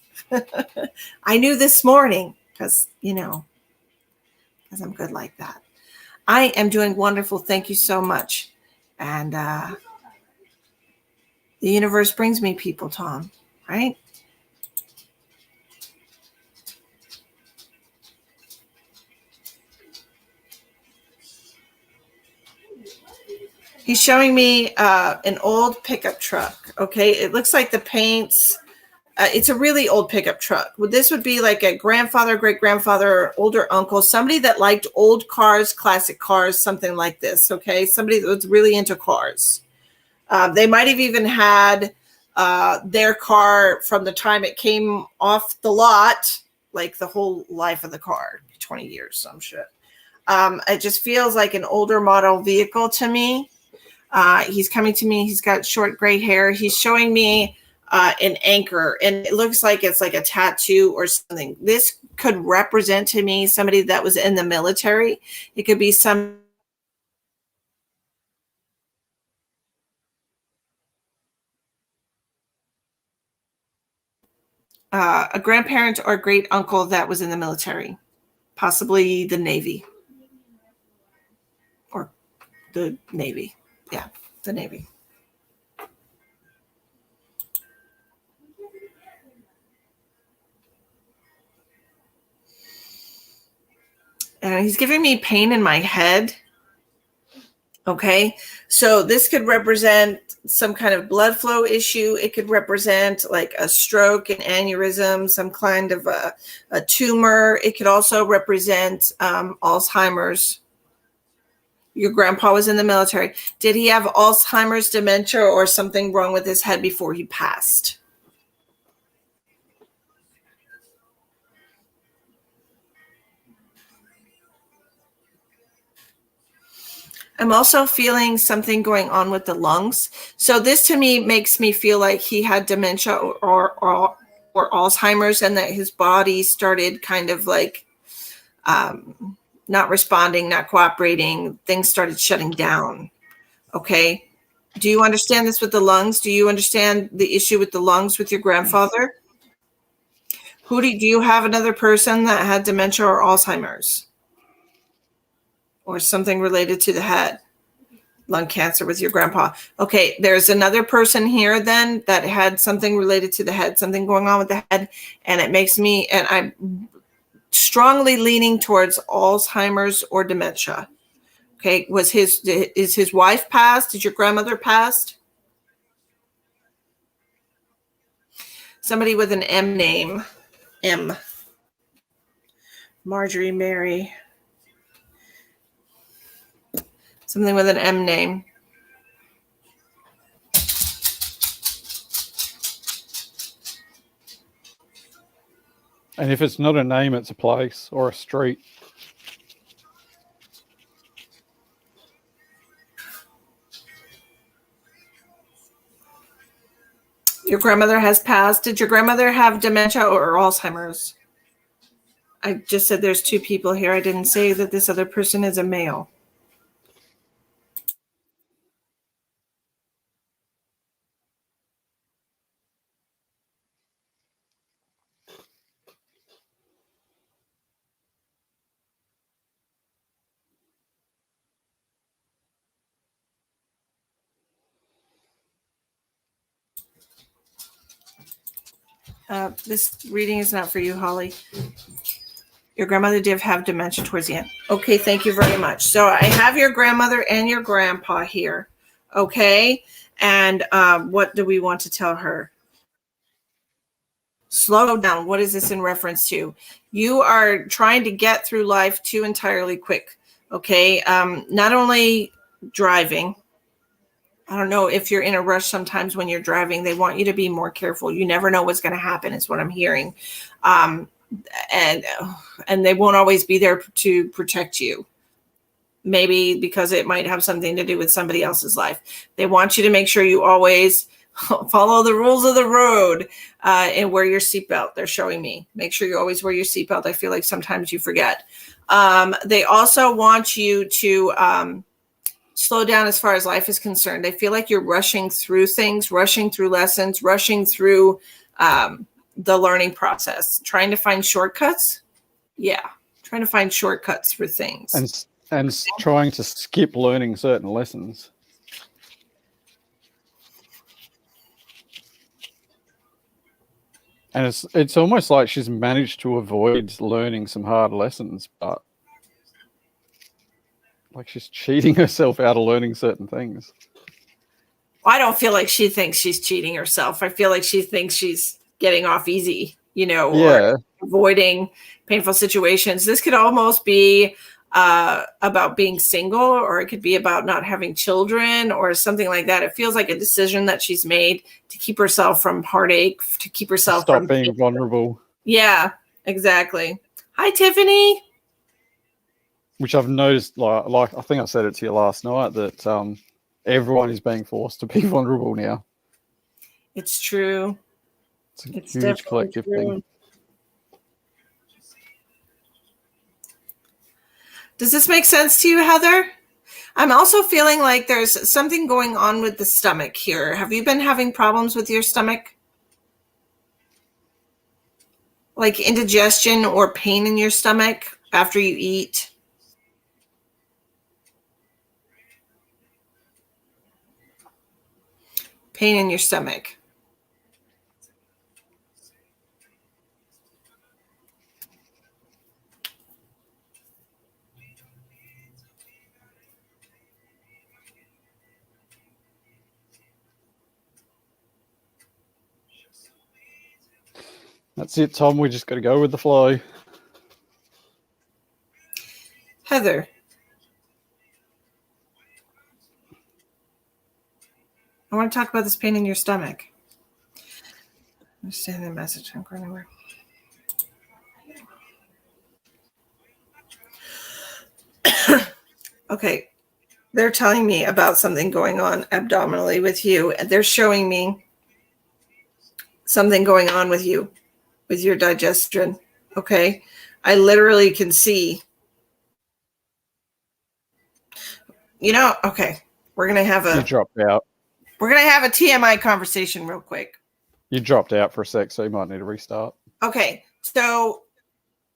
Speaker 1: I knew this morning because, you know, because I'm good like that. I am doing wonderful. Thank you so much. And the universe brings me people, Tom, right? He's showing me an old pickup truck. Okay, it looks like the paint's, it's a really old pickup truck. Well, this would be like a grandfather, great-grandfather, older uncle, somebody that liked old cars, classic cars, something like this, okay? Somebody that was really into cars. They might have even had their car from the time it came off the lot, like the whole life of the car, 20 years, some shit. It just feels like an older model vehicle to me. He's coming to me. He's got short gray hair. He's showing me an anchor, and it looks like it's like a tattoo or something. This could represent to me somebody that was in the military. It could be some a grandparent or great uncle that was in the military, possibly the Navy or the Navy. Yeah, the Navy. And he's giving me pain in my head. Okay, so this could represent some kind of blood flow issue. It could represent like a stroke, an aneurysm, some kind of a tumor. It could also represent Alzheimer's. Your grandpa was in the military. Did he have Alzheimer's, dementia, or something wrong with his head before he passed? I'm also feeling something going on with the lungs. So this to me makes me feel like he had dementia or Alzheimer's, and that his body started kind of like not responding, not cooperating. Things started shutting down. Okay. Do you understand this with the lungs? Do you understand the issue with the lungs with your grandfather? Do you have another person that had dementia or Alzheimer's? Or something related to the head? Lung cancer with your grandpa. Okay, there's another person here then that had something related to the head, something going on with the head, and it makes me, and I'm strongly leaning towards Alzheimer's or dementia. Okay, is his wife passed? Did your grandmother passed? Somebody with an M name. M. Marjorie, Mary. Something with an M name.
Speaker 2: And if it's not a name, it's a place or a street.
Speaker 1: Your grandmother has passed. Did your grandmother have dementia or Alzheimer's? I just said there's two people here. I didn't say that this other person is a male. This reading is not for you, Holly. Your grandmother did have dementia towards the end. Okay, thank you very much. So I have your grandmother and your grandpa here. Okay, and what do we want to tell her? Slow down. What is this in reference to? You are trying to get through life too entirely quick. Okay, not only driving. I don't know if you're in a rush sometimes when you're driving. They want you to be more careful. You never know what's going to happen is what I'm hearing. and they won't always be there to protect you. Maybe because it might have something to do with somebody else's life. They want you to make sure you always follow the rules of the road and wear your seatbelt. They're showing me. Make sure you always wear your seatbelt. I feel like sometimes you forget. They also want you to slow down as far as life is concerned. They feel like you're rushing through things, rushing through lessons, rushing through the learning process, trying to find shortcuts. Yeah, trying to find shortcuts for things.
Speaker 2: And trying to skip learning certain lessons. And it's almost like she's managed to avoid learning some hard lessons, but like she's cheating herself out of learning certain things.
Speaker 1: I don't feel like she thinks she's cheating herself. I feel like she thinks she's getting off easy, or avoiding painful situations. This could almost be about being single, or it could be about not having children or something like that. It feels like a decision that she's made to keep herself from heartache, to keep herself
Speaker 2: from being vulnerable.
Speaker 1: Yeah, exactly. Hi, Tiffany.
Speaker 2: Which I've noticed, like I think I said it to you last night, that everyone is being forced to be vulnerable now.
Speaker 1: It's true.
Speaker 2: It's a huge collective thing.
Speaker 1: Does this make sense to you, Heather? I'm also feeling like there's something going on with the stomach here. Have you been having problems with your stomach? Like indigestion or pain in your stomach after you eat? Pain in your stomach.
Speaker 2: That's it, Tom. We just got to go with the flow.
Speaker 1: Heather. I want to talk about this pain in your stomach. Understand the message. I'm going anywhere. Okay. They're telling me about something going on abdominally with you, and they're showing me something going on with you, with your digestion. Okay. I literally can see, okay. We're going to have
Speaker 2: You dropped out.
Speaker 1: We're going to have a TMI conversation real quick.
Speaker 2: You dropped out for a sec, so you might need to restart.
Speaker 1: Okay. So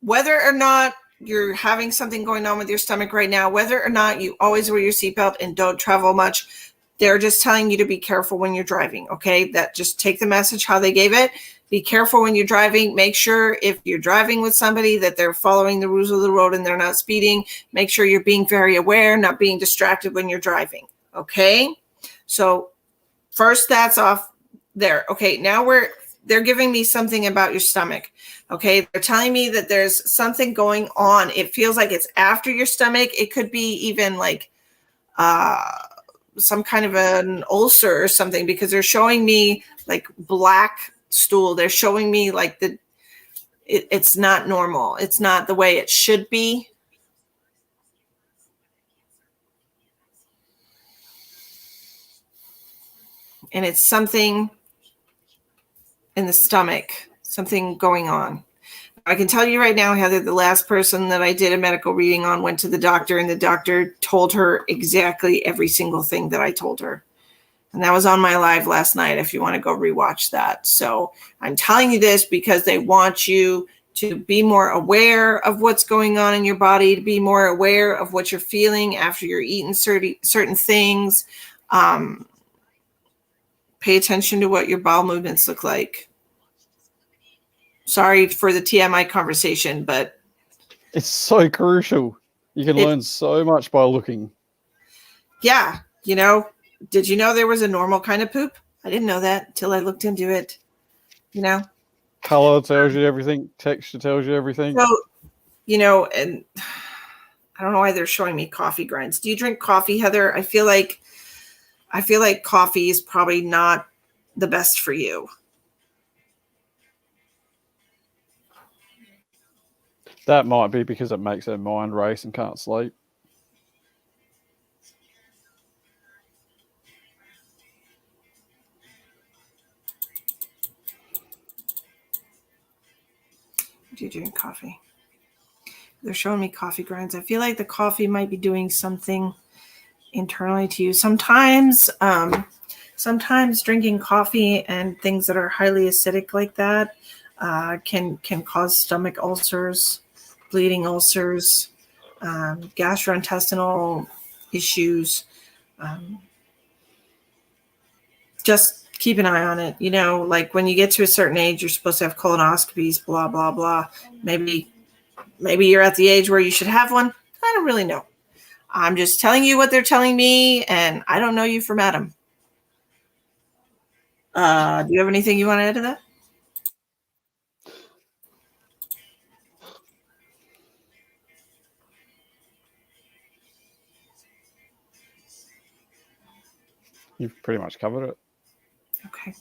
Speaker 1: whether or not you're having something going on with your stomach right now, whether or not you always wear your seatbelt and don't travel much, they're just telling you to be careful when you're driving. Okay. That just take the message how they gave it. Be careful when you're driving. Make sure if you're driving with somebody that they're following the rules of the road and they're not speeding. Make sure you're being very aware, not being distracted when you're driving. Okay. So first that's off there. Okay. Now they're giving me something about your stomach. Okay. They're telling me that there's something going on. It feels like it's after your stomach. It could be even like, some kind of an ulcer or something, because they're showing me like black stool. They're showing me like it's not normal. It's not the way it should be. And it's something in the stomach, something going on. I can tell you right now, Heather, the last person that I did a medical reading on went to the doctor, and the doctor told her exactly every single thing that I told her. And that was on my live last night, if you want to go rewatch that. So I'm telling you this because they want you to be more aware of what's going on in your body, to be more aware of what you're feeling after you're eating certain things. Pay attention to what your bowel movements look like. Sorry for the TMI conversation, but
Speaker 2: it's so crucial. You can learn so much by looking.
Speaker 1: Yeah. Did you know there was a normal kind of poop? I didn't know that until I looked into it.
Speaker 2: Color tells you everything. Texture tells you everything.
Speaker 1: So, and I don't know why they're showing me coffee grinds. Do you drink coffee, Heather? I feel like coffee is probably not the best for you.
Speaker 2: That might be because it makes her mind race and can't sleep.
Speaker 1: What do you drink coffee? They're showing me coffee grinds. I feel like the coffee might be doing something internally to you. Sometimes drinking coffee and things that are highly acidic like that can cause stomach ulcers, bleeding ulcers, gastrointestinal issues. Just keep an eye on it. You know, like when you get to a certain age, you're supposed to have colonoscopies, blah, blah, blah. Maybe you're at the age where you should have one. I don't really know. I'm just telling you what they're telling me, and I don't know you from Adam. Do you have anything you want to add to that?
Speaker 2: You've pretty much covered it.
Speaker 1: Okay.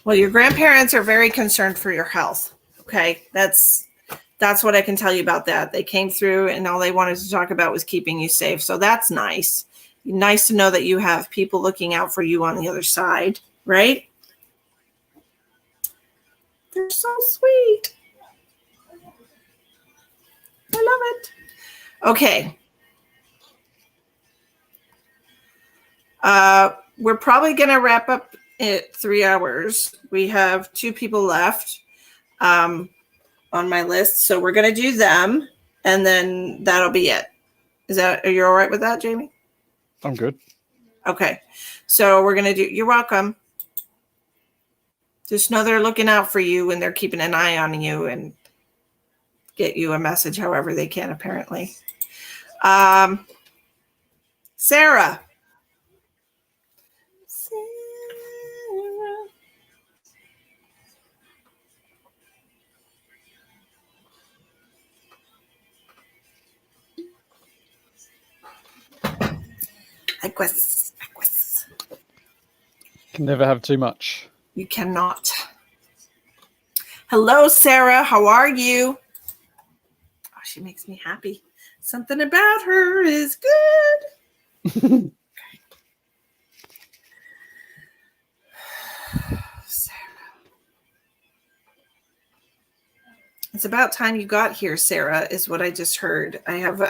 Speaker 1: Well, your grandparents are very concerned for your health. Okay. That's what I can tell you about that. They came through and all they wanted to talk about was keeping you safe. So that's nice. Nice to know that you have people looking out for you on the other side, right? They're so sweet. I love it. Okay. We're probably going to wrap up at 3 hours. We have 2 people left on my list. So we're going to do them and then that'll be it. Are you all right with that, Jamie?
Speaker 2: I'm good.
Speaker 1: Okay. So we're going to you're welcome. Just know they're looking out for you and they're keeping an eye on you and get you a message however they can, apparently. Sarah. Aguas.
Speaker 2: Can never have too much.
Speaker 1: You cannot. Hello, Sarah. How are you? Oh, she makes me happy. Something about her is good. Sarah. It's about time you got here, Sarah, is what I just heard. I have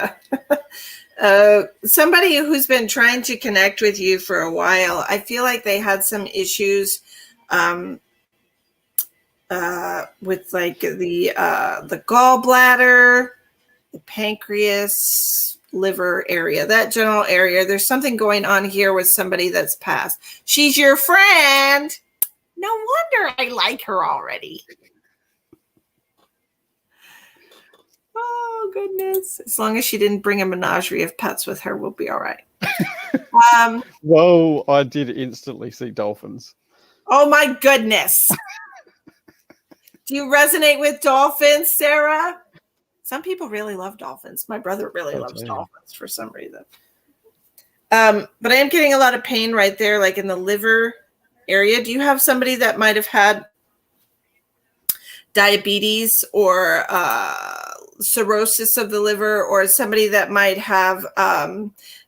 Speaker 1: somebody who's been trying to connect with you for a while. I feel like they had some issues with like the gallbladder, the pancreas, liver area, that general area. There's something going on here with somebody that's passed. She's your friend. No wonder I like her already. Oh, goodness. As long as she didn't bring a menagerie of pets with her, we'll be all right.
Speaker 2: Whoa, I did instantly see dolphins.
Speaker 1: Oh, my goodness. Do you resonate with dolphins, Sarah? Some people really love dolphins. My brother really loves dolphins for some reason. But I am getting a lot of pain right there, like in the liver area. Do you have somebody that might have had diabetes or cirrhosis of the liver, or somebody that might have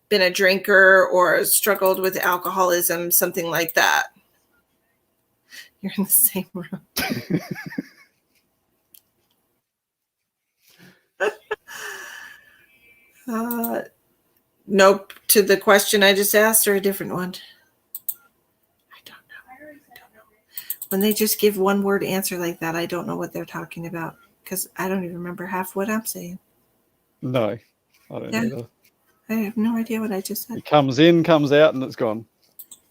Speaker 1: been a drinker or struggled with alcoholism, something like that? You're in the same room. Nope. To the question I just asked, or a different one? I don't know. When they just give one word answer like that, I don't know what they're talking about because I don't even remember half what I'm saying.
Speaker 2: No, I don't either.
Speaker 1: I have no idea what I just said.
Speaker 2: It comes in, comes out, and it's gone.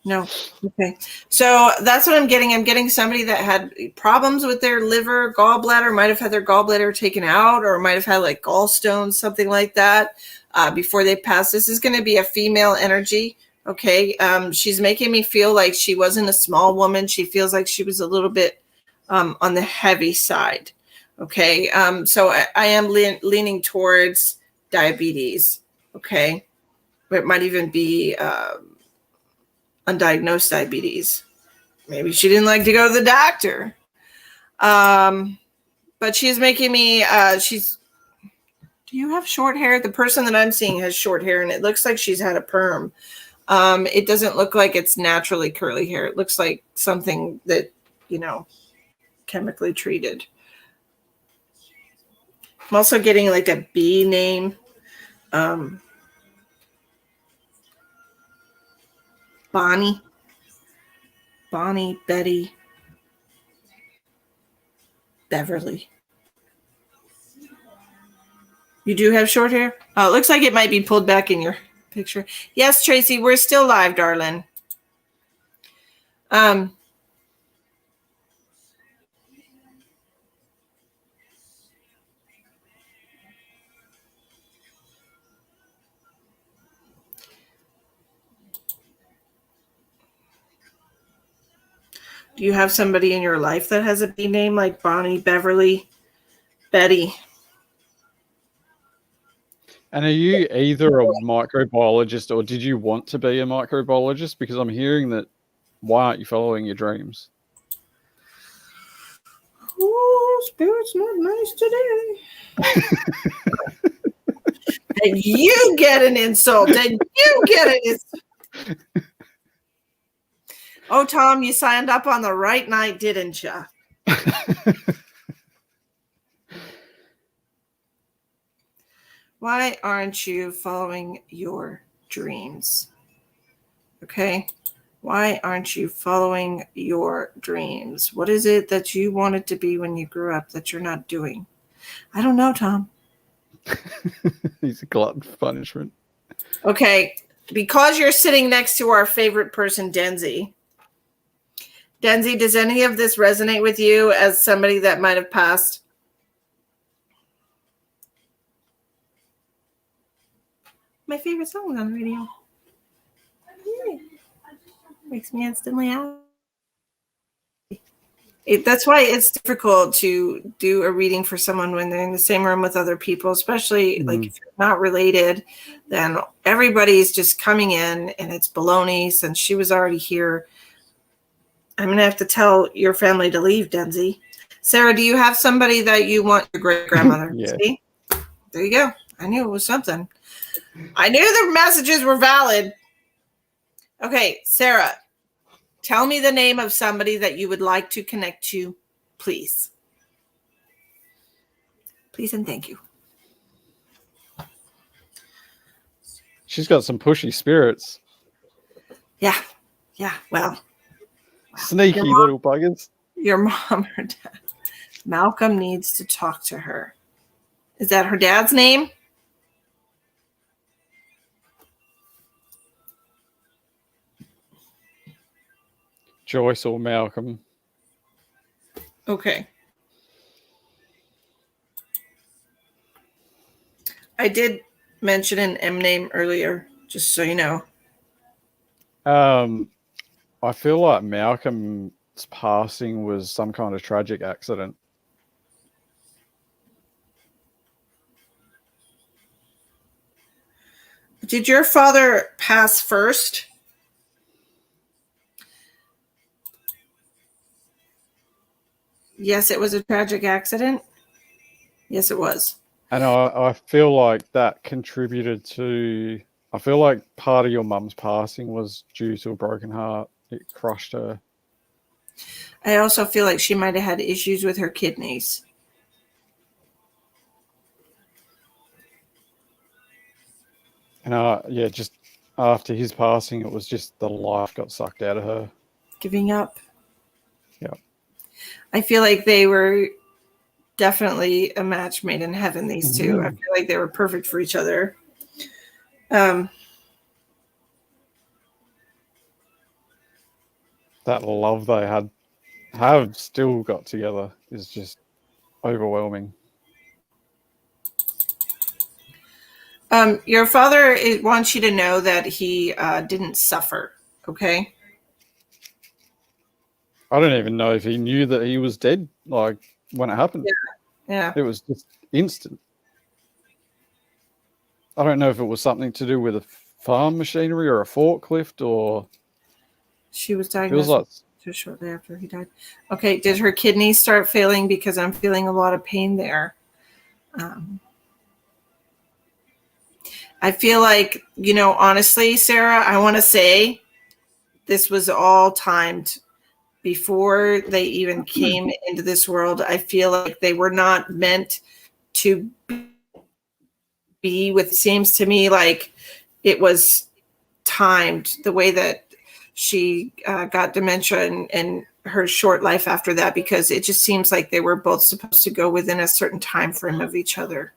Speaker 1: No. Okay. So that's what I'm getting. I'm getting somebody that had problems with their liver, gallbladder, might have had their gallbladder taken out, or might have had like gallstones, something like that, before they passed. This is going to be a female energy. Okay. She's making me feel like she wasn't a small woman. She feels like she was a little bit on the heavy side. Okay. So I am leaning towards diabetes. Okay. It might even be undiagnosed diabetes. Maybe she didn't like to go to the doctor. But she's making me, do you have short hair? The person that I'm seeing has short hair, and it looks like she's had a perm. It doesn't look like it's naturally curly hair. It looks like something that, chemically treated. I'm also getting like a B name. Bonnie, Betty, Beverly. You do have short hair? Oh, it looks like it might be pulled back in your picture. Yes, Tracy, we're still live, darling. Do you have somebody in your life that has a B name like Bonnie, Beverly, Betty?
Speaker 2: And are you either a microbiologist or did you want to be a microbiologist? Because I'm hearing that. Why aren't you following your dreams?
Speaker 1: Oh, spirit's not nice today. And you get an insult. And you get an insult. Oh, Tom, you signed up on the right night, didn't you? Why aren't you following your dreams? Okay. Why aren't you following your dreams? What is it that you wanted to be when you grew up that you're not doing? I don't know, Tom.
Speaker 2: He's a glutton for punishment.
Speaker 1: Okay. Because you're sitting next to our favorite person, Denzi. Denzi, does any of this resonate with you as somebody that might have passed? My favorite song was on the radio. Makes me instantly happy. That's why it's difficult to do a reading for someone when they're in the same room with other people, especially like if you're not related, then everybody's just coming in and it's baloney since she was already here. I'm going to have to tell your family to leave, Denzi. Sarah, do you have somebody that you want your great-grandmother?
Speaker 2: Yeah.
Speaker 1: See? There you go. I knew it was something. I knew the messages were valid. Okay, Sarah, tell me the name of somebody that you would like to connect to, please. Please and thank you.
Speaker 2: She's got some pushy spirits.
Speaker 1: Yeah, well.
Speaker 2: Sneaky little buggers.
Speaker 1: Your mom or dad. Malcolm needs to talk to her. Is that her dad's name?
Speaker 2: Joyce or Malcolm.
Speaker 1: Okay. I did mention an M name earlier, just so you know.
Speaker 2: I feel like Malcolm's passing was some kind of tragic accident.
Speaker 1: Did your father pass first? Yes, it was a tragic accident. Yes, it was.
Speaker 2: And I feel like that contributed to... I feel like part of your mum's passing was due to a broken heart. It crushed her.
Speaker 1: I also feel like she might have had issues with her kidneys.
Speaker 2: And just after his passing, it was just the life got sucked out of her.
Speaker 1: Giving up.
Speaker 2: Yeah.
Speaker 1: I feel like they were definitely a match made in heaven, these two. I feel like they were perfect for each other.
Speaker 2: That love they have still got together is just overwhelming.
Speaker 1: Your father wants you to know that he didn't suffer, okay?
Speaker 2: I don't even know if he knew that he was dead, like, when it happened.
Speaker 1: Yeah.
Speaker 2: It was just instant. I don't know if it was something to do with a farm machinery or a forklift or...
Speaker 1: She was
Speaker 2: It was
Speaker 1: diagnosed
Speaker 2: like...
Speaker 1: just shortly after he died. Okay, did her kidneys start failing? Because I'm feeling a lot of pain there. I feel like, honestly, Sarah, I want to say this was all timed before they even came into this world. I feel like they were not meant to be with. Seems to me like it was timed the way that she got dementia and her short life after that, because it just seems like they were both supposed to go within a certain time frame of each other.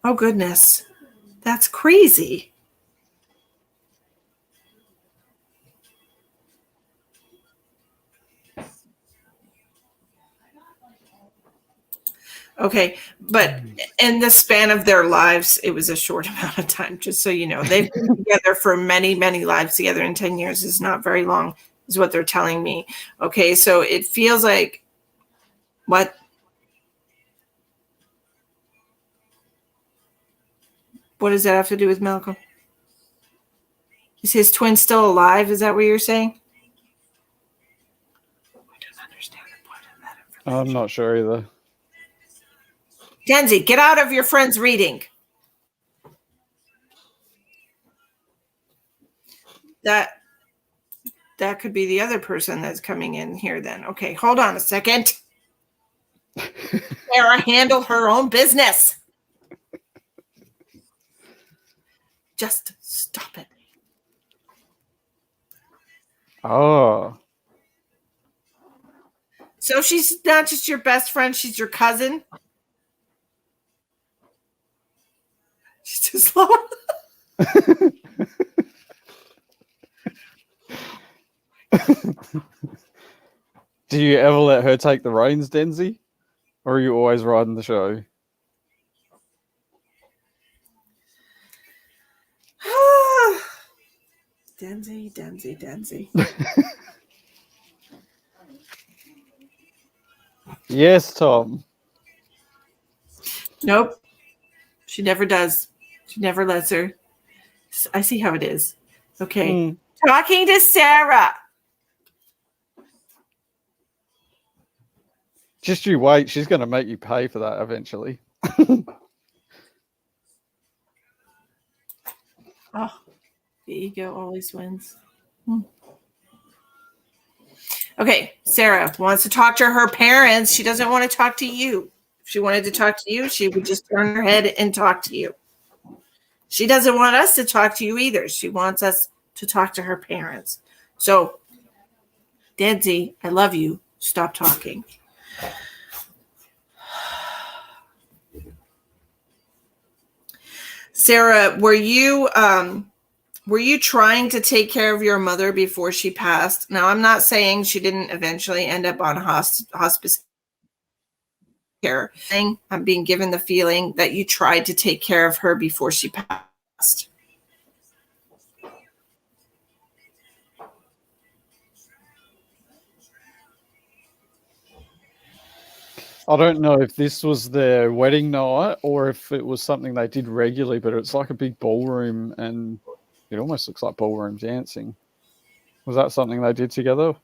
Speaker 1: Oh goodness, that's crazy. Okay, but in the span of their lives, it was a short amount of time, just so you know. They've been together for many, many lives together, and 10 years is not very long, is what they're telling me. Okay, so it feels like, what? What does that have to do with Malcolm? Is his twin still alive? Is that what you're saying? I don't understand the point of that information.
Speaker 2: I'm not sure either.
Speaker 1: Denzi, get out of your friend's reading. That could be the other person that's coming in here then. Okay, hold on a second. Sarah, handle her own business. Just stop it.
Speaker 2: Oh.
Speaker 1: So she's not just your best friend, she's your cousin? She's too slow.
Speaker 2: Do you ever let her take the reins, Denzi? Or are you always riding the show?
Speaker 1: Denzi.
Speaker 2: Yes, Tom.
Speaker 1: Nope. She never does. She never lets her. I see how it is. Okay. Talking to Sarah.
Speaker 2: Just you wait. She's going to make you pay for that eventually.
Speaker 1: Oh, the ego always wins. Okay, Sarah wants to talk to her parents. She doesn't want to talk to you. If she wanted to talk to you, she would just turn her head and talk to you. She doesn't want us to talk to you either. She wants us to talk to her parents. So, Denzi, I love you. Stop talking. Sarah, were you trying to take care of your mother before she passed? Now, I'm not saying she didn't eventually end up on hospice care. I'm being given the feeling that you tried to take care of her before she passed.
Speaker 2: I don't know if this was their wedding night or if it was something they did regularly, but it's like a big ballroom and it almost looks like ballroom dancing. Was that something they did together?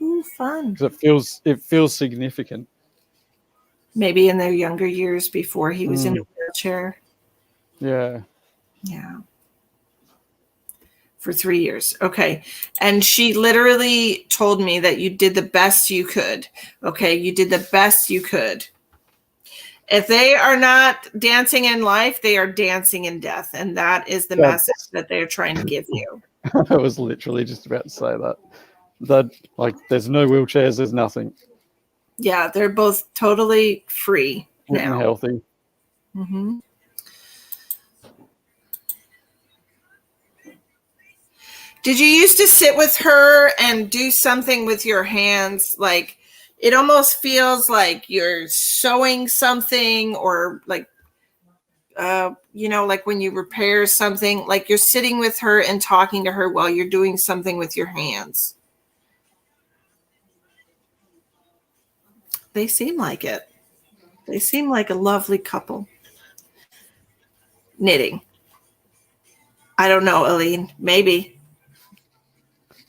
Speaker 1: Ooh, fun.
Speaker 2: 'Cause it feels significant.
Speaker 1: Maybe in their younger years before he was in a wheelchair.
Speaker 2: Yeah.
Speaker 1: Yeah. For 3 years. Okay. And she literally told me that you did the best you could. Okay. You did the best you could. If they are not dancing in life, they are dancing in death. And that is the message that they're trying to give you.
Speaker 2: I was literally just about to say that. That, like, there's no wheelchairs, there's nothing.
Speaker 1: Yeah. They're both totally free now.
Speaker 2: And healthy.
Speaker 1: Mm-hmm. Did you used to sit with her and do something with your hands? Like, it almost feels like you're sewing something, or like, like when you repair something, like you're sitting with her and talking to her while you're doing something with your hands. They seem like it. They seem like a lovely couple. Knitting. I don't know, Aline. Maybe.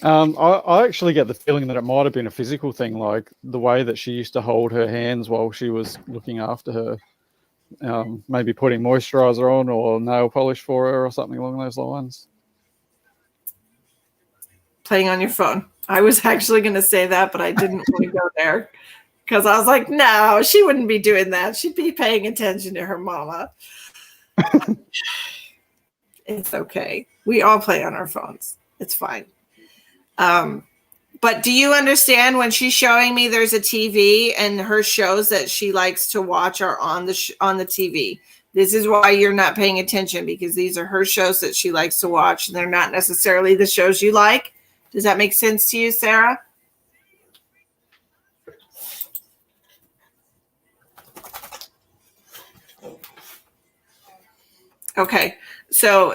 Speaker 2: I actually get the feeling that it might have been a physical thing, like the way that she used to hold her hands while she was looking after her. Maybe putting moisturizer on or nail polish for her or something along those lines.
Speaker 1: Playing on your phone. I was actually going to say that, but I didn't want to go there because I was like, no, she wouldn't be doing that. She'd be paying attention to her mama. It's okay. We all play on our phones. It's fine. But do you understand when she's showing me there's a TV and her shows that she likes to watch are on the TV? This is why you're not paying attention, because these are her shows that she likes to watch and they're not necessarily the shows you like. Does that make sense to you, Sarah? Okay. So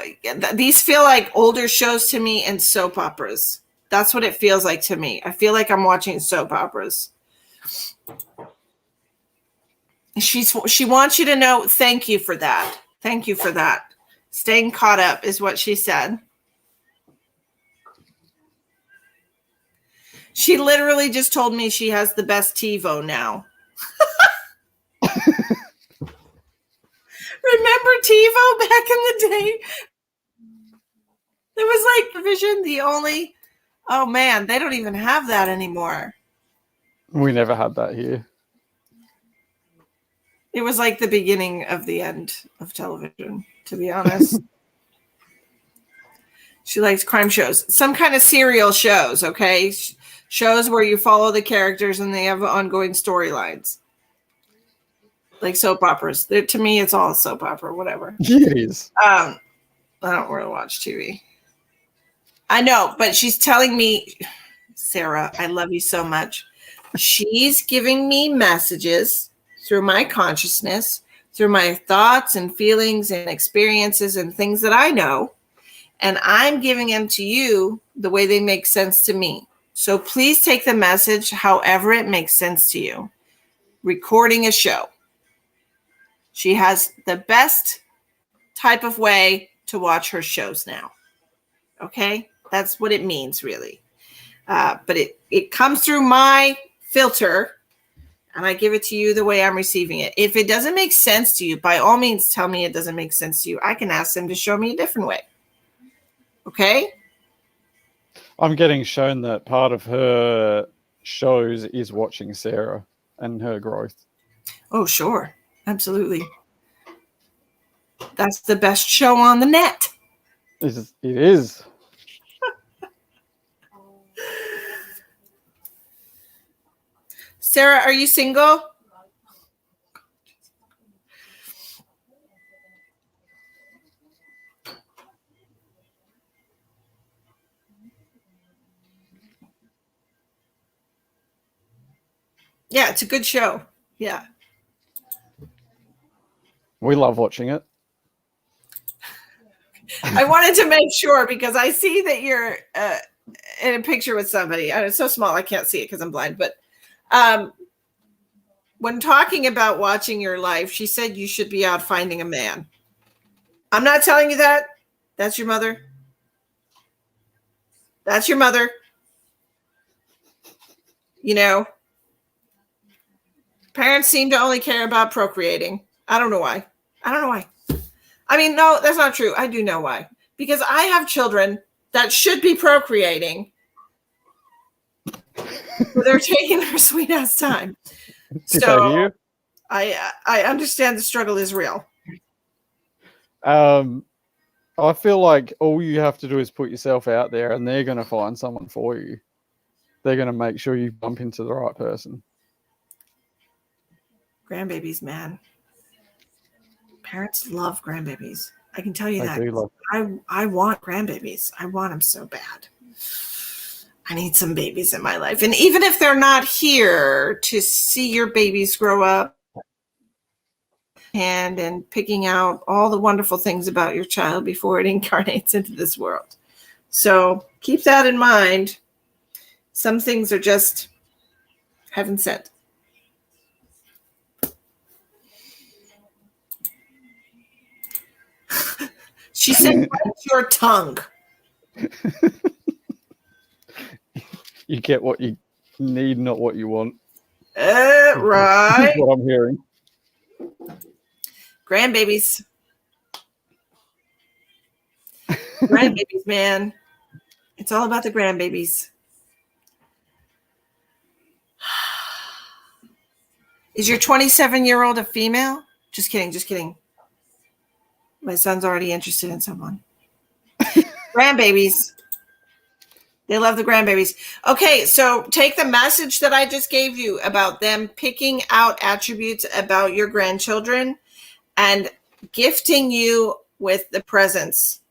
Speaker 1: these feel like older shows to me and soap operas. That's what it feels like to me. I feel like I'm watching soap operas. She wants you to know, thank you for that. Thank you for that. Staying caught up is what she said. She literally just told me she has the best TiVo now. Remember TiVo back in the day? It was like Vision, the only... Oh, man, they don't even have that anymore.
Speaker 2: We never had that here.
Speaker 1: It was like the beginning of the end of television, to be honest. She likes crime shows. Some kind of serial shows, okay? Shows where you follow the characters and they have ongoing storylines. Like soap operas. To me, it's all soap opera, whatever.
Speaker 2: It is.
Speaker 1: I don't really watch TV. I know, but she's telling me, Sarah, I love you so much. She's giving me messages through my consciousness, through my thoughts and feelings and experiences and things that I know. And I'm giving them to you the way they make sense to me. So please take the message however it makes sense to you. Recording a show. She has the best type of way to watch her shows now. Okay? That's what it means, really. But it comes through my filter, and I give it to you the way I'm receiving it. If it doesn't make sense to you, by all means, tell me it doesn't make sense to you. I can ask them to show me a different way. Okay?
Speaker 2: I'm getting shown that part of her shows is watching Sarah and her growth.
Speaker 1: Oh, sure. Absolutely. That's the best show on the net.
Speaker 2: It is.
Speaker 1: Sarah, are you single? Yeah, it's a good show. Yeah.
Speaker 2: We love watching it.
Speaker 1: I wanted to make sure because I see that you're in a picture with somebody. It's so small I can't see it because I'm blind. But when talking about watching your life, she said you should be out finding a man. I'm not telling you that. That's your mother. That's your mother. You know, parents seem to only care about procreating. I don't know why. I mean, no, that's not true. I do know why. Because I have children that should be procreating. But they're taking their sweet ass time.
Speaker 2: Did I hear?
Speaker 1: I understand the struggle is real.
Speaker 2: I feel like all you have to do is put yourself out there and they're going to find someone for you. They're going to make sure you bump into the right person.
Speaker 1: Grandbabies, man. Parents love grandbabies. I can tell you that.
Speaker 2: Do love
Speaker 1: I want grandbabies. I want them so bad. I need some babies in my life. And even if they're not here, to see your babies grow up and picking out all the wonderful things about your child before it incarnates into this world. So keep that in mind. Some things are just heaven sent. She said, "Bite your tongue."
Speaker 2: You get what you need, not what you want.
Speaker 1: Right.
Speaker 2: That's what I'm hearing.
Speaker 1: Grandbabies. Grandbabies, man. It's all about the grandbabies. Is your 27-year-old a female? Just kidding. Just kidding. My son's already interested in someone. Grandbabies. They love the grandbabies. Okay, so take the message that I just gave you about them picking out attributes about your grandchildren and gifting you with the presence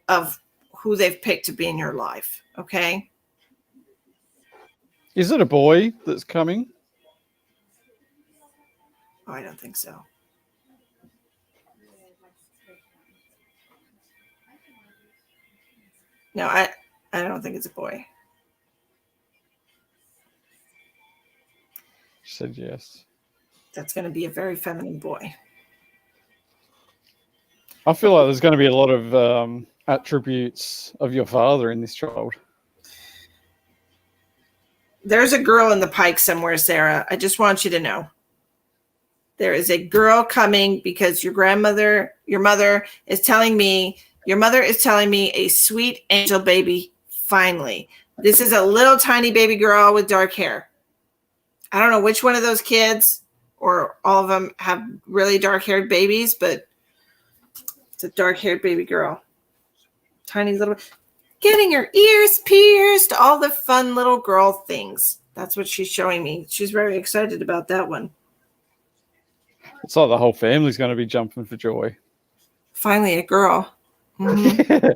Speaker 1: of who they've picked to be in your life. Okay?
Speaker 2: Is it a boy that's coming?
Speaker 1: Oh, I don't think so. No, I don't think it's a boy.
Speaker 2: She said yes.
Speaker 1: That's going to be a very feminine boy.
Speaker 2: I feel like there's going to be a lot of attributes of your father in this child.
Speaker 1: There's a girl in the pike somewhere, Sarah. I just want you to know. There is a girl coming because your mother is telling me a sweet angel baby, finally. This is a little tiny baby girl with dark hair. I don't know which one of those kids or all of them have really dark-haired babies, but it's a dark-haired baby girl. Tiny little, getting her ears pierced, all the fun little girl things. That's what she's showing me. She's very excited about that one.
Speaker 2: It's like the whole family's going to be jumping for joy.
Speaker 1: Finally, a girl. Mm-hmm.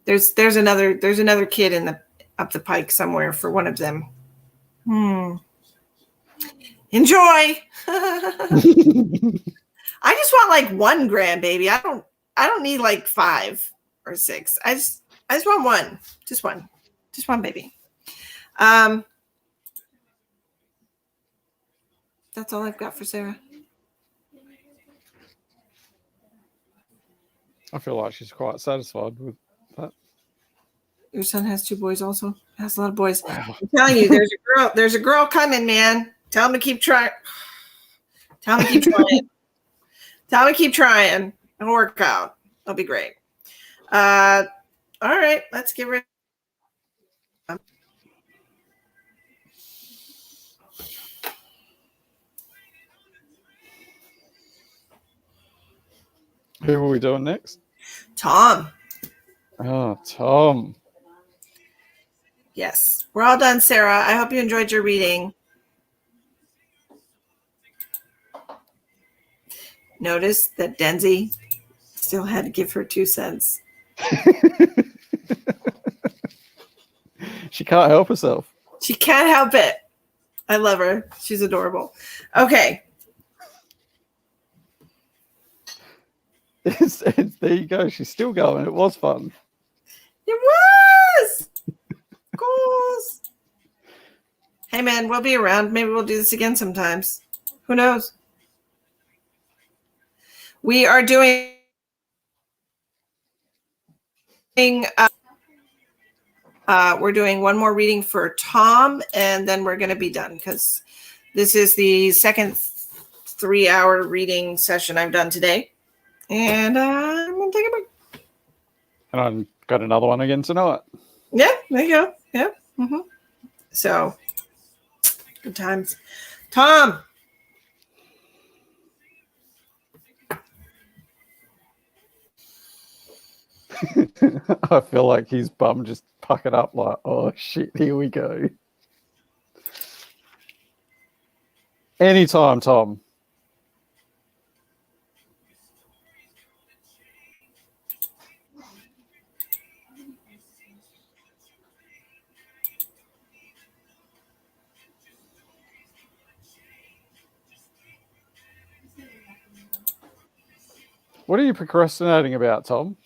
Speaker 1: There's another kid in the up the pike somewhere for one of them. Enjoy. I just want like one grandbaby. I don't need like 5 or 6. I just want one. Just one baby. That's all I've got for Sarah.
Speaker 2: I feel like she's quite satisfied with that.
Speaker 1: Your son has 2 boys also? Has a lot of boys.
Speaker 2: Wow.
Speaker 1: I'm telling you, there's a girl coming, man. Tell him to keep trying. Tell him to keep trying. Tell him to keep trying. It'll work out. It'll be great. All right, let's get ready.
Speaker 2: Who are we doing next?
Speaker 1: Tom.
Speaker 2: Oh, Tom.
Speaker 1: Yes, we're all done, Sarah. I hope you enjoyed your reading. Notice that Denzi still had to give her 2 cents.
Speaker 2: She can't help herself.
Speaker 1: She can't help it. I love her. She's adorable. Okay.
Speaker 2: There you go. She's still going. It was fun.
Speaker 1: It was. Goals. Hey, man, we'll be around. Maybe we'll do this again sometimes. Who knows? We are doing we're doing one more reading for Tom, and then we're going to be done because this is the second 3-hour reading session I've done today. And I'm going to take a break.
Speaker 2: And I've got another one again tonight.
Speaker 1: Yeah, there you go. Yeah. Mm-hmm. So, good times. Tom.
Speaker 2: I feel like his bum just puckered up like, oh, shit, here we go. Anytime, Tom. What are you procrastinating about, Tom?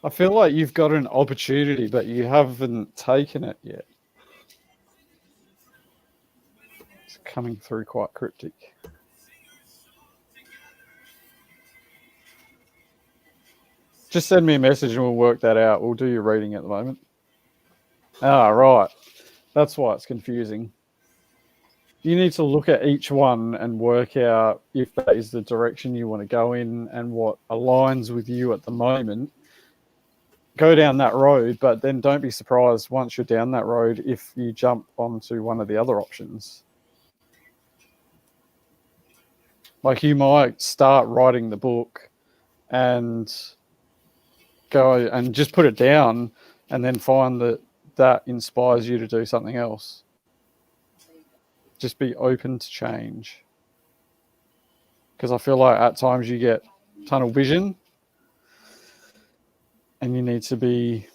Speaker 2: I feel like you've got an opportunity, but you haven't taken it yet. coming through quite cryptic. Just send me a message and we'll work that out. We'll do your reading at the moment. Ah, right. That's why it's confusing. You need to look at each one and work out if that is the direction you want to go in and what aligns with you at the moment. Go down that road, but then don't be surprised once you're down that road if you jump onto one of the other options. Like you might start writing the book and go and just put it down and then find that that inspires you to do something else. Just be open to change. Because I feel like at times you get tunnel vision and you need to be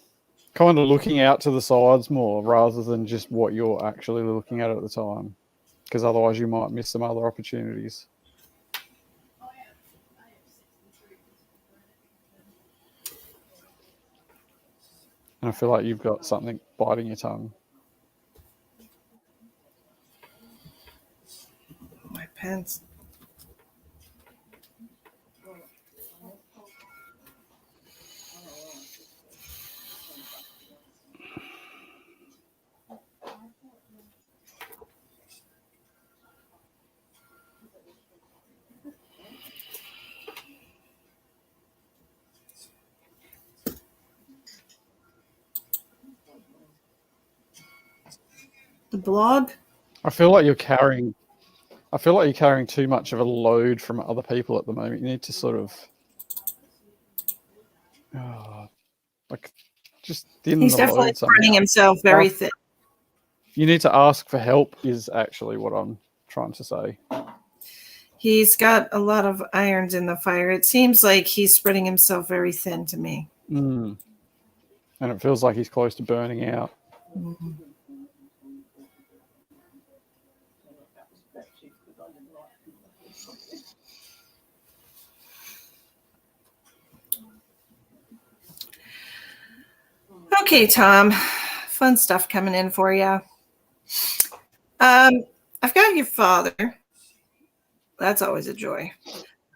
Speaker 2: kind of looking out to the sides more rather than just what you're actually looking at the time. Because otherwise you might miss some other opportunities. And I feel like you've got something biting your tongue.
Speaker 1: My pens. The blog?
Speaker 2: I feel like you're carrying too much of a load from other people at the moment. You need to sort of like just thin
Speaker 1: He's
Speaker 2: the
Speaker 1: definitely
Speaker 2: load
Speaker 1: spreading
Speaker 2: somehow.
Speaker 1: himself very thin.
Speaker 2: You need to ask for help is actually what I'm trying to say.
Speaker 1: He's got a lot of irons in the fire. It seems like he's spreading himself very thin to me.
Speaker 2: And it feels like he's close to burning out.
Speaker 1: Mm-hmm. Okay, Tom. Fun stuff coming in for you. I've got your father. That's always a joy.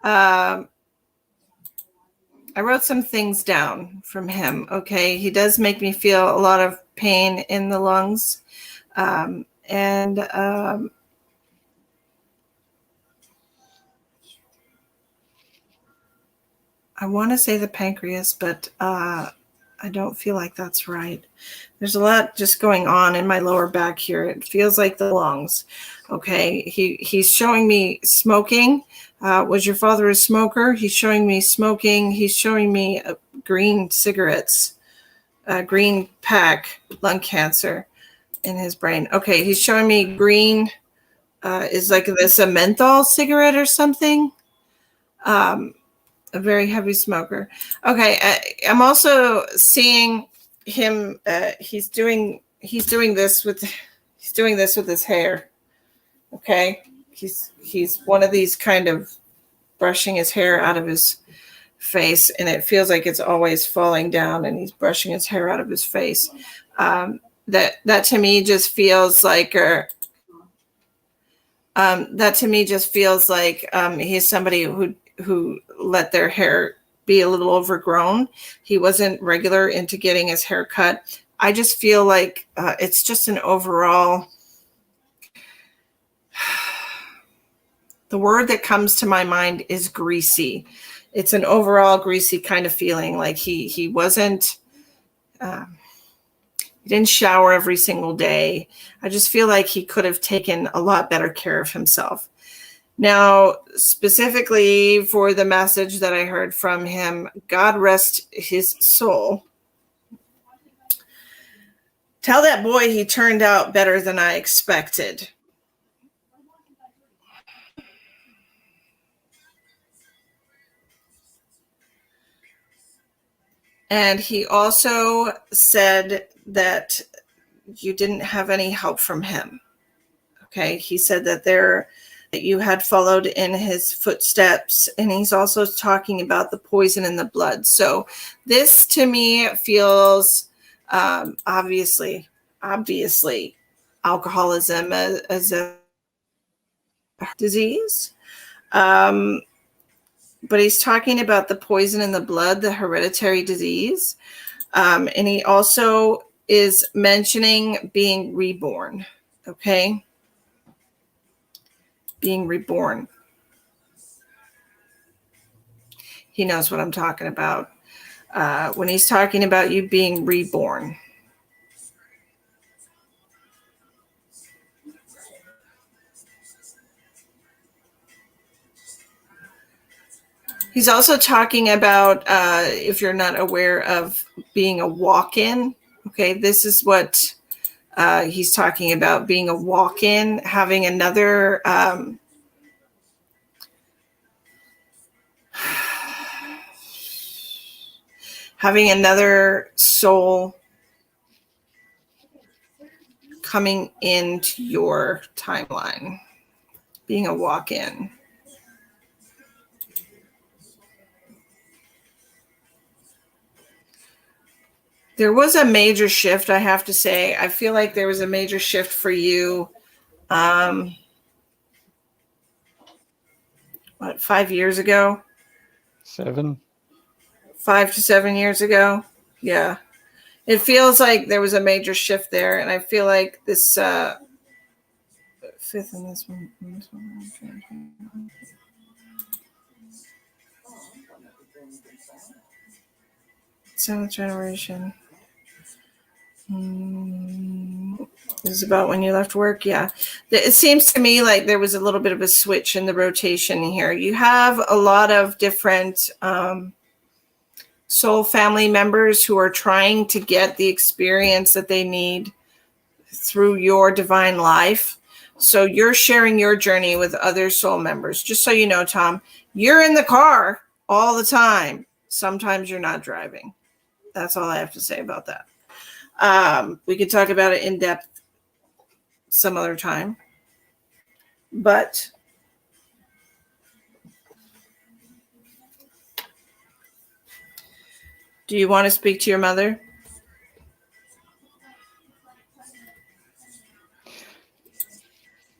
Speaker 1: I wrote some things down from him. Okay, he does make me feel a lot of pain in the lungs, and I want to say the pancreas, but I don't feel like that's right. There's a lot just going on in my lower back here. It feels like the lungs. Okay, he's showing me smoking. Was your father a smoker? He's showing me smoking. He's showing me green cigarettes, green pack, lung cancer in his brain. Okay, he's showing me green. Is like this a menthol cigarette or something? A very heavy smoker. Okay, I'm also seeing him. He's doing this with his hair. Okay, he's one of these kind of brushing his hair out of his face, and it feels like it's always falling down, and he's brushing his hair out of his face. That to me just feels like he's somebody who let their hair be a little overgrown. He wasn't regular into getting his hair cut. I just feel like it's just an overall. The word that comes to my mind is greasy. It's an overall greasy kind of feeling. Like he wasn't. He didn't shower every single day. I just feel like he could have taken a lot better care of himself. Now, specifically for the message that I heard from him, God rest his soul. Tell that boy he turned out better than I expected. And he also said that you didn't have any help from him. Okay, he said that you had followed in his footsteps, and he's also talking about the poison in the blood. So this to me feels obviously alcoholism as a disease. But he's talking about the poison in the blood, the hereditary disease. And he also is mentioning being reborn. Okay. Being reborn. He knows what I'm talking about. When he's talking about you being reborn. He's also talking about, if you're not aware of being a walk-in, okay, this is what he's talking about, being a walk-in, having another soul coming into your timeline, being a walk-in. There was a major shift, I have to say. I feel like there was a major shift for you. 5 years ago?
Speaker 2: 7.
Speaker 1: 5 to 7 years ago. Yeah. It feels like there was a major shift there. And I feel like this fifth and this one. Seventh generation. This is about when you left work. Yeah. It seems to me like there was a little bit of a switch in the rotation here. You have a lot of different soul family members who are trying to get the experience that they need through your divine life. So you're sharing your journey with other soul members. Just so you know, Tom, you're in the car all the time. Sometimes you're not driving. That's all I have to say about that. We could talk about it in depth some other time. But do you want to speak to your mother?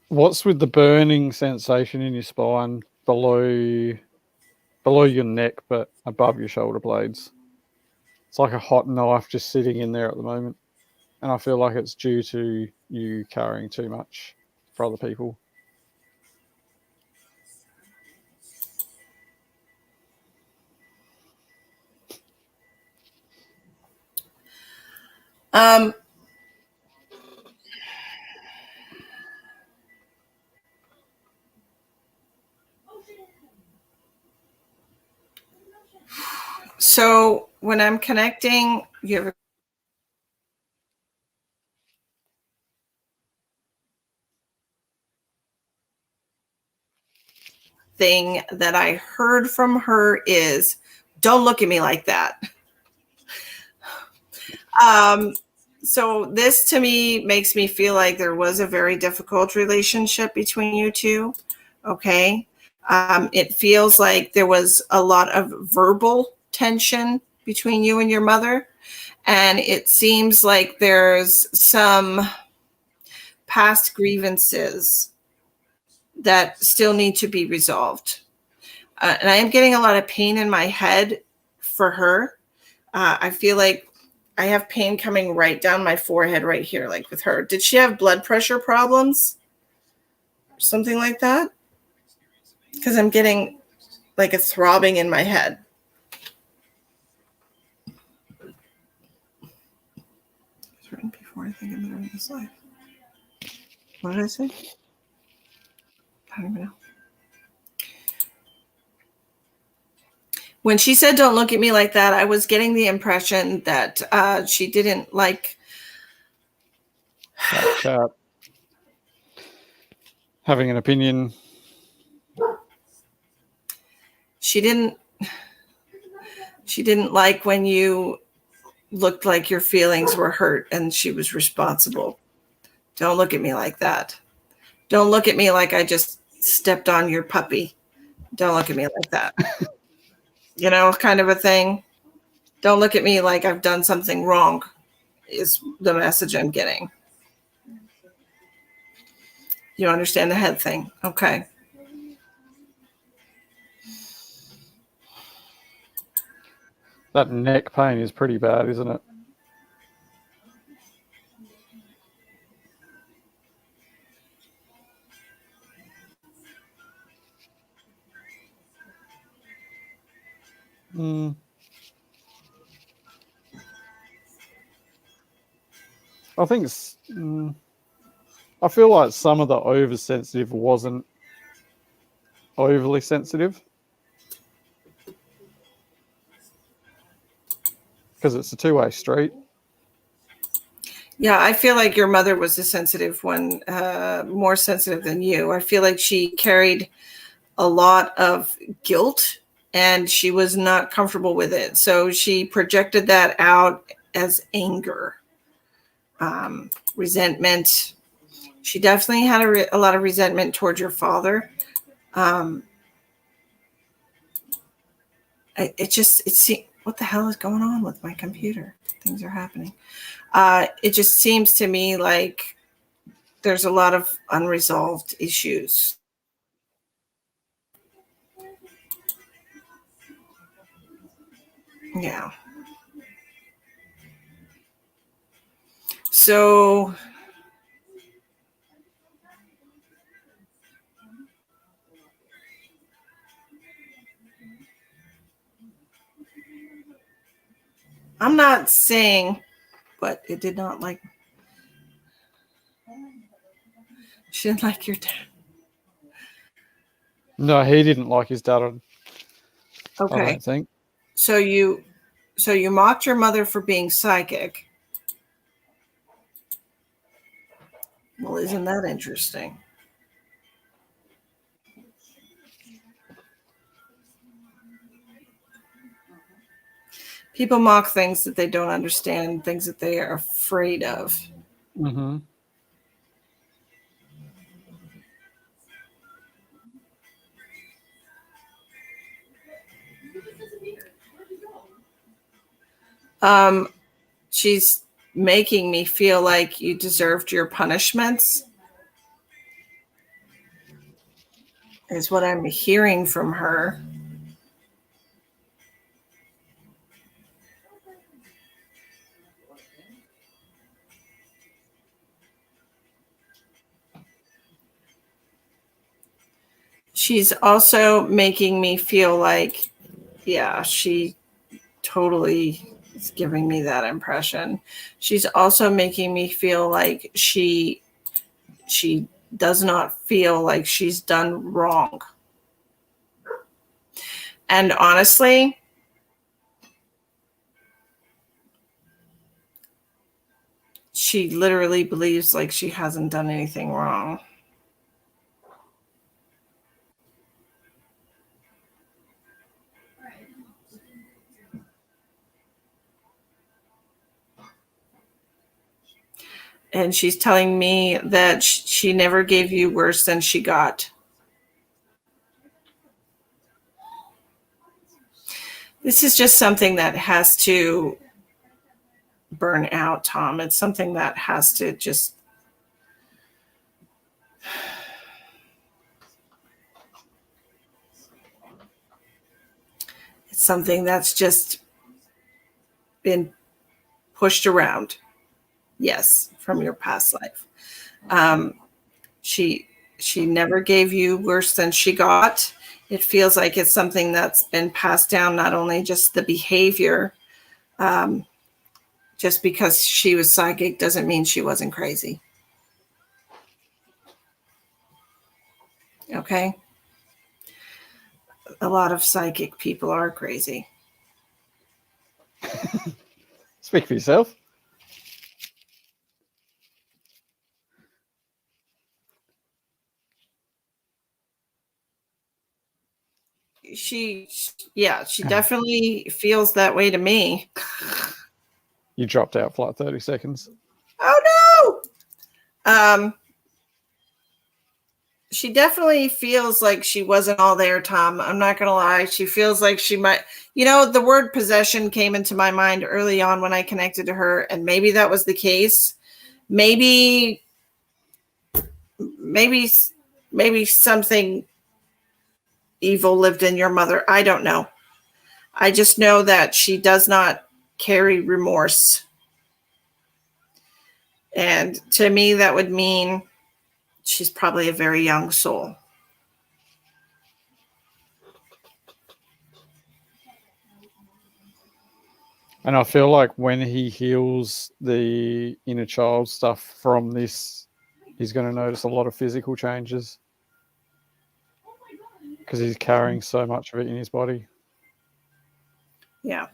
Speaker 2: What's with the burning sensation in your spine below your neck, but above your shoulder blades? It's like a hot knife just sitting in there at the moment. And I feel like it's due to you carrying too much for other people.
Speaker 1: So when I'm connecting, you have a thing that I heard from her is, don't look at me like that. So this to me makes me feel like there was a very difficult relationship between you two. Okay. It feels like there was a lot of verbal tension between you and your mother. And it seems like there's some past grievances that still need to be resolved. And I am getting a lot of pain in my head for her. I feel like I have pain coming right down my forehead right here, like with her. Did she have blood pressure problems? Or something like that? Because I'm getting like a throbbing in my head. It's written before I think I'm living this life. What did I say? I don't even know. When she said, don't look at me like that, I was getting the impression that she didn't like
Speaker 2: That chat. Having an opinion.
Speaker 1: She didn't like when you looked like your feelings were hurt and she was responsible. Don't look at me like that. Don't look at me like I just stepped on your puppy. Don't look at me like that. You know, kind of a thing. Don't look at me like I've done something wrong is the message I'm getting. You understand the head thing. Okay.
Speaker 2: That neck pain is pretty bad, isn't it? I think I feel like some of the oversensitive wasn't overly sensitive because it's a two-way street.
Speaker 1: Yeah, I feel like your mother was the sensitive one, more sensitive than you. I feel like she carried a lot of guilt and she was not comfortable with it. So she projected that out as anger, resentment. She definitely had a lot of resentment towards your father. What the hell is going on with my computer? Things are happening. It just seems to me like there's a lot of unresolved issues. Yeah. So I'm not saying, but it did not like. She didn't like your dad.
Speaker 2: No, he didn't like his dad.
Speaker 1: Okay.
Speaker 2: I don't think.
Speaker 1: So you mocked your mother for being psychic. Well, isn't that interesting? People mock things that they don't understand, things that they are afraid of.
Speaker 2: Mm-hmm.
Speaker 1: She's making me feel like you deserved your punishments, is what I'm hearing from her. She's also making me feel like, yeah, she totally is giving me that impression. She's also making me feel like she does not feel like she's done wrong. And honestly, she literally believes like she hasn't done anything wrong. And she's telling me that she never gave you worse than she got. This is just something that has to burn out, Tom. It's something that has to just. It's something that's just been pushed around. Yes, from your past life. She never gave you worse than she got. It feels like it's something that's been passed down, not only just the behavior. Just because she was psychic doesn't mean she wasn't crazy. Okay? A lot of psychic people are crazy.
Speaker 2: Speak for yourself.
Speaker 1: She definitely feels that way to me.
Speaker 2: You dropped out for like 30 seconds.
Speaker 1: Oh no! She definitely feels like she wasn't all there, Tom. I'm not gonna lie. She feels like she might, the word possession came into my mind early on when I connected to her, and maybe that was the case. Maybe maybe something evil lived in your mother. I don't know. I just know that she does not carry remorse. And to me, that would mean she's probably a very young soul.
Speaker 2: And I feel like when he heals the inner child stuff from this, he's going to notice a lot of physical changes because he's carrying so much of it in his body.
Speaker 1: Yeah.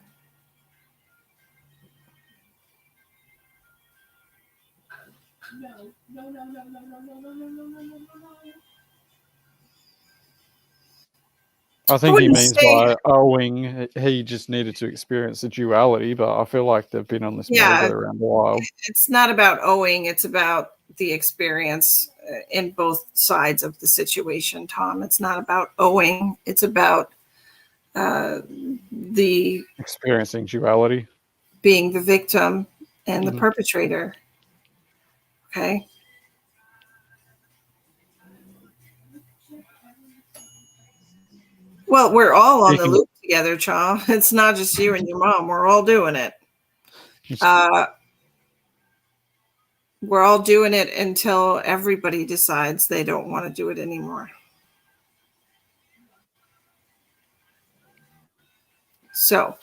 Speaker 2: I think he
Speaker 1: wouldn't
Speaker 2: means
Speaker 1: say-
Speaker 2: by owing, he just needed to experience the duality, but I feel like they've been on this merry-go around a while.
Speaker 1: It's not about owing, it's about the experience in both sides of the situation, Tom. It's not about owing, it's about the
Speaker 2: Experiencing duality.
Speaker 1: being the victim and the
Speaker 2: Mhm.
Speaker 1: perpetrator. Okay. Well, we're all on the loop together, Tom. It's not just you and your mom. We're all doing it. We're all doing it until everybody decides they don't want to do it anymore. So,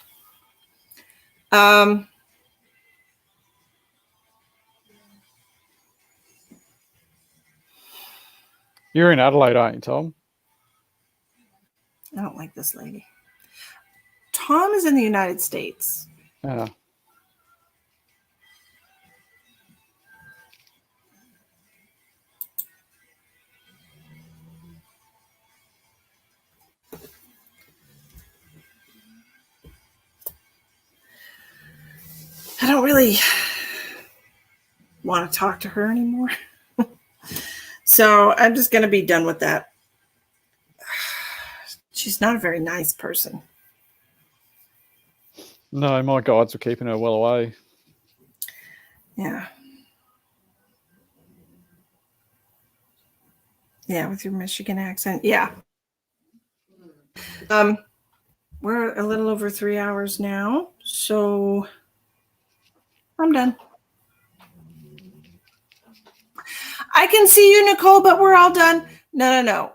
Speaker 2: You're in Adelaide, aren't you, Tom?
Speaker 1: I don't like this lady. Tom is in the United States.
Speaker 2: Yeah.
Speaker 1: I don't really want to talk to her anymore. So I'm just going to be done with that. She's not a very nice person.
Speaker 2: No, my guides were keeping her well away.
Speaker 1: Yeah. Yeah, with your Michigan accent. Yeah. We're a little over 3 hours now, so I'm done. I can see you, Nicole, but we're all done. No.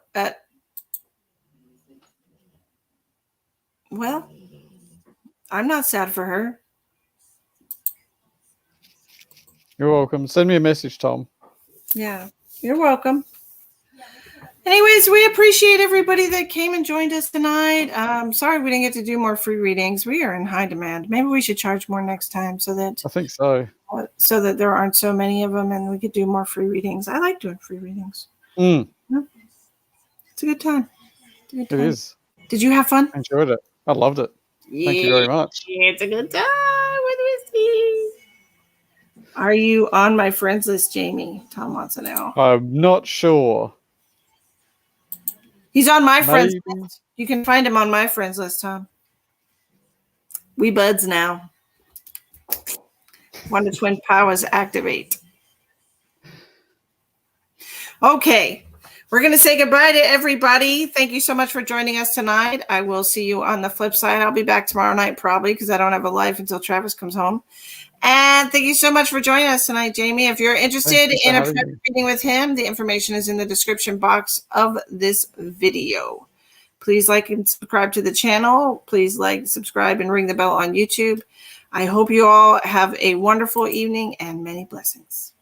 Speaker 1: Well, I'm not sad for her.
Speaker 2: You're welcome. Send me a message, Tom.
Speaker 1: Yeah, you're welcome. Anyways, we appreciate everybody that came and joined us tonight. Sorry we didn't get to do more free readings. We are in high demand. Maybe we should charge more next time so that
Speaker 2: I think so.
Speaker 1: There aren't so many of them and we could do more free readings. I like doing free readings.
Speaker 2: Mm.
Speaker 1: It's a good time.
Speaker 2: It is.
Speaker 1: Did you have fun?
Speaker 2: I enjoyed it. I loved it. Thank you very much.
Speaker 1: It's a good time with Misty. Are you on my friends list, Jamie? Tom wants to know.
Speaker 2: I'm not sure.
Speaker 1: He's on my friends list. You can find him on my friends list, Tom. We buds now. Wonder Twin powers activate. Okay. We're going to say goodbye to everybody. Thank you so much for joining us tonight. I will see you on the flip side. I'll be back tomorrow night probably because I don't have a life until Travis comes home. And thank you so much for joining us tonight, Jamie. If you're interested in a private reading with him, the information is in the description box of this video. Please like and subscribe to the channel. Please like, subscribe, and ring the bell on YouTube. I hope you all have a wonderful evening and many blessings.